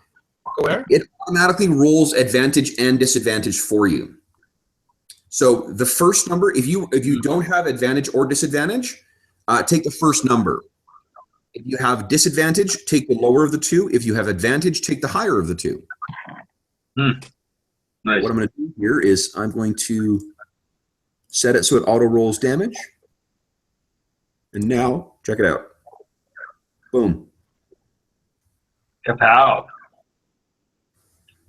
where? It automatically rolls advantage and disadvantage for you. So the first number, if you don't have advantage or disadvantage, take the first number. If you have disadvantage, take the lower of the two. If you have advantage, take the higher of the two. Nice. What I'm going to do here is I'm going to set it so it auto rolls damage. And now, check it out. Boom. Kapow.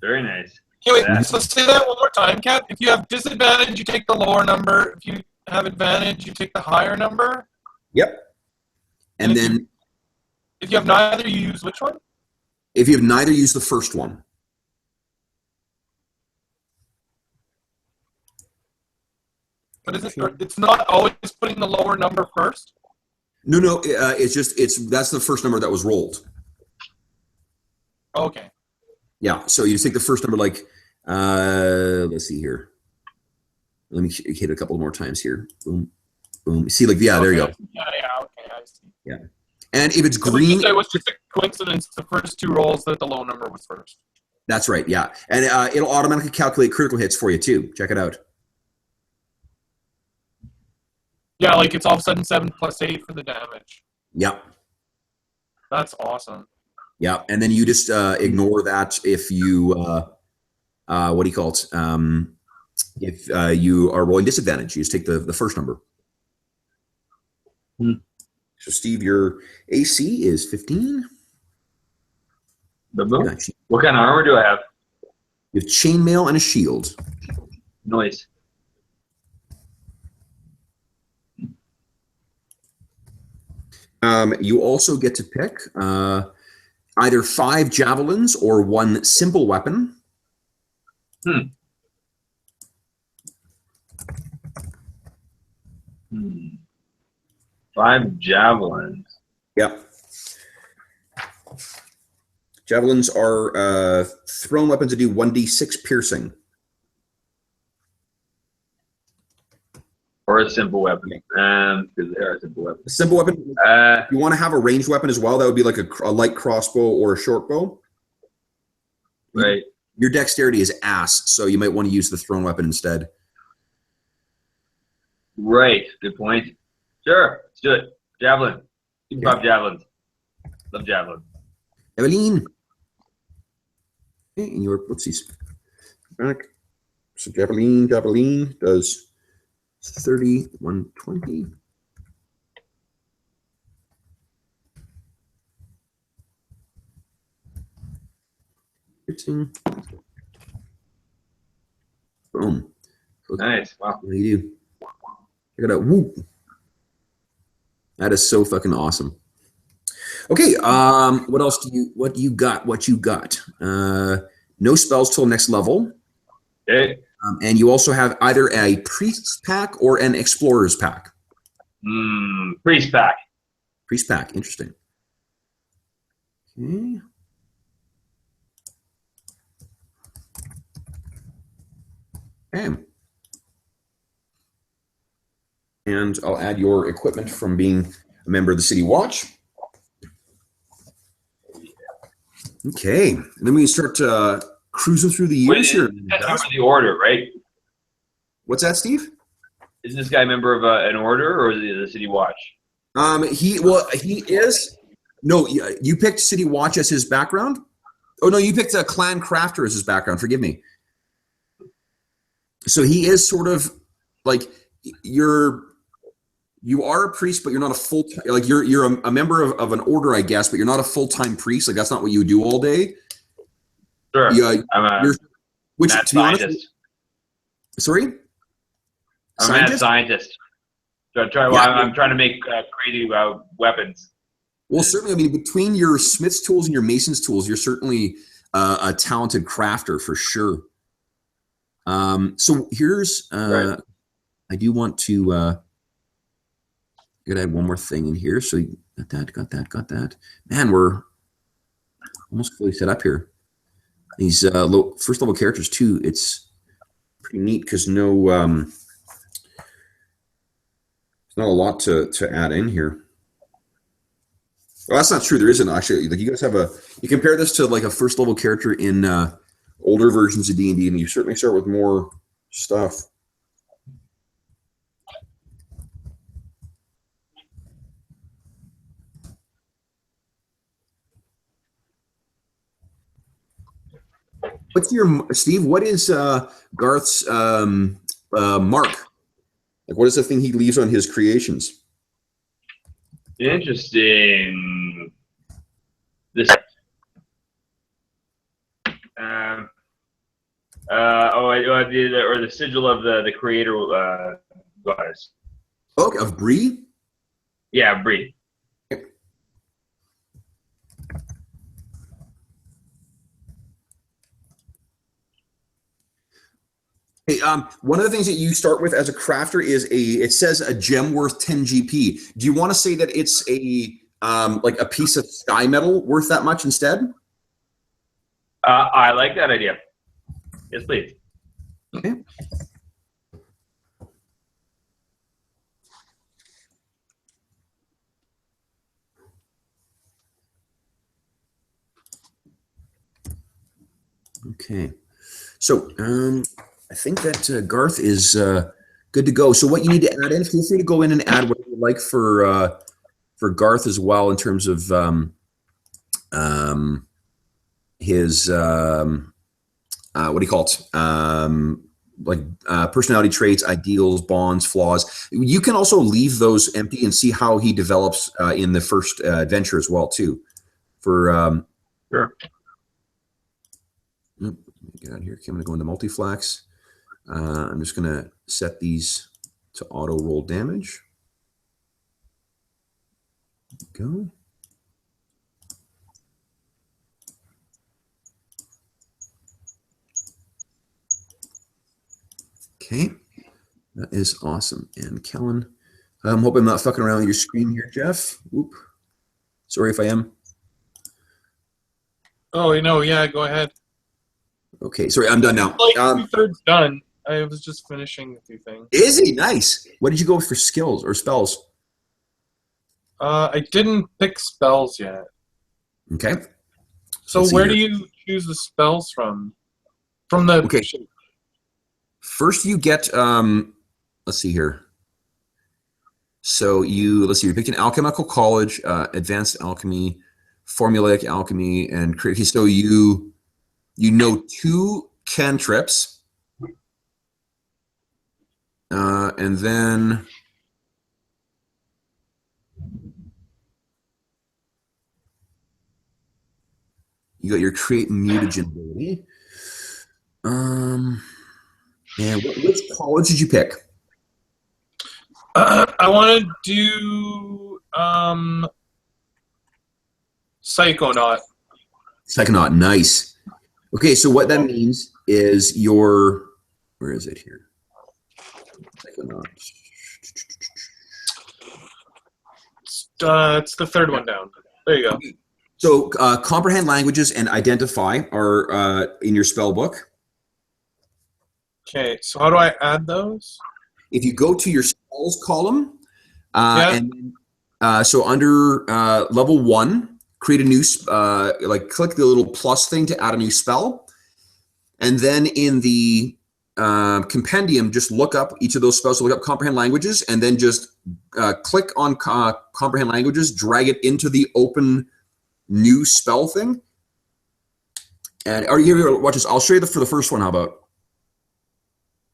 Very nice. Anyway, so say that one more time, Cap. If you have disadvantage, you take the lower number. If you have advantage, you take the higher number. Yep. And then if you have neither, you use which one? If you have neither, use the first one. But is it? It's not always putting the lower number first. No. That's the first number that was rolled. Okay. Yeah. So you just take the first number. Like, let's see here. Let me hit it a couple more times here. Boom, boom. See, like, yeah, there you go. Yeah. Okay, I see. Yeah. And if it's green, it was just a coincidence. The first two rolls that the low number was first. That's right. Yeah, and it'll automatically calculate critical hits for you too. Check it out. Yeah, like it's all of a sudden 7 + 8 for the damage. Yeah. That's awesome. Yeah, and then you just ignore that if you what do you call it? If you are rolling disadvantage, you just take the first number. So Steve, your AC is 15. What kind of armor do I have? You have chainmail and a shield. Nice. You also get to pick either 5 javelins or 1 simple weapon. 5 javelins. Yep. Javelins are thrown weapons that do 1d6 piercing. Or a simple weapon. Because they are a simple weapon. A simple weapon. You want to have a ranged weapon as well. That would be like a light crossbow or a short bow. Right. Your dexterity is ass, so you might want to use the thrown weapon instead. Right. Good point. Sure. Let's do it. Javelin. You can pop javelins. Love javelin. Eveline. Okay, and your whoopsies. Back. So javelin does 30, 120. Boom. So nice. Wow. what do you do? Check it out. Woo. That is so fucking awesome. Okay, what else what you got? No spells till next level. Okay. And you also have either a priest's pack or an explorer's pack. Priest pack. Priest pack, interesting. Okay. Okay. And I'll add your equipment from being a member of the City Watch. Okay, and then we can start cruising through the years here. That's member of the order, right? What's that, Steve? Is this guy a member of an order, or is he the City Watch? He is. No, you picked City Watch as his background. Oh no, you picked a Clan Crafter as his background. Forgive me. So he is sort of like you are a priest, but you're not a full time. Like you're a member of an order, I guess, but you're not a full time priest. Like that's not what you do all day. Sure. I'm a which mad to be honest, scientist. Sorry. I'm a mad scientist. So I'm trying to make crazy weapons. Well, certainly. I mean, between your smith's tools and your mason's tools, you're certainly a talented crafter for sure. So here's Right. I do want to I gotta add one more thing in here. So you got that. Man, we're almost fully set up here. These first level characters too. It's pretty neat because there's not a lot to add in here. Well, that's not true. There isn't actually. Like you guys have you compare this to like a first level character in older versions of D&D, and you certainly start with more stuff. What's your Steve? What is Garth's mark? Like, what is the thing he leaves on his creations? Interesting. This. The sigil of the creator goddess. Oh, of Bree? Yeah, Bree. Hey, one of the things that you start with as a crafter is it says a gem worth 10 GP. Do you want to say that it's like a piece of sky metal worth that much instead? I like that idea. Yes, please. Okay. Okay. So I think that Garth is good to go. So what you need to add in, feel free to go in and add what you like for Garth as well in terms of his what do you call it? Personality traits, ideals, bonds, flaws. You can also leave those empty and see how he develops in the first adventure as well too. For Sure. Get out of here. Okay, I'm going to go into multi-flax. I'm just going to set these to auto roll damage. Go. Okay, that is awesome. And Kellen, I hope I'm not fucking around with your screen here, Jeff. Oop. Sorry if I am. Oh, yeah, go ahead. Okay, sorry, I'm done now. Like 2/3 done. I was just finishing a few things. Is he? Nice. What did you go with for skills or spells? I didn't pick spells yet. Okay. So where do you choose the spells from? From the... Okay. First you get, let's see here. So let's see, you picked an alchemical college, advanced alchemy, formulaic alchemy, and so you know 2 cantrips, and then you got your create mutagen ability. And which college did you pick? I want to do Psychonaut. Psychonaut, nice. Okay, so what that means is where is it here? Psychonaut. It's the 3rd one down. There you go. So comprehend languages and identify are in your spell book. Okay, so how do I add those? If you go to your spells column, and so under level 1, create a new click the little plus thing to add a new spell, and then in the compendium, just look up each of those spells. So look up comprehend languages, and then just click on comprehend languages, drag it into the open new spell thing. And are you here? Watch this. I'll show you for the first one. How about?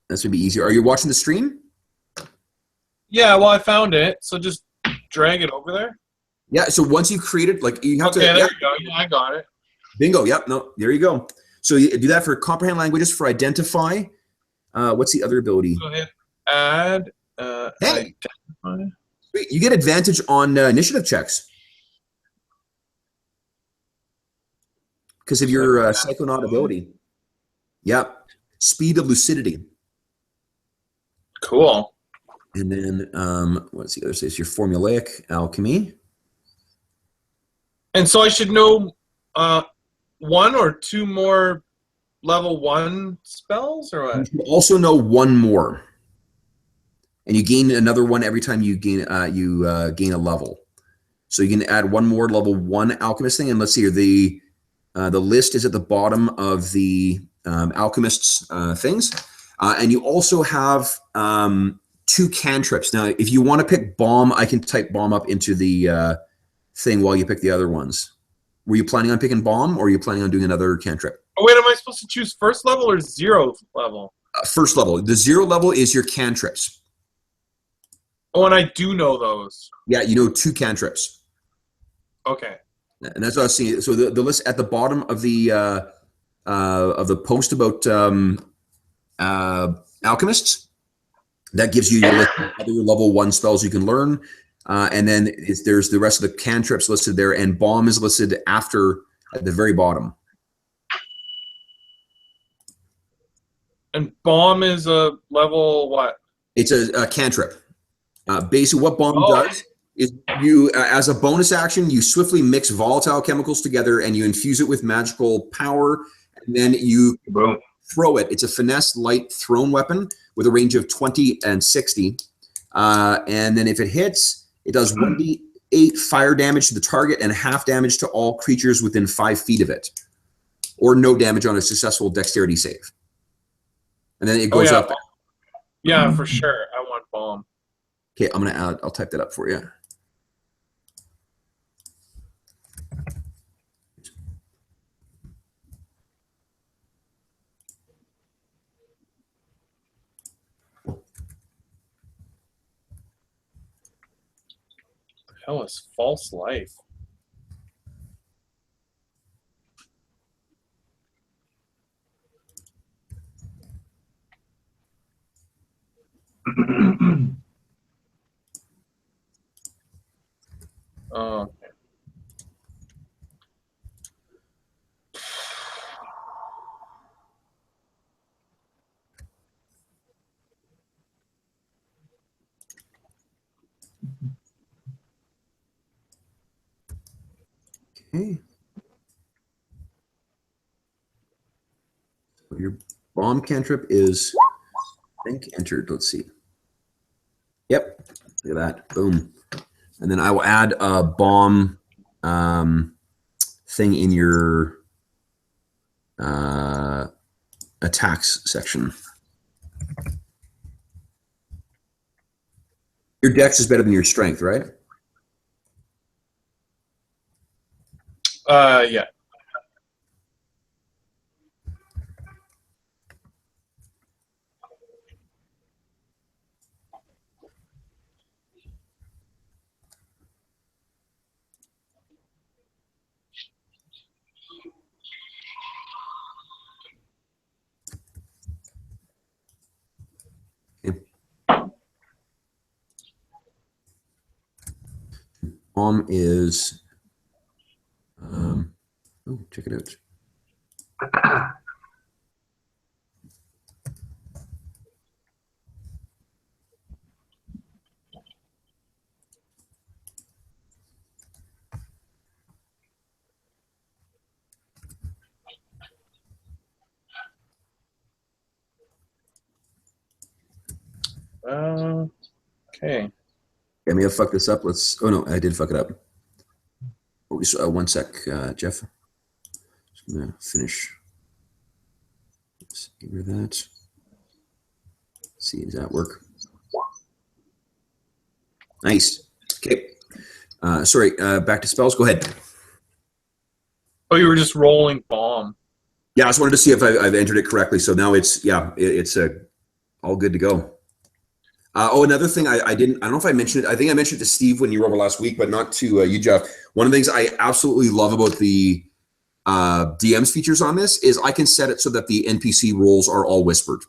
That's gonna be easier. Are you watching the stream? Yeah, well, I found it. So just drag it over there. Yeah. So once you've created, you have to. Okay, there you go. Yeah, I got it. Bingo. Yep. No. There you go. So you do that for comprehend languages, for identify. What's the other ability? So hit add. Hey. Identify. Sweet. You get advantage on initiative checks because of your Psychonaut ability. Yep. speed of lucidity. Cool. And then what's the other say? It's your formulaic alchemy. And so I should know one or two more level 1 spells, or You what? should also know one more, and you gain another one every time you gain gain a level. So you can add one more level 1 alchemist thing. And let's see here, the list is at the bottom of the alchemist's things, and you also have 2 cantrips. Now, if you want to pick bomb, I can type bomb up into the thing while you pick the other ones. Were you planning on picking bomb, or are you planning on doing another cantrip? Oh, wait, am I supposed to choose first level or 0 level? First level. The 0 level is your cantrips. Oh, and I do know those. Yeah, you know 2 cantrips. Okay. And that's what I was seeing. So the list at the bottom of the post about alchemists, that gives you your list of other level 1 spells you can learn. And then there's the rest of the cantrips listed there, and bomb is listed after at the very bottom. And bomb is a level what? It's a cantrip. Basically, what bomb does is you, as a bonus action, you swiftly mix volatile chemicals together and you infuse it with magical power, and then you throw it. It's a finesse light thrown weapon with a range of 20 and 60. And then if it hits, it does 1d8 fire damage to the target and half damage to all creatures within 5 feet of it, or no damage on a successful dexterity save. And then it goes up. Yeah, for sure. I want bomb. Okay, I'm gonna add. I'll type that up for you. The hell is false life? Oh. Okay. So your bomb cantrip is, I think, entered. Let's see. Yep. Look at that. Boom. And then I will add a bomb thing in your attacks section. Your dex is better than your strength, right? Yeah. Okay. Bomb is, oh, check it out. Okay. I may have fucked this up. Let's. Oh no, I did fuck it up. One sec, Jeff. Just gonna finish. Let's get rid of that. Let's see, does that work? Nice. Okay. Sorry. Back to spells. Go ahead. Oh, you were just rolling bomb. Yeah, I just wanted to see if I've entered it correctly. So now it's it's all good to go. Another thing I don't know if I mentioned it. I think I mentioned it to Steve when you were over last week, but not to you, Jeff. One of the things I absolutely love about the DM's features on this is I can set it so that the NPC roles are all whispered.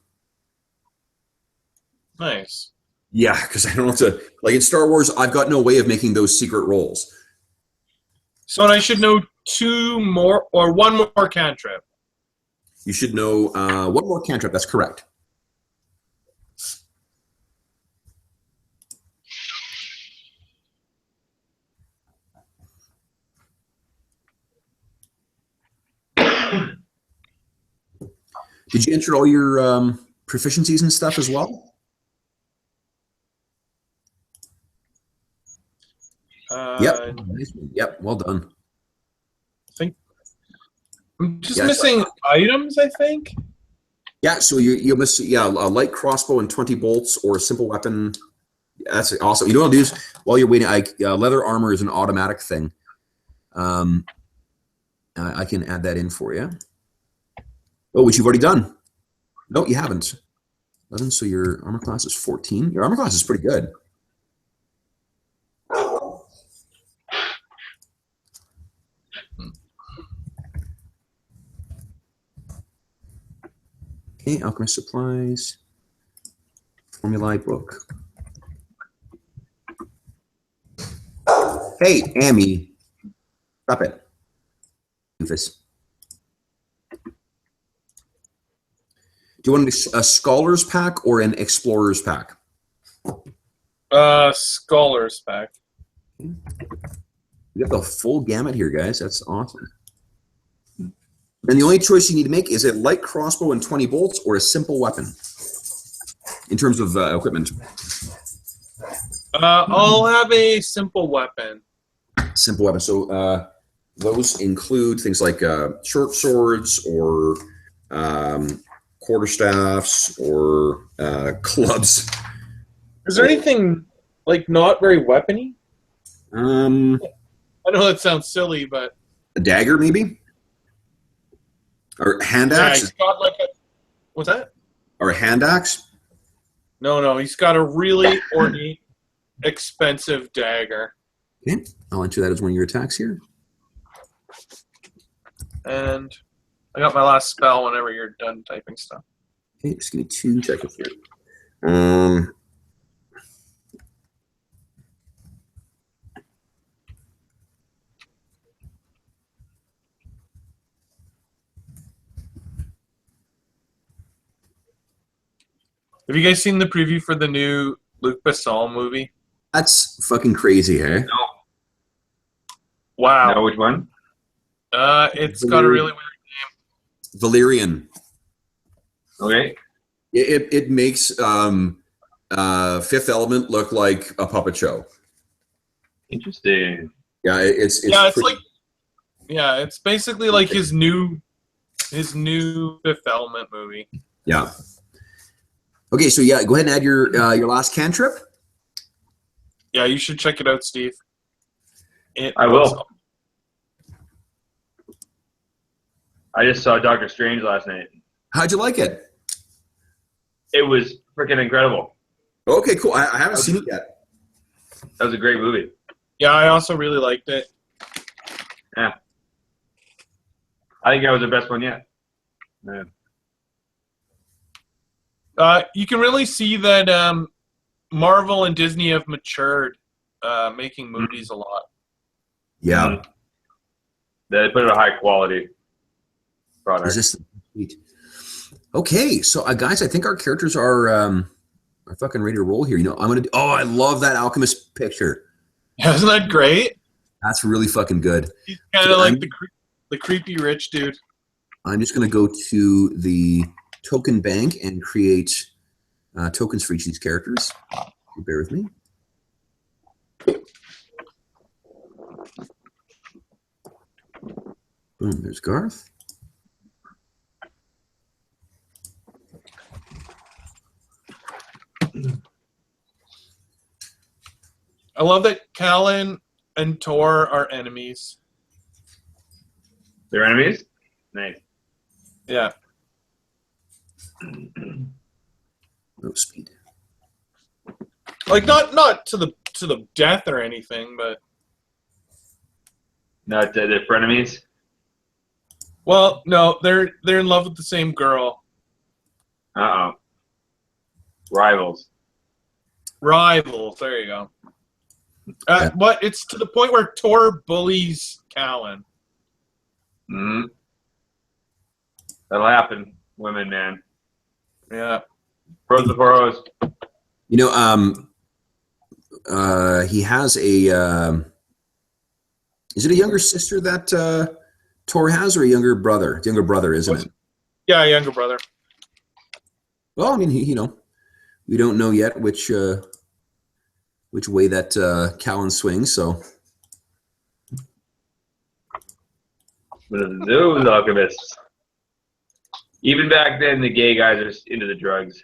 Nice. Yeah, because I don't have to, like in Star Wars, I've got no way of making those secret roles. So, and I should know 2 more or 1 more cantrip. You should know one more cantrip. That's correct. Did you enter all your proficiencies and stuff as well? Yep. Yep. Well done. I'm just missing items, I think. Yeah, so you'll miss a light crossbow and 20 bolts or a simple weapon. That's awesome. You know what I'll do is while you're waiting, leather armor is an automatic thing. I can add that in for you. Oh, which you've already done. No, you haven't. 11, so your armor class is 14. Your armor class is pretty good. Okay, alchemist supplies. Formulae book. Hey, Amy. Stop it. Doofus. Do you want a scholar's pack or an explorer's pack? Scholar's pack. We got the full gamut here, guys. That's awesome. And the only choice you need to make is a light crossbow and 20 bolts or a simple weapon in terms of equipment. I'll have a simple weapon. Simple weapon. So those include things like short swords or quarterstaffs or clubs. Is there anything like not very weapony? I know that sounds silly, but a dagger maybe, or hand axe. Yeah, he's got like a what's that? Or a hand axe. No, he's got a really ornate, expensive dagger. Okay, I'll enter that as one of your attacks here. And I got my last spell whenever you're done typing stuff. Okay, just give me 2 seconds here. Have you guys seen the preview for the new Luc Besson movie? That's fucking crazy, hey? No. Wow. No, which one? It's got a really weird name. Valerian. Okay. It makes Fifth Element look like a puppet show. Interesting. Yeah, it's it's basically like his new Fifth Element movie. Yeah. Okay, so yeah, go ahead and add your last cantrip. Yeah, you should check it out, Steve. I will. I just saw Doctor Strange last night. How'd you like it? It was freaking incredible. Okay, cool. I haven't seen it yet. That was a great movie. Yeah, I also really liked it. Yeah. I think that was the best one yet. Yeah. You can really see that Marvel and Disney have matured making movies a lot. Yeah. They put it a high quality product. Is this sweet? Okay, so guys, I think our characters are fucking ready to roll here. You know, I'm gonna. Oh, I love that alchemist picture. Isn't that great? That's really fucking good. He's kind of like the creepy rich dude. I'm just gonna go to the token bank and create tokens for each of these characters. Bear with me. Boom, there's Garth. I love that Callan and Tor are enemies. They're enemies? Nice. Yeah. No speed. Like not to the death or anything, but Not they're frenemies? well, no, they're in love with the same girl. Uh-oh. Rivals. Rivals. There you go. But it's to the point where Tor bullies Callan. Mm-hmm. That'll happen. Women, man. Yeah. Pros before O's. You know, he has a. Is it a younger sister that Tor has, or a younger brother? It's a younger brother, isn't it? Yeah, younger brother. Well, I mean, you know, we don't know yet which way that Callan swings. So. Those alchemists. Even back then, the gay guys are into the drugs.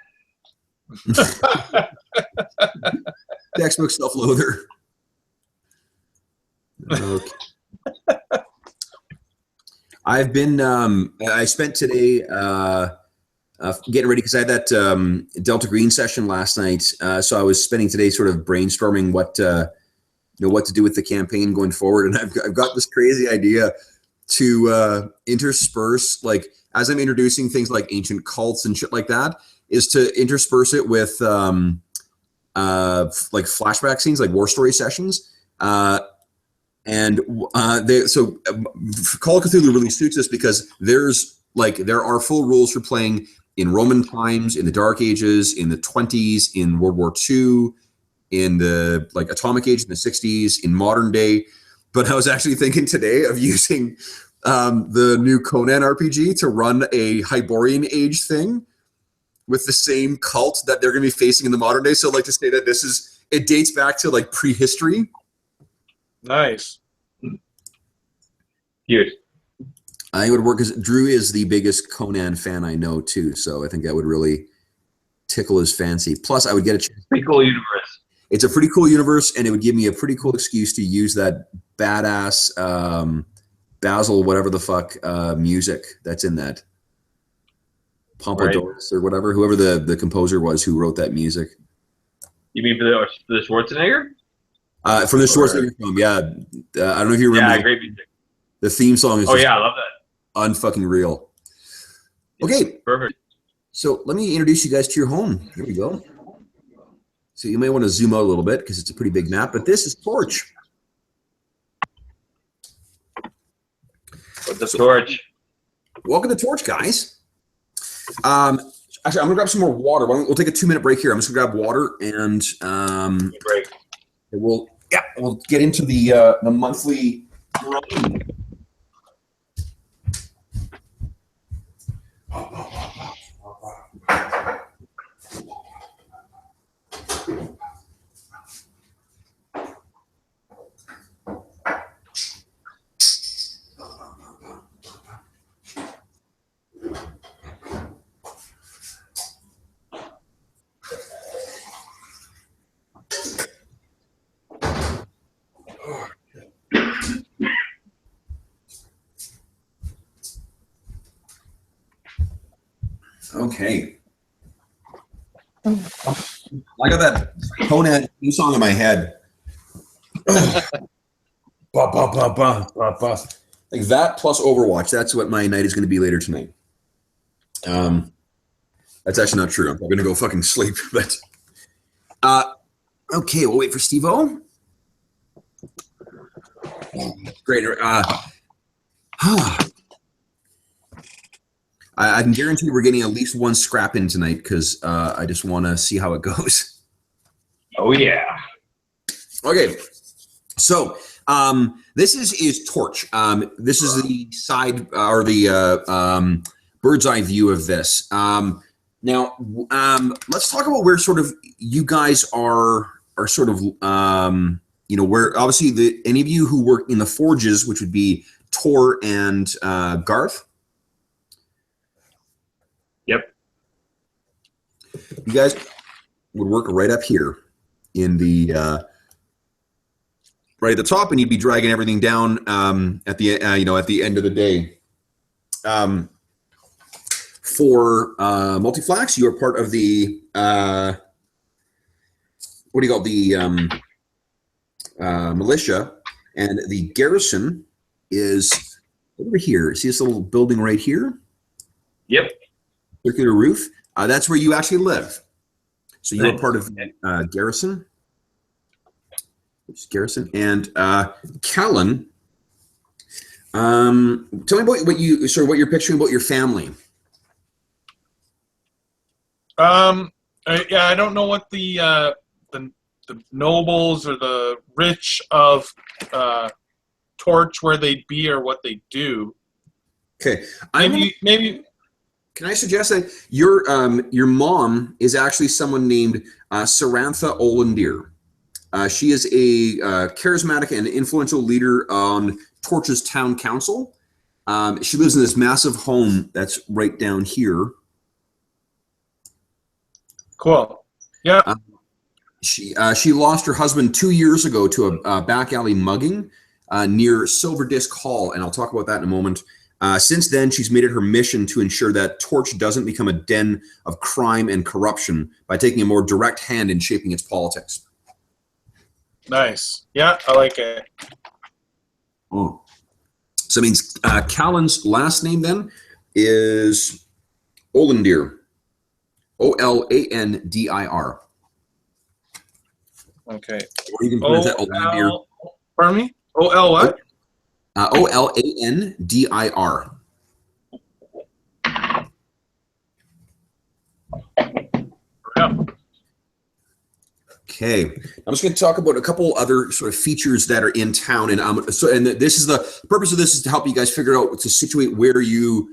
Textbook self-loather. Okay. I've been. I spent today getting ready because I had that Delta Green session last night. So I was spending today sort of brainstorming what to do with the campaign going forward, and I've got this crazy idea to intersperse, like, as I'm introducing things like ancient cults and shit like that, is to intersperse it with like flashback scenes, like war story sessions. Call of Cthulhu really suits us because there are full rules for playing in Roman times, in the Dark Ages, in the 20s, in World War II, in the Atomic Age in the 60s, in modern day. But I was actually thinking today of using the new Conan RPG to run a Hyborian Age thing with the same cult that they're going to be facing in the modern day. So to say that it dates back to prehistory. Nice. Huge. I think it would work because Drew is the biggest Conan fan I know too. So I think that would really tickle his fancy. Plus, I would get a chance. Pretty cool universe. It's a pretty cool universe, and it would give me a pretty cool excuse to use that badass Basil, whatever the fuck, music that's in that. Pompadourus or whatever, whoever the composer was who wrote that music. You mean for the Schwarzenegger? From the Schwarzenegger film, yeah. I don't know if you remember. Yeah, great music. The theme song is I love that. Unfucking real. Okay. Perfect. So let me introduce you guys to your home. Here we go. So you may want to zoom out a little bit because it's a pretty big map, but this is Torch. What's the Torch? Welcome to Torch, guys. Actually, I'm going to grab some more water. We'll take a 2-minute break here. I'm just going to grab water and Break. we'll get into the monthly grind. Okay. I got that Conan new song in my head. Like that plus Overwatch. That's what my night is going to be later tonight. That's actually not true. I'm probably going to go fucking sleep. But okay, we'll wait for Steve-O. Great. I can guarantee we're getting at least one scrap in tonight because I just want to see how it goes. Oh, yeah. Okay. So this is Torch. This is the side or the bird's eye view of this. Now, let's talk about where sort of you guys are sort of, where obviously any of you who work in the forges, which would be Tor and Garth. Yep. You guys would work right up here in the right at the top, and you'd be dragging everything down at the at the end of the day. For Multiflax, you are part of the what do you call the militia, and the garrison is over here. See this little building right here? Yep. Circular roof. That's where you actually live. So you're part of garrison. Garrison and Callan. Tell me about what you're picturing about your family. Yeah, I don't know what the nobles or the rich of Torch where they'd be or what they do. Okay, Maybe. Can I suggest that your mom is actually someone named Sarantha Olendir? She is a charismatic and influential leader on Torch's town council. She lives in this massive home that's right down here. Cool. Yeah. She lost her husband 2 years ago to a back alley mugging near Silver Disc Hall, and I'll talk about that in a moment. Since then, she's made it her mission to ensure that Torch doesn't become a den of crime and corruption by taking a more direct hand in shaping its politics. Nice. Yeah, I like it. Oh. So it means Callan's last name then is Olendir. Olandir. Okay. Or you can pronounce that Olendir. Pardon me? O-L what? Olandir. Yeah. Okay, I'm just going to talk about a couple other sort of features that are in town, and this is the purpose of this is to help you guys figure out to situate where you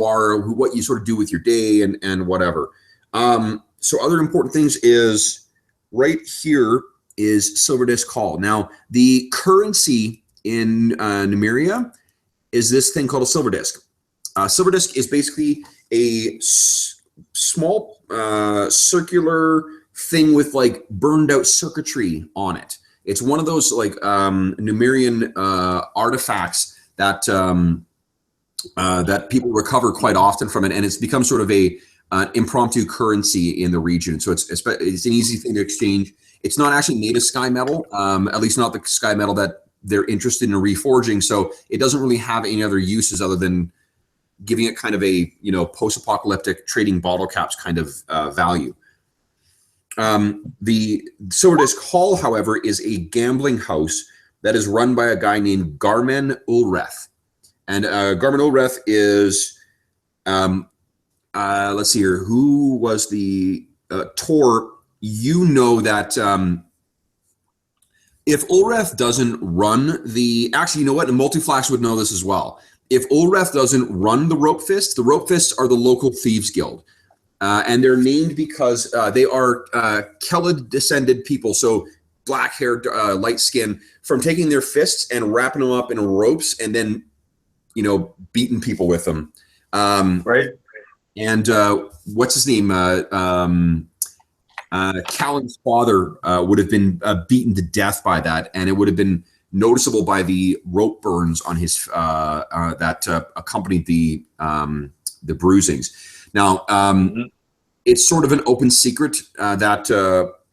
are, what you sort of do with your day, and whatever. So other important things is right here is Silver Disc Hall. Now the currency in Numeria is this thing called a silver disc. Silver disc is basically a small circular thing with like burned out circuitry on it. It's one of those like Numerian artifacts that that people recover quite often from it, and it's become sort of a impromptu currency in the region. So it's an easy thing to exchange. It's not actually made of sky metal, at least not the sky metal that they're interested in reforging. So it doesn't really have any other uses other than giving it kind of a post-apocalyptic trading bottle caps kind of value. The Silver Disc Hall, however, is a gambling house that is run by a guy named Garmen Ulreth. And Garmen Ulreth is, let's see here, who was the Tor? You know that if Ulreth doesn't run actually, you know what? And Multiflax would know this as well. If Ulreth doesn't run the Rope Fists are the local thieves guild. And they're named because they are Kelid descended people, so black-haired, light-skinned, from taking their fists and wrapping them up in ropes and then, beating people with them. Right. And what's his name? Callan's father would have been beaten to death by that, and it would have been noticeable by the rope burns on his that accompanied the bruisings. Now, it's sort of an open secret that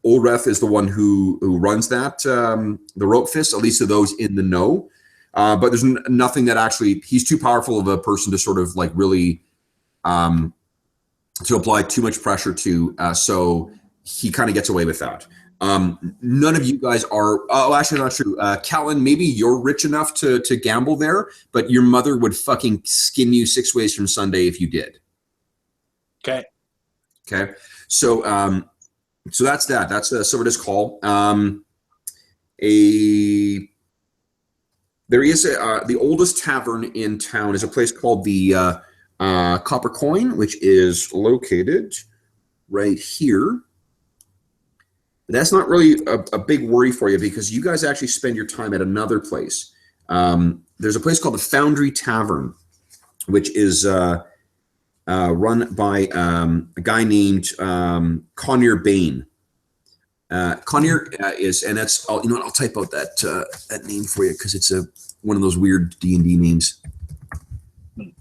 Ulreth is the one who runs that the Rope Fist, at least to those in the know. But there's nothing that actually he's too powerful of a person to sort of like really to apply too much pressure to. So he kind of gets away with that. None of you guys are. Oh, actually, not true. Callan, maybe you're rich enough to gamble there, but your mother would fucking skin you 6 ways from Sunday if you did. Okay. So that's that. That's a Silver Disc Hall. There is the oldest tavern in town is a place called the Copper Coin, which is located right here. But that's not really a big worry for you because you guys actually spend your time at another place. There's a place called the Foundry Tavern, which is run by a guy named Conyer Bain. Conyer is, and that's I'll type out that name for you because it's one of those weird D&D names. The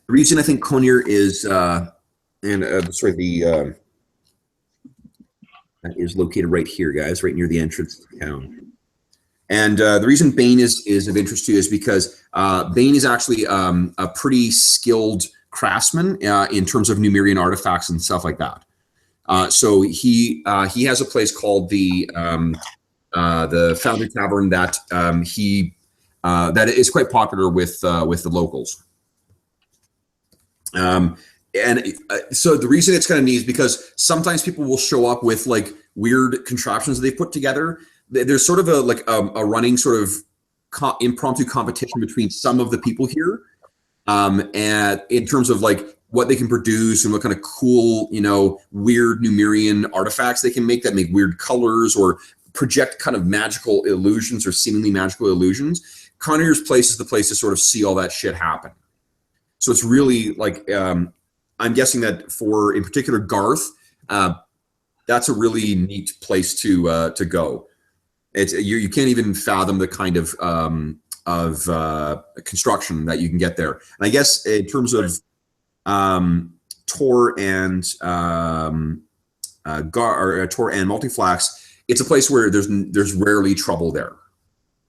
reason I think Conyer is is located right here, guys, right near the entrance to town. And the reason Bain is of interest to you is because Bain is actually a pretty skilled craftsman in terms of Numerian artifacts and stuff like that. So he has a place called the Foundry Tavern that that is quite popular with the locals. And so the reason it's kind of neat is because sometimes people will show up with like weird contraptions that they put together. There's sort of a running sort of impromptu competition between some of the people here, and in terms of like what they can produce and what kind of cool, weird Numerian artifacts they can make that make weird colors or project kind of magical illusions or seemingly magical illusions. Conyers Place is the place to sort of see all that shit happen. So it's really like, I'm guessing that for, in particular, Garth, that's a really neat place to go. It's you can't even fathom the kind of construction that you can get there. And I guess in terms of Tor and Tor and Multiflax, it's a place where there's rarely trouble there,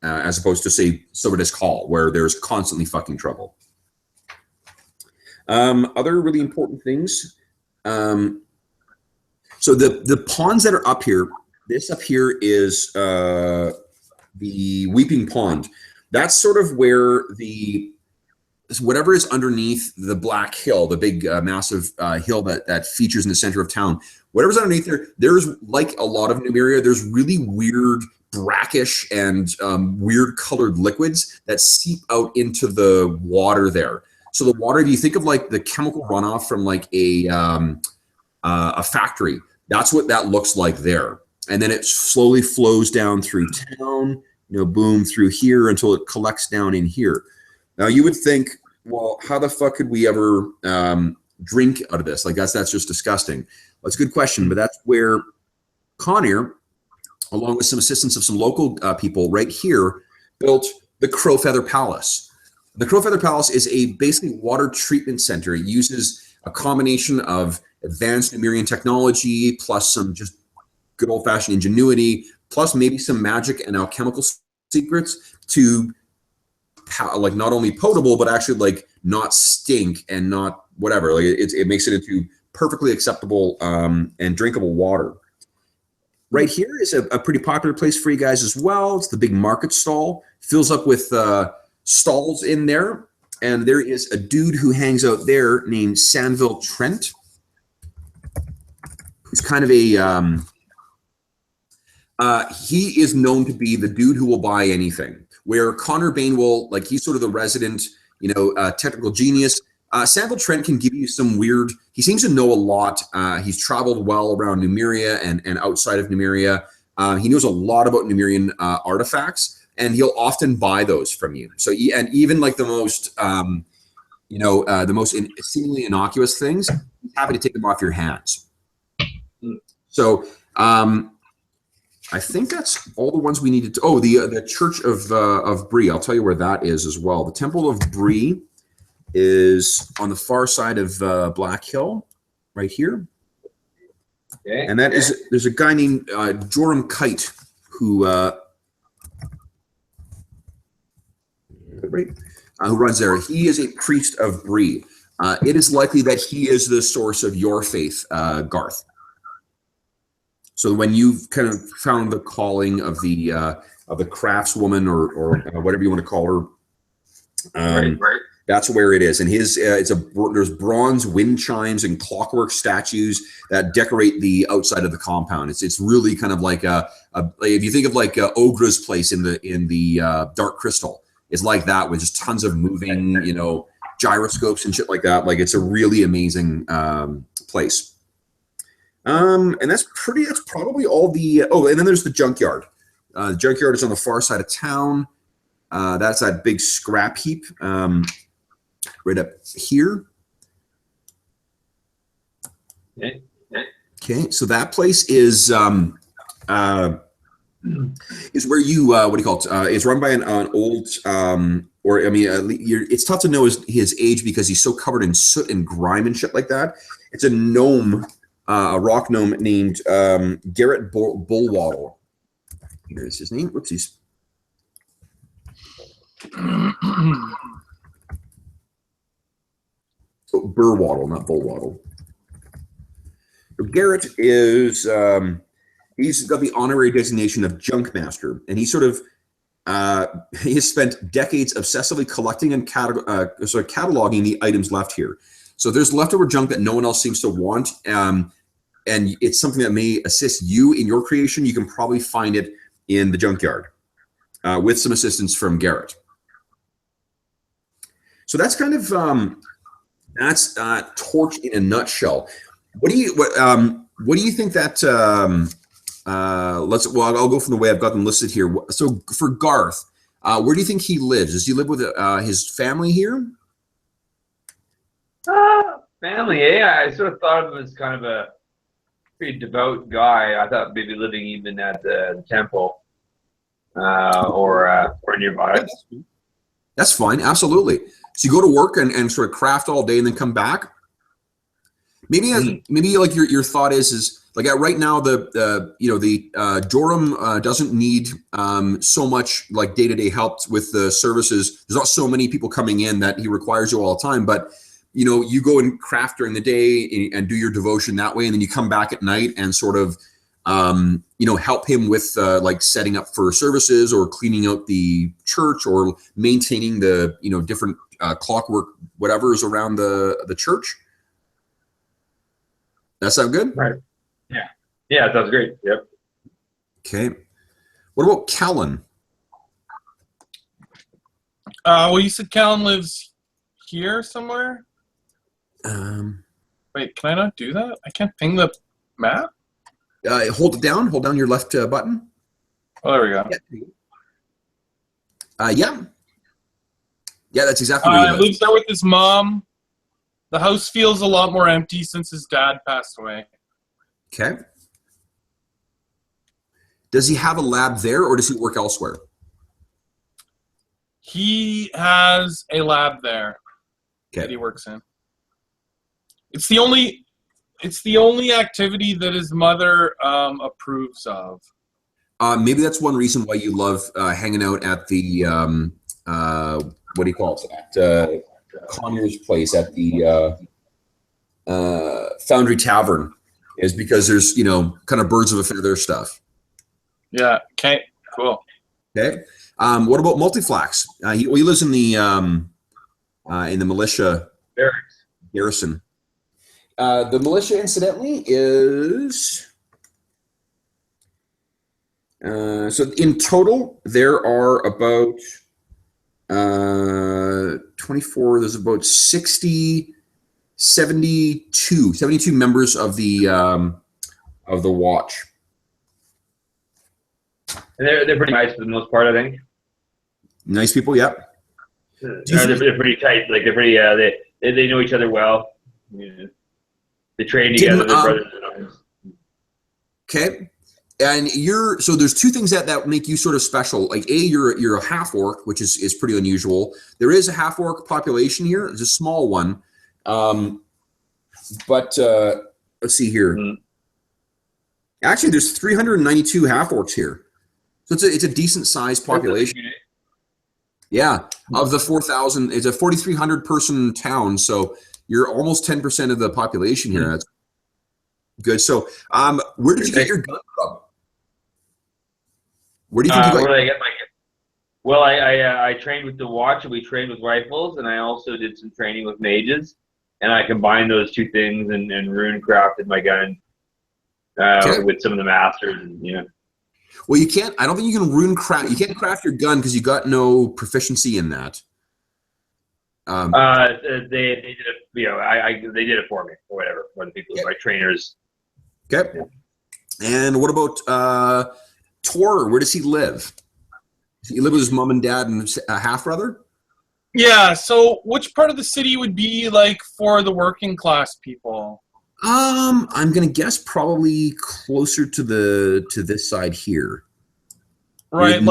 as opposed to say Silverdisk Hall, where there's constantly fucking trouble. Other really important things. So the ponds that are up here, this up here is the Weeping Pond. That's sort of where whatever is underneath the Black Hill, the big massive hill that features in the center of town, whatever's underneath there's like a lot of Numeria, there's really weird brackish and weird colored liquids that seep out into the water there. So the water, if you think of like the chemical runoff from like a factory, that's what that looks like there. And then it slowly flows down through town, boom, through here until it collects down in here. Now you would think, well, how the fuck could we ever drink out of this? Like that's just disgusting. That's a good question, but that's where Conair, along with some assistance of some local people right here, built the Crowfeather Palace. The Crowfeather Palace is a basically water treatment center. It uses a combination of advanced Numerian technology plus some just good old-fashioned ingenuity, plus maybe some magic and alchemical secrets to like not only potable but actually like not stink and not whatever. Like it makes it into perfectly acceptable and drinkable water. Right here is a pretty popular place for you guys as well. It's the big market stall. Fills up with stalls in there, and there is a dude who hangs out there named Sandville Trent, who's kind of a he is known to be the dude who will buy anything. Where Connor Bain will, like, he's sort of the resident, technical genius. Sandville Trent can give you some weird. He seems to know a lot. He's traveled well around Numeria and outside of Numeria. He knows a lot about Numerian artifacts. And he'll often buy those from you. So, and even like the most, seemingly innocuous things, he's happy to take them off your hands. So, I think that's all the ones we needed to. Oh, the Church of Bree. I'll tell you where that is as well. The Temple of Bree is on the far side of Black Hill, right here. Okay. And that is there's a guy named Joram Kite who. Who runs there. He is a priest of Bree. It is likely that he is the source of your faith, Garth. So when you've kind of found the calling of the craftswoman or whatever you want to call her, right. That's where it is. And there's bronze wind chimes and clockwork statues that decorate the outside of the compound. It's really kind of like if you think of like Ogra's place in the Dark Crystal. It's like that with just tons of moving, gyroscopes and shit like that. Like it's a really amazing place. And that's probably all the. Oh, and then there's the junkyard. The junkyard is on the far side of town. That's that big scrap heap right up here. Okay, so that place is where you what do you call it? It's run by an old it's tough to know his age because he's so covered in soot and grime and shit like that. It's a gnome, a rock gnome named Garrett Bullwaddle. Here's his name. Whoopsies. So Burwaddle, not Bullwaddle. So Garrett is he's got the honorary designation of Junk Master, and he sort of he has spent decades obsessively collecting and cataloging the items left here. So there's leftover junk that no one else seems to want, and it's something that may assist you in your creation. You can probably find it in the junkyard with some assistance from Garrett. So that's kind of that's Torch in a nutshell. What do you think that? I'll go from the way I've got them listed here. So for Garth, where do you think he lives? Does he live with his family here? Family, yeah. I sort of thought of him as kind of a pretty devout guy. I thought maybe living even at the temple or nearby. That's fine, absolutely. So you go to work and sort of craft all day and then come back. Maybe like your thought is like right now the Joram doesn't need so much like day-to-day help with the services. There's not so many people coming in that he requires you all the time, but you go and craft during the day and do your devotion that way, and then you come back at night and sort of help him with like setting up for services or cleaning out the church or maintaining the different clockwork whatever is around the church. That sound good? Right. Yeah, that sounds great. Yep. Okay. What about Callan? Well, you said Callan lives here somewhere? Wait, can I not do that? I can't ping the map? Hold it down. Hold down your left button. Oh, there we go. Yeah. Yeah, that's exactly what he lives there with his mom. The house feels a lot more empty since his dad passed away. Okay. Does he have a lab there, or does he work elsewhere? He has a lab there that he works in. It's the only activity that his mother approves of. Maybe that's one reason why you love hanging out at the what do you call it? At Conyers place at the Foundry Tavern, is because there's kind of birds of a feather stuff. Yeah. Okay. Cool. Okay. What about Multiflax? He lives in the militia garrison. The militia, incidentally, is so in total there are about 24. There's about 72 members of the watch. And they're pretty nice for the most part, I think. Nice people, yep. They're pretty tight. Like they're pretty. They know each other well. Yeah. They train together. They're brothers in arms. Okay, and so there's two things that make you sort of special. Like you're a half orc, which is pretty unusual. There is a half orc population here. It's a small one, but let's see here. Mm-hmm. Actually, there's 392 half orcs here. So it's a decent sized population. Yeah, of the 4,000, it's a 4,300 person town. So you're almost 10% of the population here. That's good. So, where did you get your gun from? Where do you think you got? Where did I get my gun? Well, I trained with the watch, and we trained with rifles, and I also did some training with mages, and I combined those two things and rune crafted my gun with some of the masters, and. Well, you can't. I don't think you can rune craft. You can't craft your gun because you got no proficiency in that. They did it. They did it for me, or whatever. One of the people, my trainers. Okay. Yeah. And what about Tor? Where does he live? Does he live with his mom and dad and a half brother? Yeah. So, which part of the city would be like for the working class people? I'm gonna guess probably closer to this side here. Right,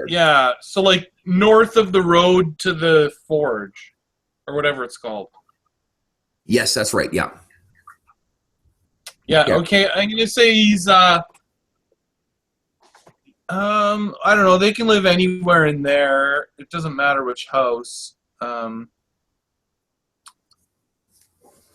yeah. So like north of the road to the forge, or whatever it's called. Yes, that's right. Yeah. Yeah. Okay, I'm gonna say he's I don't know. They can live anywhere in there. It doesn't matter which house.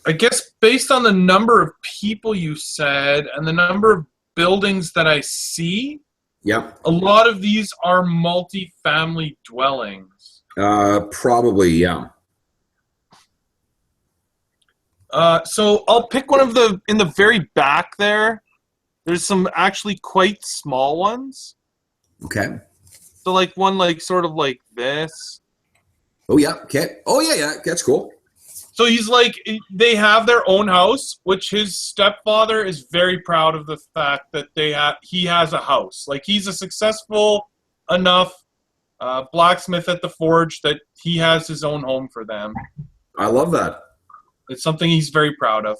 I guess based on the number of people you said and the number of buildings that I see, a lot of these are multi-family dwellings. Probably, yeah. So I'll pick one of the in the very back there. There's some actually quite small ones. Okay. So like one like sort of like this. Oh yeah. Okay. Oh yeah. That's cool. So he's like, they have their own house, which his stepfather is very proud of the fact that he has a house. Like he's a successful enough blacksmith at the forge that he has his own home for them. I love that. It's something he's very proud of.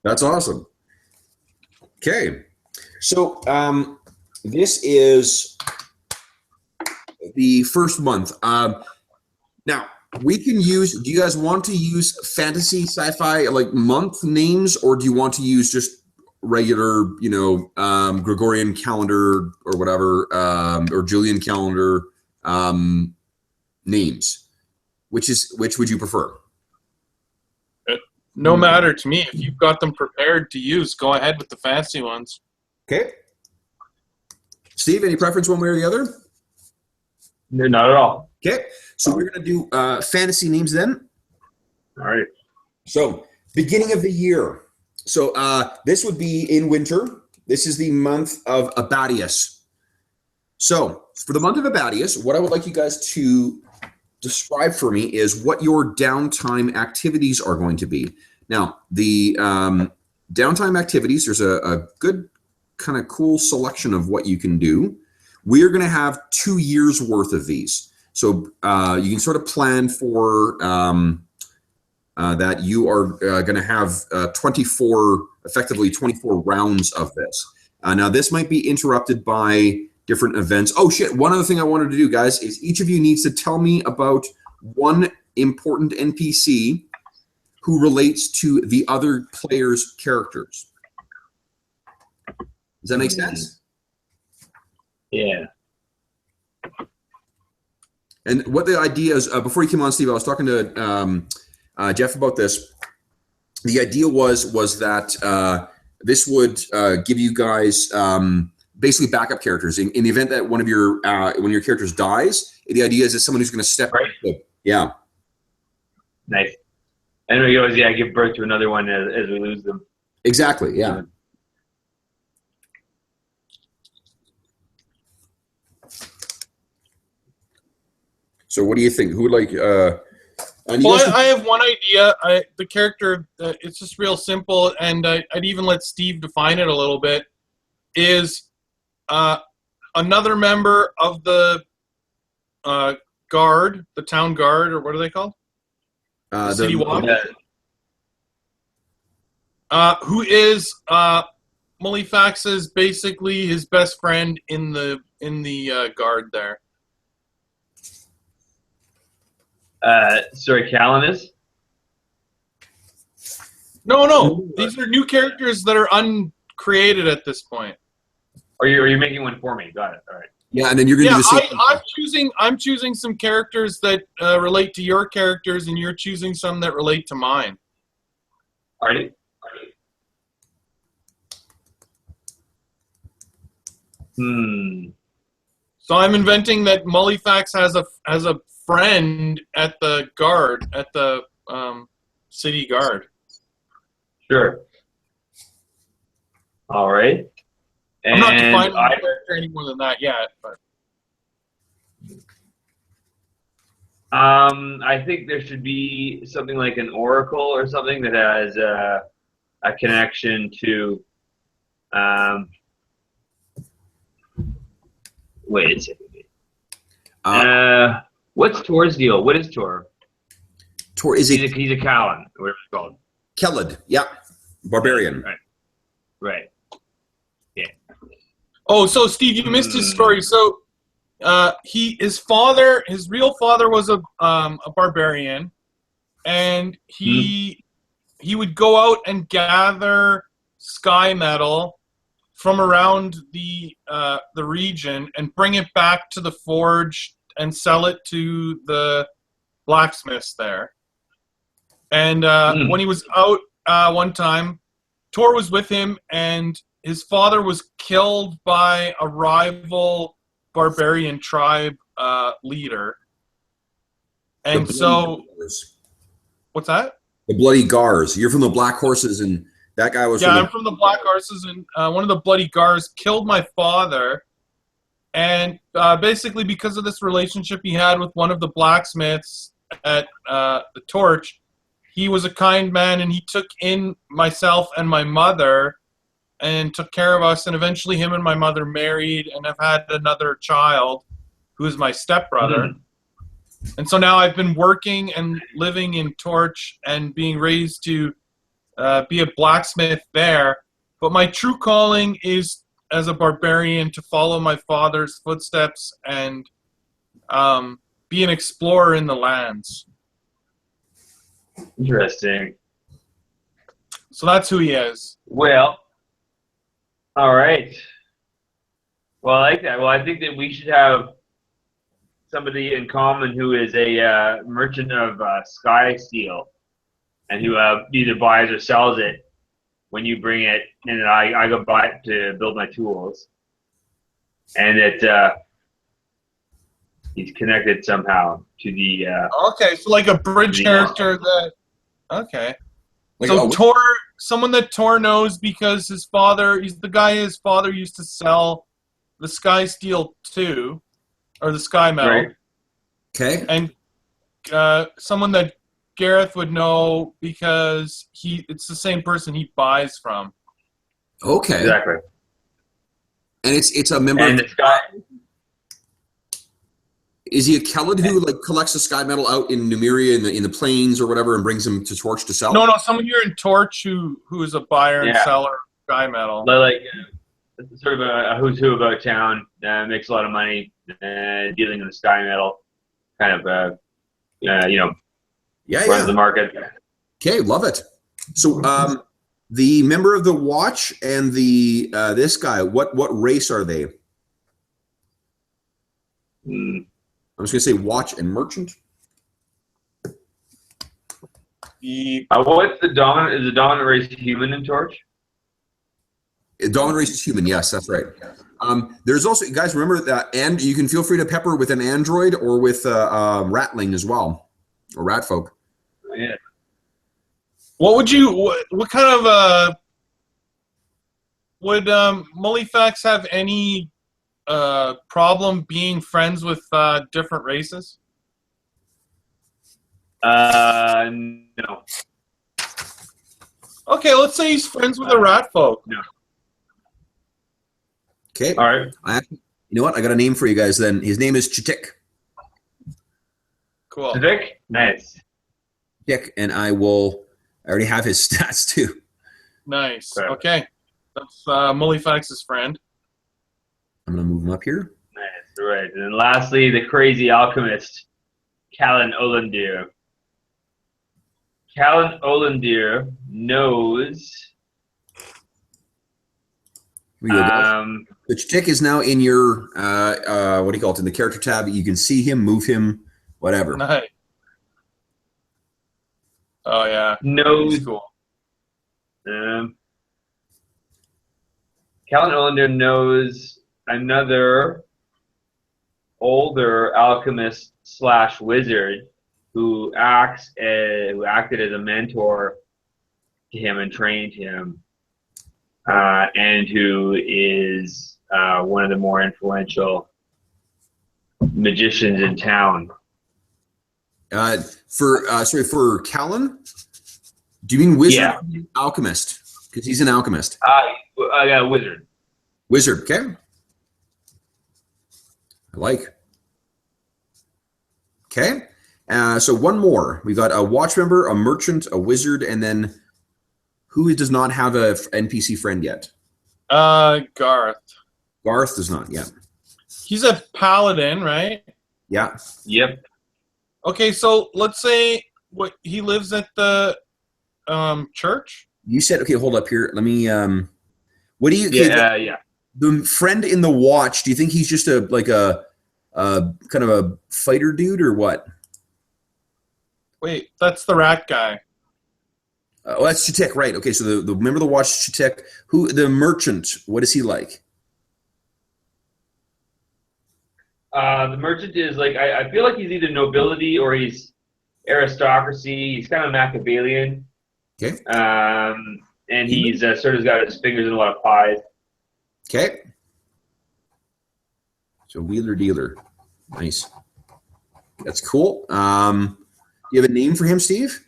That's awesome. Okay. So this is the first month. Now, we can use, do you guys want to use fantasy, sci-fi, like month names, or do you want to use just regular, Gregorian calendar or whatever, or Julian calendar names? Which would you prefer? No matter to me. If you've got them prepared to use, go ahead with the fancy ones. Okay. Steve, any preference one way or the other? No, not at all. Okay. So we're going to do fantasy names then. All right. So beginning of the year. So this would be in winter. This is the month of Abadius. So for the month of Abadius, what I would like you guys to describe for me is what your downtime activities are going to be. Now, the downtime activities, there's a good kind of cool selection of what you can do. We're going to have 2 years worth of these. So you can sort of plan for that you are going to have effectively 24 rounds of this. Now, this might be interrupted by different events. Oh, shit. One other thing I wanted to do, guys, is each of you needs to tell me about one important NPC who relates to the other player's characters. Does that make sense? Yeah. And what the idea is, before you came on, Steve, I was talking to Jeff about this. The idea was that this would give you guys basically backup characters in the event that one of your characters dies. The idea is that someone who's going to step right. Yeah. Nice. And we always give birth to another one as we lose them. Exactly. Yeah. So what do you think? Who would like? I have one idea. The character, it's just real simple, and I'd even let Steve define it a little bit. Is another member of the guard, the town guard, or what are they called? The city watch. Who is Mulifax's basically his best friend in the guard there. Sorry, Callan is? No. These are new characters that are uncreated at this point. Are you making one for me? Got it. All right. Yeah, and then you're going to do the same. I'm choosing some characters that relate to your characters, and you're choosing some that relate to mine. All right. So I'm inventing that Mulifax has a friend at the guard, at the city guard. Sure. All right. I'm not defining my character any more than that yet, but I think there should be something like an oracle or something that has a connection to. Wait a second. What's Tor's deal? What is Tor? Tor is he's a Callan, whatever it's called. Kellid, yeah, barbarian. Right. Yeah. Oh, so Steve, you missed his story. So, his real father was a barbarian, and he would go out and gather sky metal from around the region and bring it back to the forge and sell it to the blacksmiths there. And when he was out one time, Tor was with him, and his father was killed by a rival barbarian tribe leader. And so, what's that? The Bloody Gars. You're from the Black Horses, and that guy was Yeah, from I'm from the Black Horses, and one of the Bloody Gars killed my father. And basically, because of this relationship he had with one of the blacksmiths at the Torch, he was a kind man, and he took in myself and my mother and took care of us. And eventually him and my mother married and have had another child who is my stepbrother. Mm. And so now I've been working and living in Torch and being raised to be a blacksmith there. But my true calling is as a barbarian to follow my father's footsteps and be an explorer in the lands. Interesting. So that's who he is. Well, all right. Well, I like that. Well, I think that we should have somebody in common who is a merchant of sky steel, and who either buys or sells it when you bring it, and then I go buy it to build my tools, and that he's connected somehow to the. Okay, so like a bridge character that. Okay. Like, So Tor, someone that Tor knows because his father, he's the guy his father used to sell the sky steel to, or the sky metal. Right. okay. And someone that Gareth would know because it's the same person he buys from. Okay. Exactly. And it's a member. And Of, the sky. is he a Kellid who like collects the sky metal out in Numeria in the plains or whatever and brings them to Torch to sell? No, someone here in Torch who is a buyer and seller of sky metal. Like sort of a who's who about town, makes a lot of money dealing in the sky metal, kind of runs the market. Okay, love it. So the member of the Watch and the this guy, what race are they? I'm just gonna say Watch and Merchant. What's the dominant? Is the dominant race human in Torch? Dominant race is human. Yes, that's right. There's also, guys, remember that, and you can feel free to pepper with an android or with ratling as well, or rat folk. Yeah. What kind of would Mullifax have any problem being friends with different races? No. Okay, let's say he's friends with the rat folk. No. Okay. All right. You know what? I got a name for you guys then. His name is Chitik. Cool. Vic? Nice. Chitik, and I already have his stats too. Nice. Okay. That's Mullifax's friend. I'm going to move him up here. Nice. Right. And then lastly, the crazy alchemist, Callan Olendir. Callan Olendir knows. The Chitik is now in your, what do you call it, in the character tab. You can see him, move him, whatever. Nice. Oh, yeah. Knows. That's cool. Callan Olendir knows another older alchemist / wizard who acted as a mentor to him and trained him, and who is one of the more influential magicians in town. For Callan, do you mean wizard? Yeah. Or alchemist? Because he's an alchemist. Yeah, wizard. Wizard, okay. I like. Okay. So one more. We've got a watch member, a merchant, a wizard, and then who does not have a NPC friend yet? Garth. Garth does not yet. He's a paladin, right? Yeah. Yep. Okay, so let's say he lives at the church. You said, okay, hold up here. Let me. What do you? Yeah. The friend in the watch. Do you think he's just a kind of a fighter dude or what? Wait, that's the rat guy. Oh, that's Chitik, right? Okay, so the member of the watch, Chitik. Who the merchant? What is he like? The merchant is like I feel like he's either nobility or he's aristocracy. He's kind of Machiavellian. Okay. And he's sort of got his fingers in a lot of pies. Okay. So wheeler dealer. Nice. That's cool. Do you have a name for him, Steve?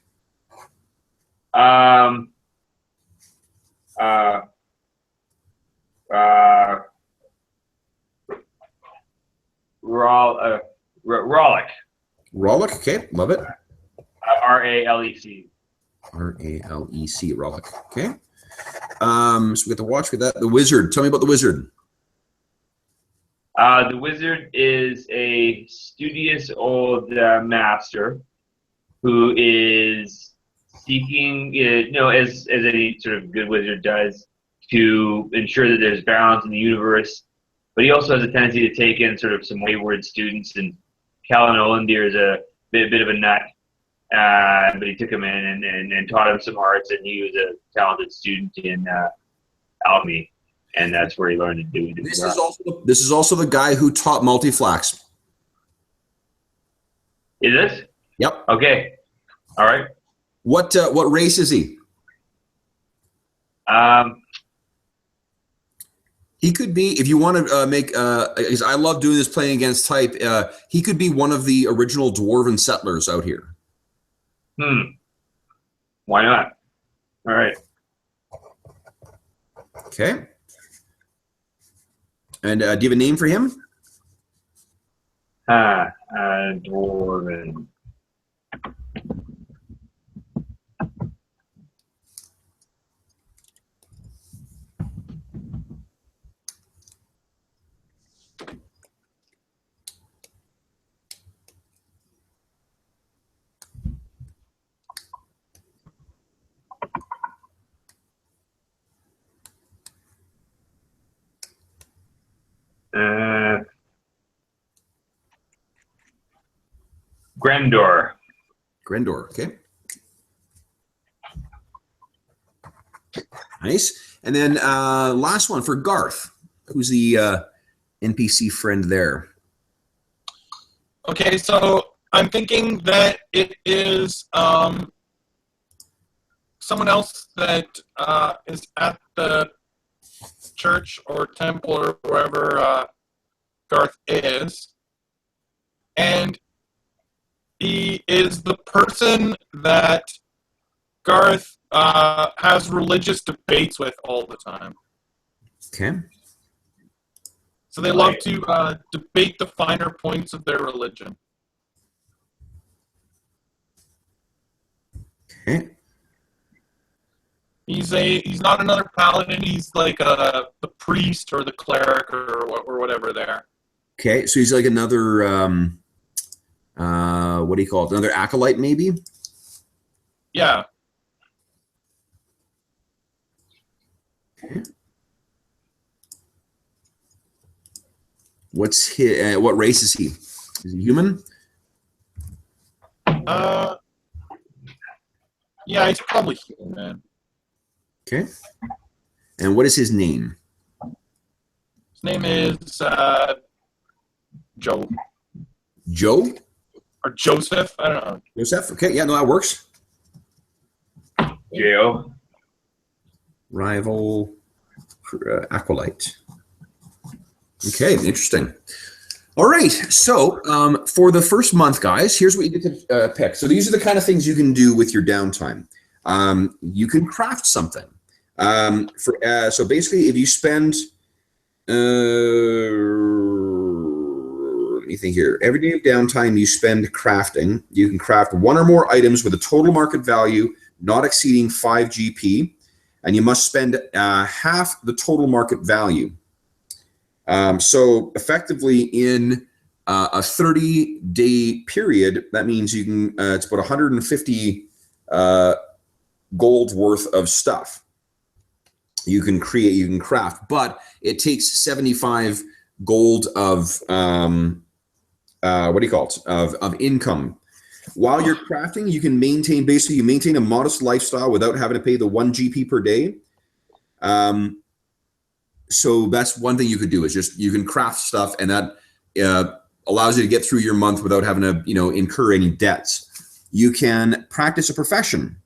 Rollick. Rollick. Okay. Love it. R-A-L-E-C. R-A-L-E-C. Rollick. Okay. So we got the watch with that. The wizard. Tell me about the wizard. The wizard is a studious old master who is seeking, as any sort of good wizard does, to ensure that there's balance in the universe. But he also has a tendency to take in sort of some wayward students, and Callan Olendir is a bit of a nut, but he took him in and taught him some arts, and he was a talented student in alchemy. And that's where he learned to do it. This is also the guy who taught multiflax. Is this? Yep. Okay. All right. What race is he? He could be, if you want to make, because I love doing this playing against type, he could be one of the original dwarven settlers out here. Why not? All right. Okay. And do you have a name for him? Dwarven. Grendor. Grendor, okay. Nice. And then last one for Garth. Who's the NPC friend there? Okay, so I'm thinking that it is someone else that is at the church or temple or wherever Garth is. And he is the person that Garth has religious debates with all the time. Okay. So they love to debate the finer points of their religion. Okay. He's not another paladin. He's like the priest or the cleric or whatever there. Okay, so he's like another what do you call it? Another acolyte, maybe? Yeah. Okay. What's his? What race is he? Is he human? Yeah, he's probably human, man. Okay. And what is his name? His name is Joe. Joe? Or Joseph? I don't know. Joseph? Okay, yeah, no, that works. Joe. Rival acolyte. Okay, interesting. All right, so for the first month, guys, here's what you get to pick. So these are the kind of things you can do with your downtime. You can craft something. So basically, if you spend, let me think here. Every day of downtime you spend crafting. You can craft one or more items with a total market value not exceeding 5 GP, and you must spend half the total market value. So effectively, in a 30-day period, that means you can. It's about 150 gold worth of stuff. You can create, you can craft, but it takes 75 gold of what do you call it? Of income. While you're crafting, you can maintain, basically you maintain a modest lifestyle without having to pay the 1 GP per day. So that's one thing you could do, is just you can craft stuff, and that allows you to get through your month without having to, incur any debts. You can practice a profession.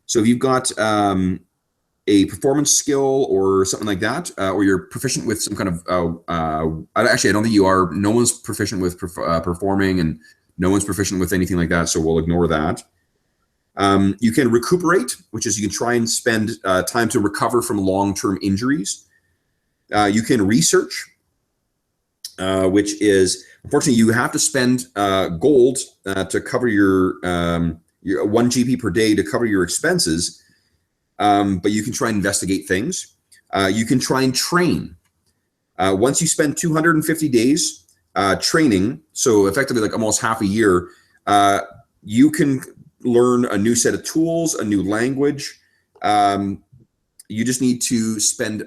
So if you've got a performance skill or something like that, or you're proficient with some kind of, actually, I don't think you are. No one's proficient with performing, and no one's proficient with anything like that, so we'll ignore that. You can recuperate, which is you can try and spend time to recover from long-term injuries. You can research, which is, unfortunately, you have to spend gold to cover your 1 GP per day to cover your expenses, but you can try and investigate things. You can try and train. Once you spend 250 days training, so effectively like almost half a year, you can learn a new set of tools, a new language. You just need to spend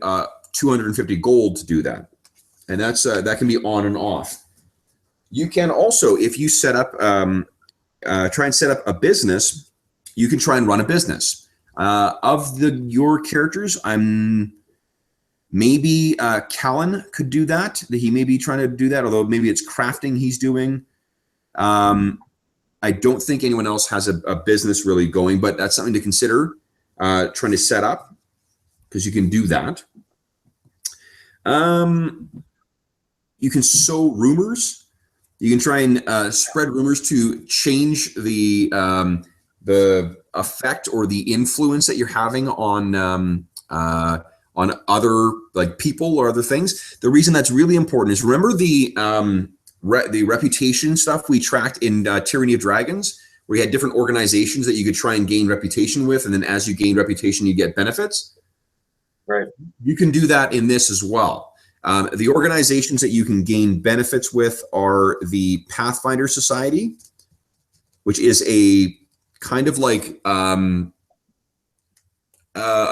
250 gold to do that. And that's that can be on and off. You can also, if you set up, try and set up a business, you can try and run a business. Of your characters, maybe Callan could do that. He may be trying to do that, although maybe it's crafting he's doing. I don't think anyone else has a business really going, but that's something to consider, trying to set up, because you can do that. You can sow rumors. You can try and spread rumors to change the effect or the influence that you're having on other like people or other things. The reason that's really important is, remember the reputation stuff we tracked in Tyranny of Dragons, where you had different organizations that you could try and gain reputation with, and then as you gain reputation, you get benefits. Right. You can do that in this as well. The organizations that you can gain benefits with are the Pathfinder Society, which is a kind of like a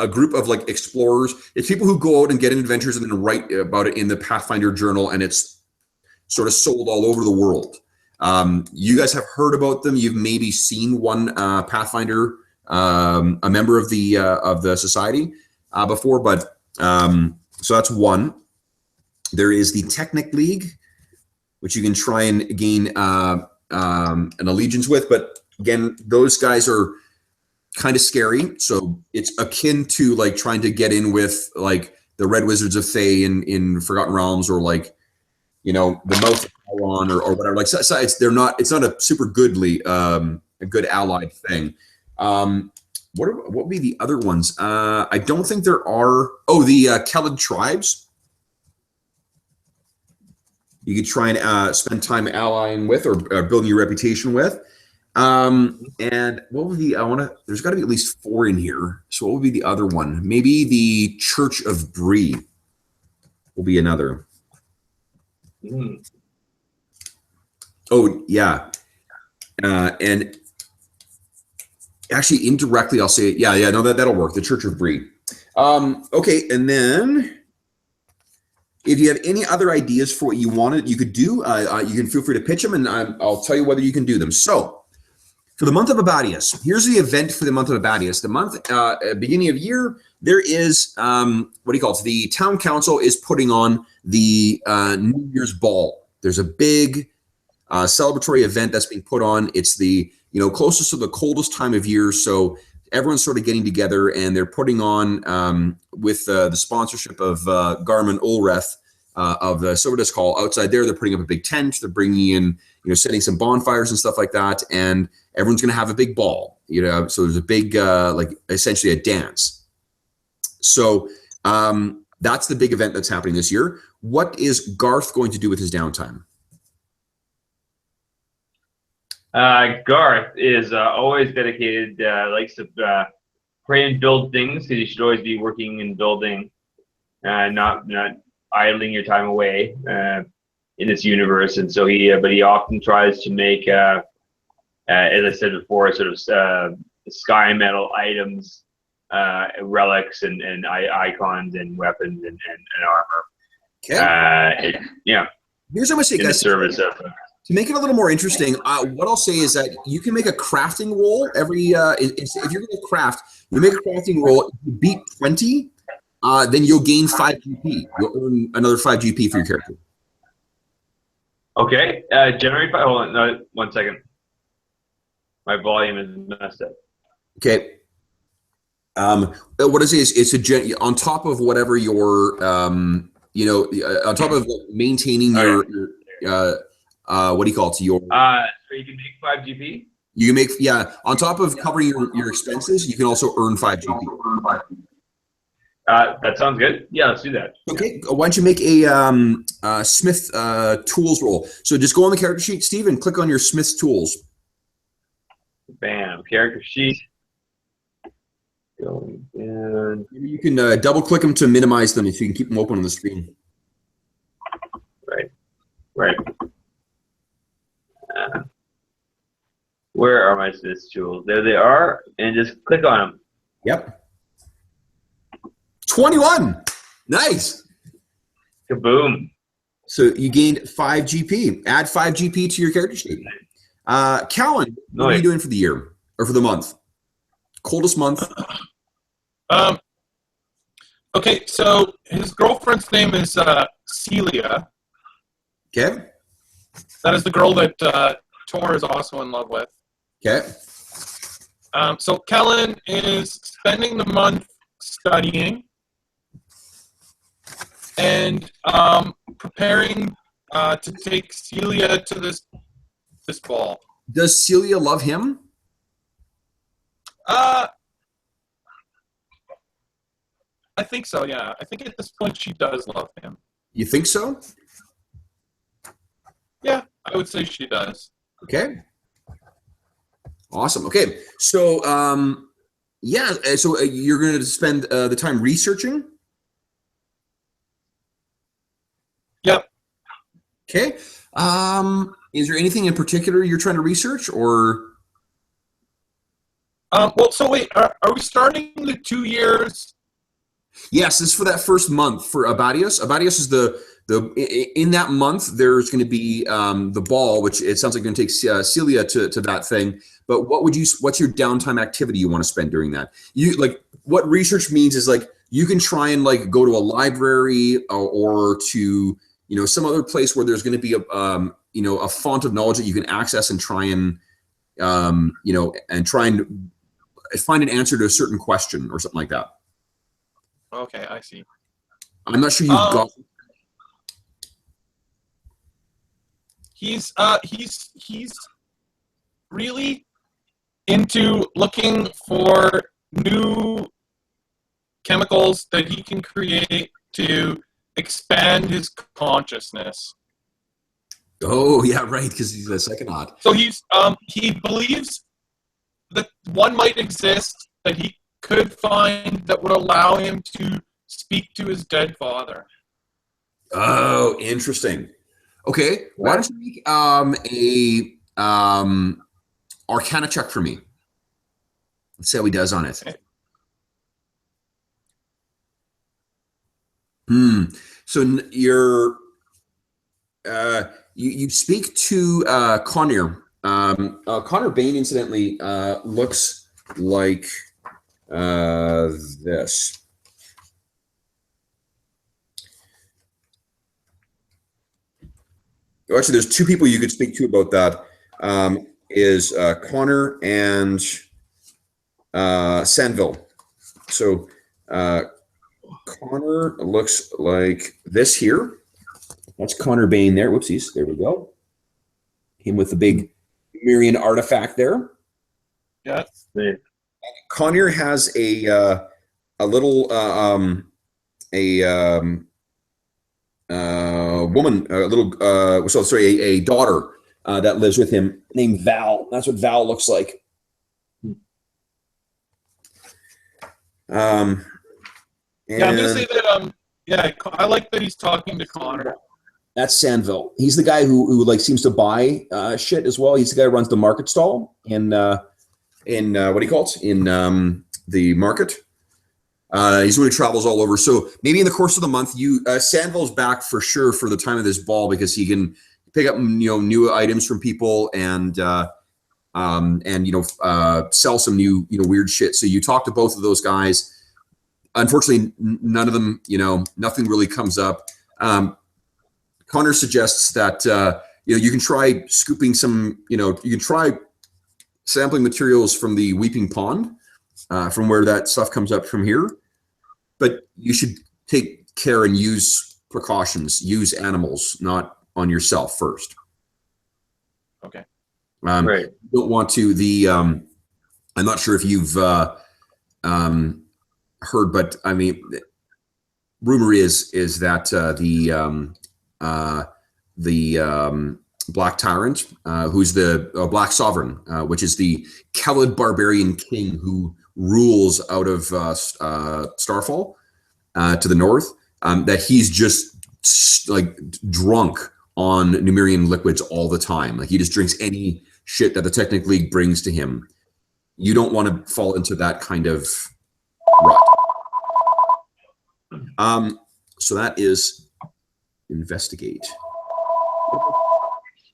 group of like explorers. It's people who go out and get in adventures and then write about it in the Pathfinder Journal, and it's sort of sold all over the world. You guys have heard about them. You've maybe seen one Pathfinder, a member of the society before, but so that's one. There is the Technic League, which you can try and gain an allegiance with, but again, those guys are kind of scary. So it's akin to like trying to get in with like the Red Wizards of Thay in Forgotten Realms, or like, you know, the Mouth of Sauron or whatever. Like, so it's not a super goodly, a good allied thing. What would be the other ones? I don't think there are. Oh, the Kelid tribes. You could try and spend time allying with or building your reputation with. And what would be, there's got to be at least 4 in here. So what would be the other one? Maybe the Church of Bree will be another. Mm. Oh, yeah. And actually, indirectly, I'll say, yeah, no, that'll work. The Church of Bree. Okay, and then if you have any other ideas for what you wanted, you could do, you can feel free to pitch them, and I'll tell you whether you can do them. So, for the month of Abadius, here's the event for the month of Abadius. The month, beginning of year, there is, the town council is putting on the New Year's Ball. There's a big celebratory event that's being put on. It's the, closest to the coldest time of year, so everyone's sort of getting together, and they're putting on, with the sponsorship of Garmin Ulreth of the Silver Disc Hall outside there, they're putting up a big tent. They're bringing in, setting some bonfires and stuff like that, and everyone's going to have a big ball, so there's a big, essentially a dance. So that's the big event that's happening this year. What is Garth going to do with his downtime? Garth is always dedicated, likes to pray and build things, because you should always be working and building, not idling your time away in this universe. And so he often tries to make, as I said before, sort of sky metal items, relics and icons and weapons and armor. Okay. Here's what I'm gonna say, guys. Service of. To make it a little more interesting, what I'll say is that you can make a crafting roll every. If you're going to craft, you make a crafting roll. If you beat 20, then you'll gain 5 GP. You'll earn another 5 GP for your character. Okay. Generate 5. Hold on. 1 second. My volume is messed up. Okay. What is it? It's on top of whatever your, on top of maintaining your what do you call it? Your so you can make 5 GP. you can make on top of covering your expenses, you can also earn 5 GP. That sounds good. Yeah, let's do that. Okay. Why don't you make a Smith tools roll? So just go on the character sheet, Steve, and click on your Smith tools. Bam. Character sheet. Going down. You can double click them to minimize them if you can keep them open on the screen. Right. Where are my Smith tools? There they are, and just click on them. Yep. 21. Nice. Kaboom. So you gained 5 GP. Add 5 GP to your character sheet. Callan, what are you doing for the year or for the month? Coldest month. Okay, so his girlfriend's name is Celia. Okay. That is the girl that Tor is also in love with. Okay. So Kellen is spending the month studying and preparing to take Celia to this ball. Does Celia love him? I think so, yeah. I think at this point she does love him. You think so? Yeah, I would say she does. Okay. Awesome. Okay. So, so you're going to spend the time researching? Yep. Okay. Is there anything in particular you're trying to research, or? Well, so wait, are we starting the 2 years? Yes, this is for that first month for Abadius. Abadius is in that month. There's going to be the ball, which it sounds like you're going to take Celia to that thing. But what's your downtime activity you want to spend during that? What research means is you can try and go to a library or to some other place where there's going to be a font of knowledge that you can access and try and try and find an answer to a certain question or something like that. Okay, I see. I'm not sure you've got. He's really into looking for new chemicals that he can create to expand his consciousness. Oh yeah, right. Because he's a psychonaut. So he believes that one might exist that he could find that would allow him to speak to his dead father. Oh, interesting. Okay, why don't you make a Arcana check for me? Let's see how he does on it. Okay. So you're you speak to Connor. Connor Bain, incidentally, looks like this. Actually, there's two people you could speak to about that. Is Connor and Sandville. So Connor looks like this here. That's Connor Bain there. Whoopsies. There we go. Him with the big Mirian artifact there. Yeah. Connor has a little woman, a daughter that lives with him named Val. That's what Val looks like. I'm gonna say that. I like that he's talking to Connor. That's Sandville. He's the guy who seems to buy shit as well. He's the guy who runs the market stall in what do you call it? In the market. He's the one who travels all over. So maybe in the course of the month, Sandville's back for sure for the time of this ball because he can pick up new items from people and sell some new weird shit. So you talk to both of those guys. Unfortunately, none of them nothing really comes up. Connor suggests that you can try scooping some you can try sampling materials from the Weeping Pond, from where that stuff comes up from here. But you should take care and use precautions. Use animals, not on yourself first. Okay. Right. You don't want to. I'm not sure if you've heard, but I mean, rumor is that the Black Tyrant, who's the Black Sovereign, which is the Kelid barbarian king who rules out of Starfall to the north, that he's just like drunk on Numerian liquids all the time. Like he just drinks any shit that the Technic League brings to him. You don't want to fall into that kind of rut. So that is investigate.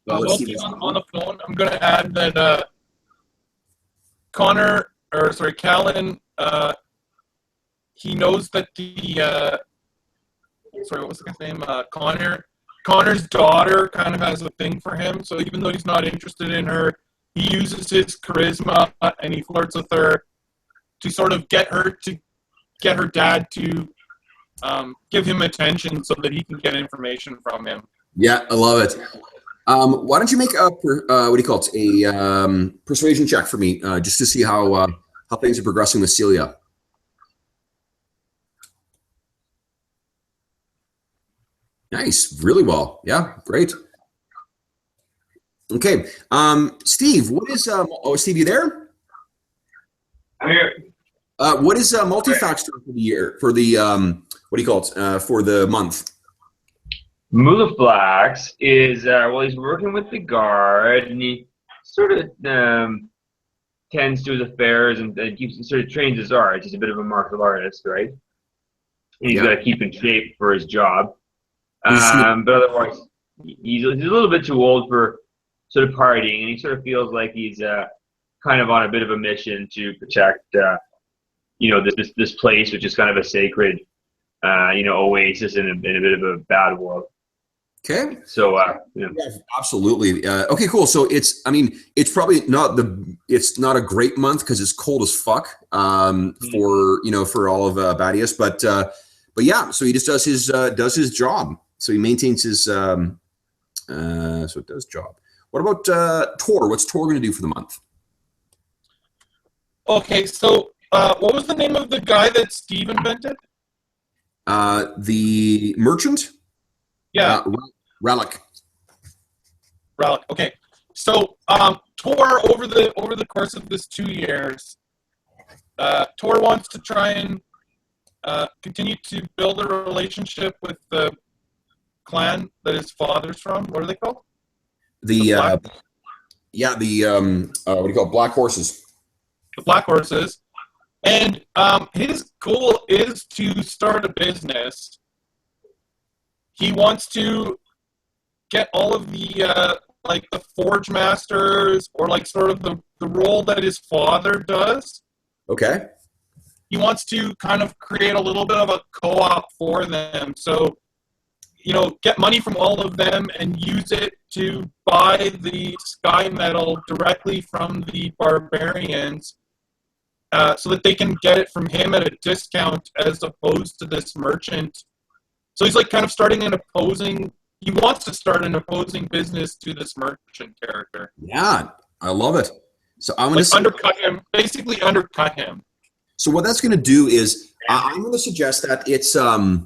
While he's on the phone, I'm going to add that Callan, he knows that what was the guy's name? Connor's daughter kind of has a thing for him. So even though he's not interested in her, he uses his charisma and he flirts with her to sort of get her dad to give him attention so that he can get information from him. Yeah, I love it. Why don't you make a persuasion check for me, just to see how things are progressing with Celia. Nice, really well. Yeah, great. Okay, Steve, what is Steve? You there? I'm here. What is multi-factor for the year? For the for the month? Mulaflax is he's working with the guard, and he sort of tends to his affairs and sort of trains his art. He's a bit of a martial artist, right? And he's got to keep in shape for his job. But otherwise, he's a little bit too old for sort of partying, and he sort of feels like he's kind of on a bit of a mission to protect, this place, which is kind of a sacred, oasis in a bit of a bad world. Okay. So, yeah, absolutely. Okay, cool. So it's probably not it's not a great month because it's cold as fuck for all of Badius, but yeah. So he just does his job. So he maintains his so it does job. What about Tor? What's Tor going to do for the month? Okay, so what was the name of the guy that Steve invented? The merchant. Yeah. Relic. Okay. So Tor over the course of this 2 years, Tor wants to try and continue to build a relationship with the clan that his father's from. What are they called? What do you call it? Black Horses. The Black Horses. And his goal is to start a business. He wants to get all of the the forge masters, or like sort of the role that his father does. Okay. He wants to kind of create a little bit of a co-op for them. So, get money from all of them and use it to buy the sky metal directly from the barbarians, so that they can get it from him at a discount as opposed to this merchant. So he's like kind of he wants to start an opposing business to this merchant character. Yeah, I love it. So I'm going to basically undercut him. So what that's going to do is I'm going to suggest that it's at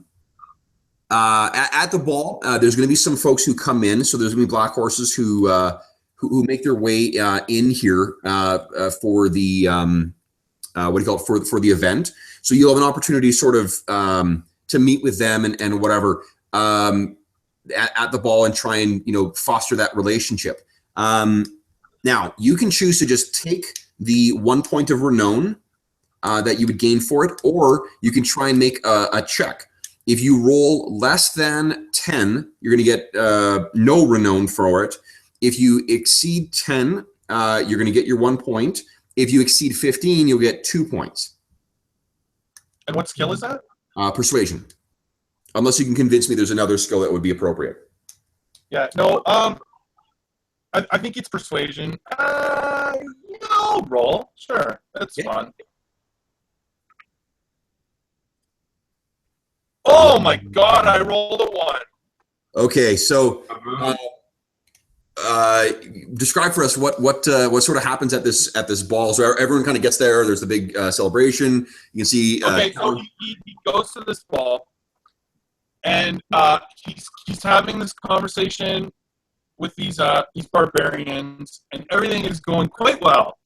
the ball. There's going to be some folks who come in. So there's going to be Black Horses who make their way in here for the for the event. So you'll have an opportunity sort of to meet with them and whatever at the ball and try and foster that relationship. Now you can choose to just take the 1 point of renown that you would gain for it, or you can try and make a check. If you roll less than 10, you're going to get no renown for it. If you exceed 10, you're going to get your 1 point. If you exceed 15, you'll get 2 points. And what skill is that? Persuasion. Unless you can convince me there's another skill that would be appropriate. Yeah, no, I think it's persuasion. I'll roll. Sure, that's fun. Oh my God! I rolled a 1. Okay, so describe for us what sort of happens at this ball. So everyone kind of gets there. There's the big celebration. You can see. Okay, so he goes to this ball, and he's having this conversation with these barbarians, and everything is going quite well.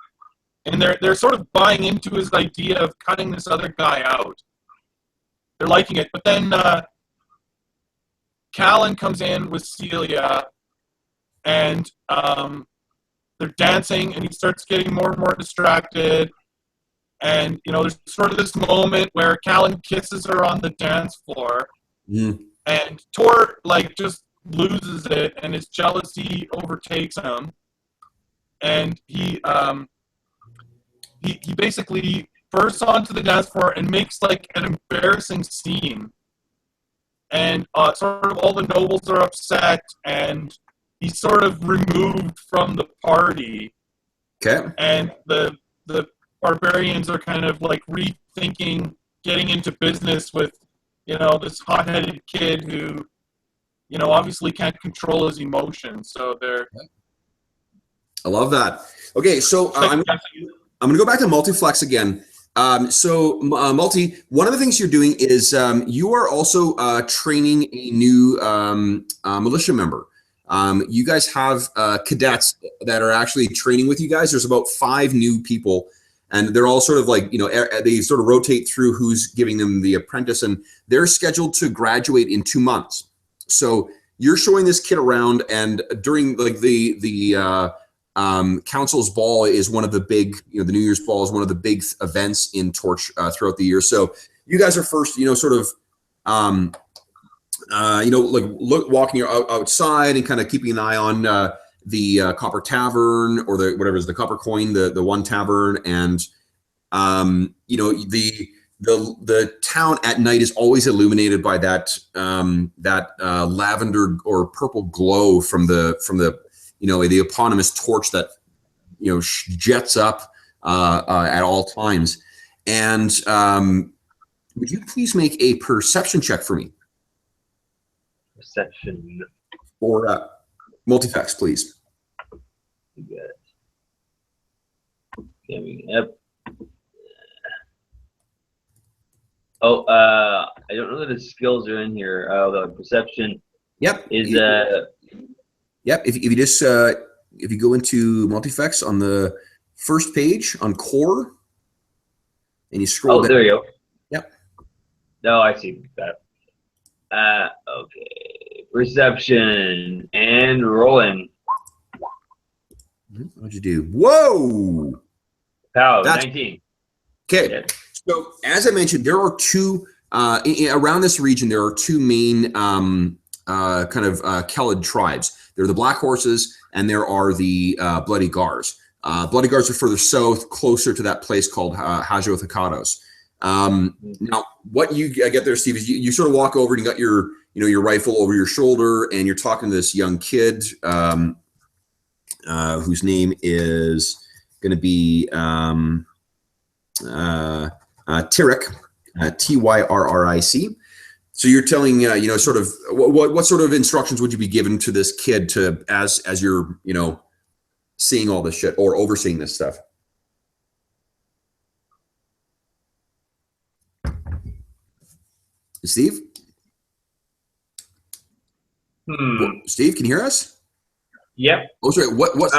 And they're sort of buying into his idea of cutting this other guy out. They're liking it, but then Callan comes in with Celia, and they're dancing, and he starts getting more and more distracted. And there's sort of this moment where Callan kisses her on the dance floor, and Tor just loses it, and his jealousy overtakes him, and he basically bursts onto the dance floor and makes an embarrassing scene, and sort of all the nobles are upset, and he's sort of removed from the party. Okay. And the barbarians are kind of rethinking getting into business with this hot-headed kid who obviously can't control his emotions. So they're. I love that. Okay, so I'm going to go back to Multiflex again. Multi, one of the things you're doing is you are also training a new militia member. You guys have cadets that are actually training with you guys. There's about 5 new people, and they're all sort of they sort of rotate through who's giving them the apprentice, and they're scheduled to graduate in 2 months. So you're showing this kid around, and during the council's ball is one of the big, the New Year's ball is one of the big events in Torch throughout the year. So you guys are first, sort of, walking outside and kind of keeping an eye on the Copper Tavern, or whatever is the Copper Coin, the one tavern, and the town at night is always illuminated by that lavender or purple glow from the the eponymous torch that jets up at all times. And would you please make a perception check for me? Perception. For Multifex, please. You got it. Coming up. Oh, I don't know that the skills are in here. The perception. Yep. Is Yep. If you just if you go into Multifex on the first page on core, and you scroll. Oh, there you go. Yep. No, I see that. Okay. Perception and rolling. What'd you do? Whoa! Pow, 19. Okay. Yeah. So as I mentioned, there are 2 around this region. There are 2 main kind of Kellid tribes. There are the Black Horses, and there are the Bloody Gars. Bloody Gars are further south, closer to that place called Hajo Thakados. Now, what you get there, Steve, is you sort of walk over and you got your your rifle over your shoulder, and you're talking to this young kid whose name is going to be Tyrric, Tyrric. So you're telling, sort of what sort of instructions would you be given to this kid to as you're, seeing all this shit or overseeing this stuff? Steve? Steve, can you hear us? Yep. Oh, sorry. What?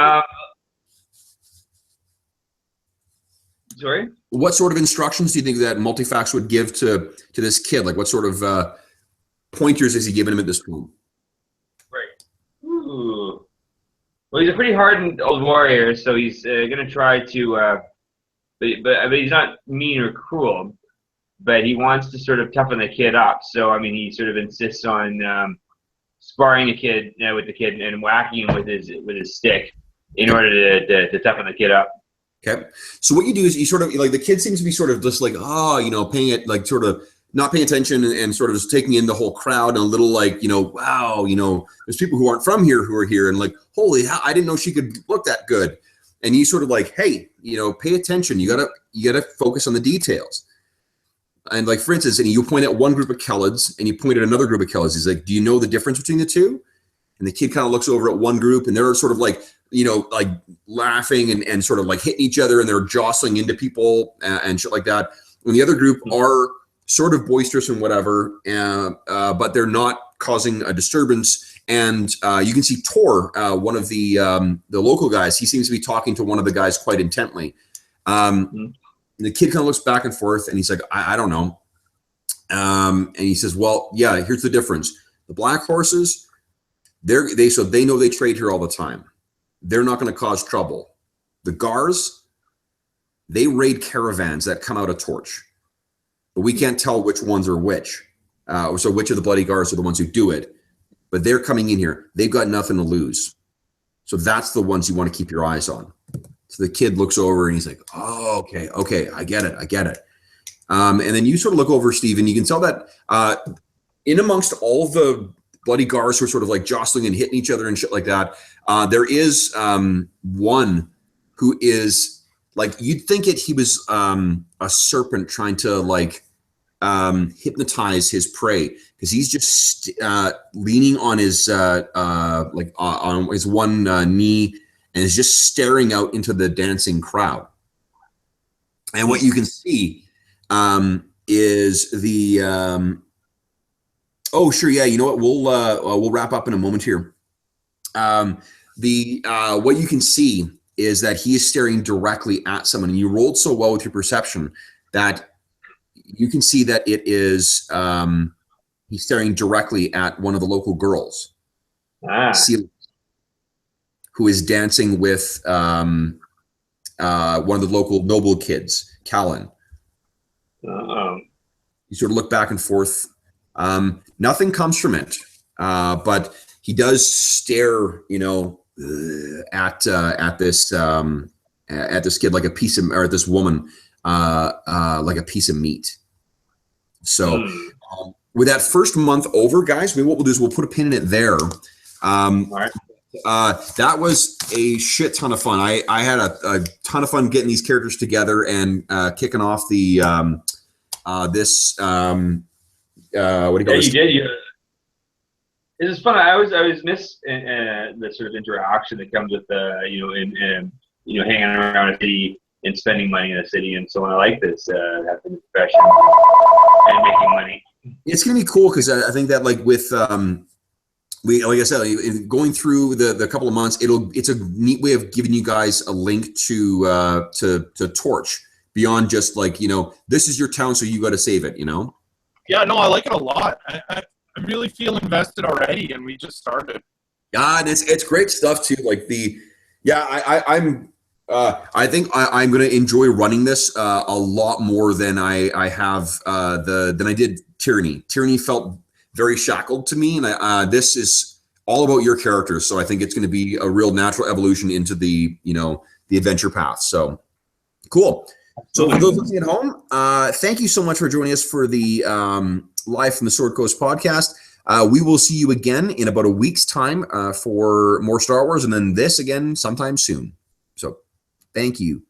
Sorry? What sort of instructions do you think that Multifax would give to this kid? Like, what sort of pointers is he giving him at this point? Right. Ooh. Well, he's a pretty hardened old warrior, so he's going to try to, but he's not mean or cruel, but he wants to sort of toughen the kid up. So, I mean, he sort of insists on sparring a kid with the kid and whacking him with his stick in order to toughen the kid up. Okay. So what you do is you sort of the kid seems to be sort of just paying it, sort of not paying attention and sort of just taking in the whole crowd and a little wow, there's people who aren't from here who are here and holy hell, I didn't know she could look that good. and he's sort of like, hey, pay attention. You gotta focus on the details. And like, for instance, and you point at one group of Kellids and you point at another group of Kellids. He's like, do you know the difference between the two? And the kid kind of looks over at one group and they're sort of like, like laughing and sort of like hitting each other and they're jostling into people and shit like that. And the other group are sort of boisterous and whatever, but they're not causing a disturbance. And you can see Tor, one of the local guys, he seems to be talking to one of the guys quite intently. The kid kind of looks back and forth and he's like, I don't know. And he says, well, yeah, here's the difference. The black horses, they know they trade here all the time. They're not going to cause trouble. The Gars, they raid caravans that come out of Torch, but we can't tell which ones are which. So which of the Bloody Gars are the ones who do it, but they're coming in here. They've got nothing to lose. So that's the ones you want to keep your eyes on. So the kid looks over and he's like, oh, okay, I get it. And then you sort of look over, Steve, and you can tell that in amongst all the Bloody Gars who are sort of like jostling and hitting each other and shit like that, there is one who is like, you'd think he was a serpent trying to like hypnotize his prey, because he's just leaning on his on his one knee and is just staring out into the dancing crowd. And what you can see is the oh, sure, yeah. You know what? We'll wrap up in a moment here. What you can see is that he is staring directly at someone, and you rolled so well with your perception that you can see that it is he's staring directly at one of the local girls, who is dancing with one of the local noble kids, Callan. You sort of look back and forth. Nothing comes from it, but he does stare, at this kid like a piece of, or this woman like a piece of meat. So with that first month over, guys, maybe what we'll do is we'll put a pin in it there. All right. That was a shit ton of fun. I had a ton of fun getting these characters together and kicking off the this. What do you call this? You did. It was fun. I always miss the sort of interaction that comes with hanging around a city and spending money in a city and so on. I like this having a profession and making money. It's gonna be cool because I think that like with like I said, going through the couple of months, it's a neat way of giving you guys a link to Torch beyond just like, this is your town, so you got to save it, Yeah, no, I like it a lot. I really feel invested already, and we just started. Yeah, and it's great stuff too. Like I think I'm going to enjoy running this a lot more than I have than I did Tyranny. Tyranny felt very shackled to me, and this is all about your characters. So I think it's going to be a real natural evolution into the the adventure path. So cool. So for those listening at home, thank you so much for joining us for the Live from the Sword Coast podcast. We will see you again in about a week's time for more Star Wars, and then this again sometime soon. So thank you.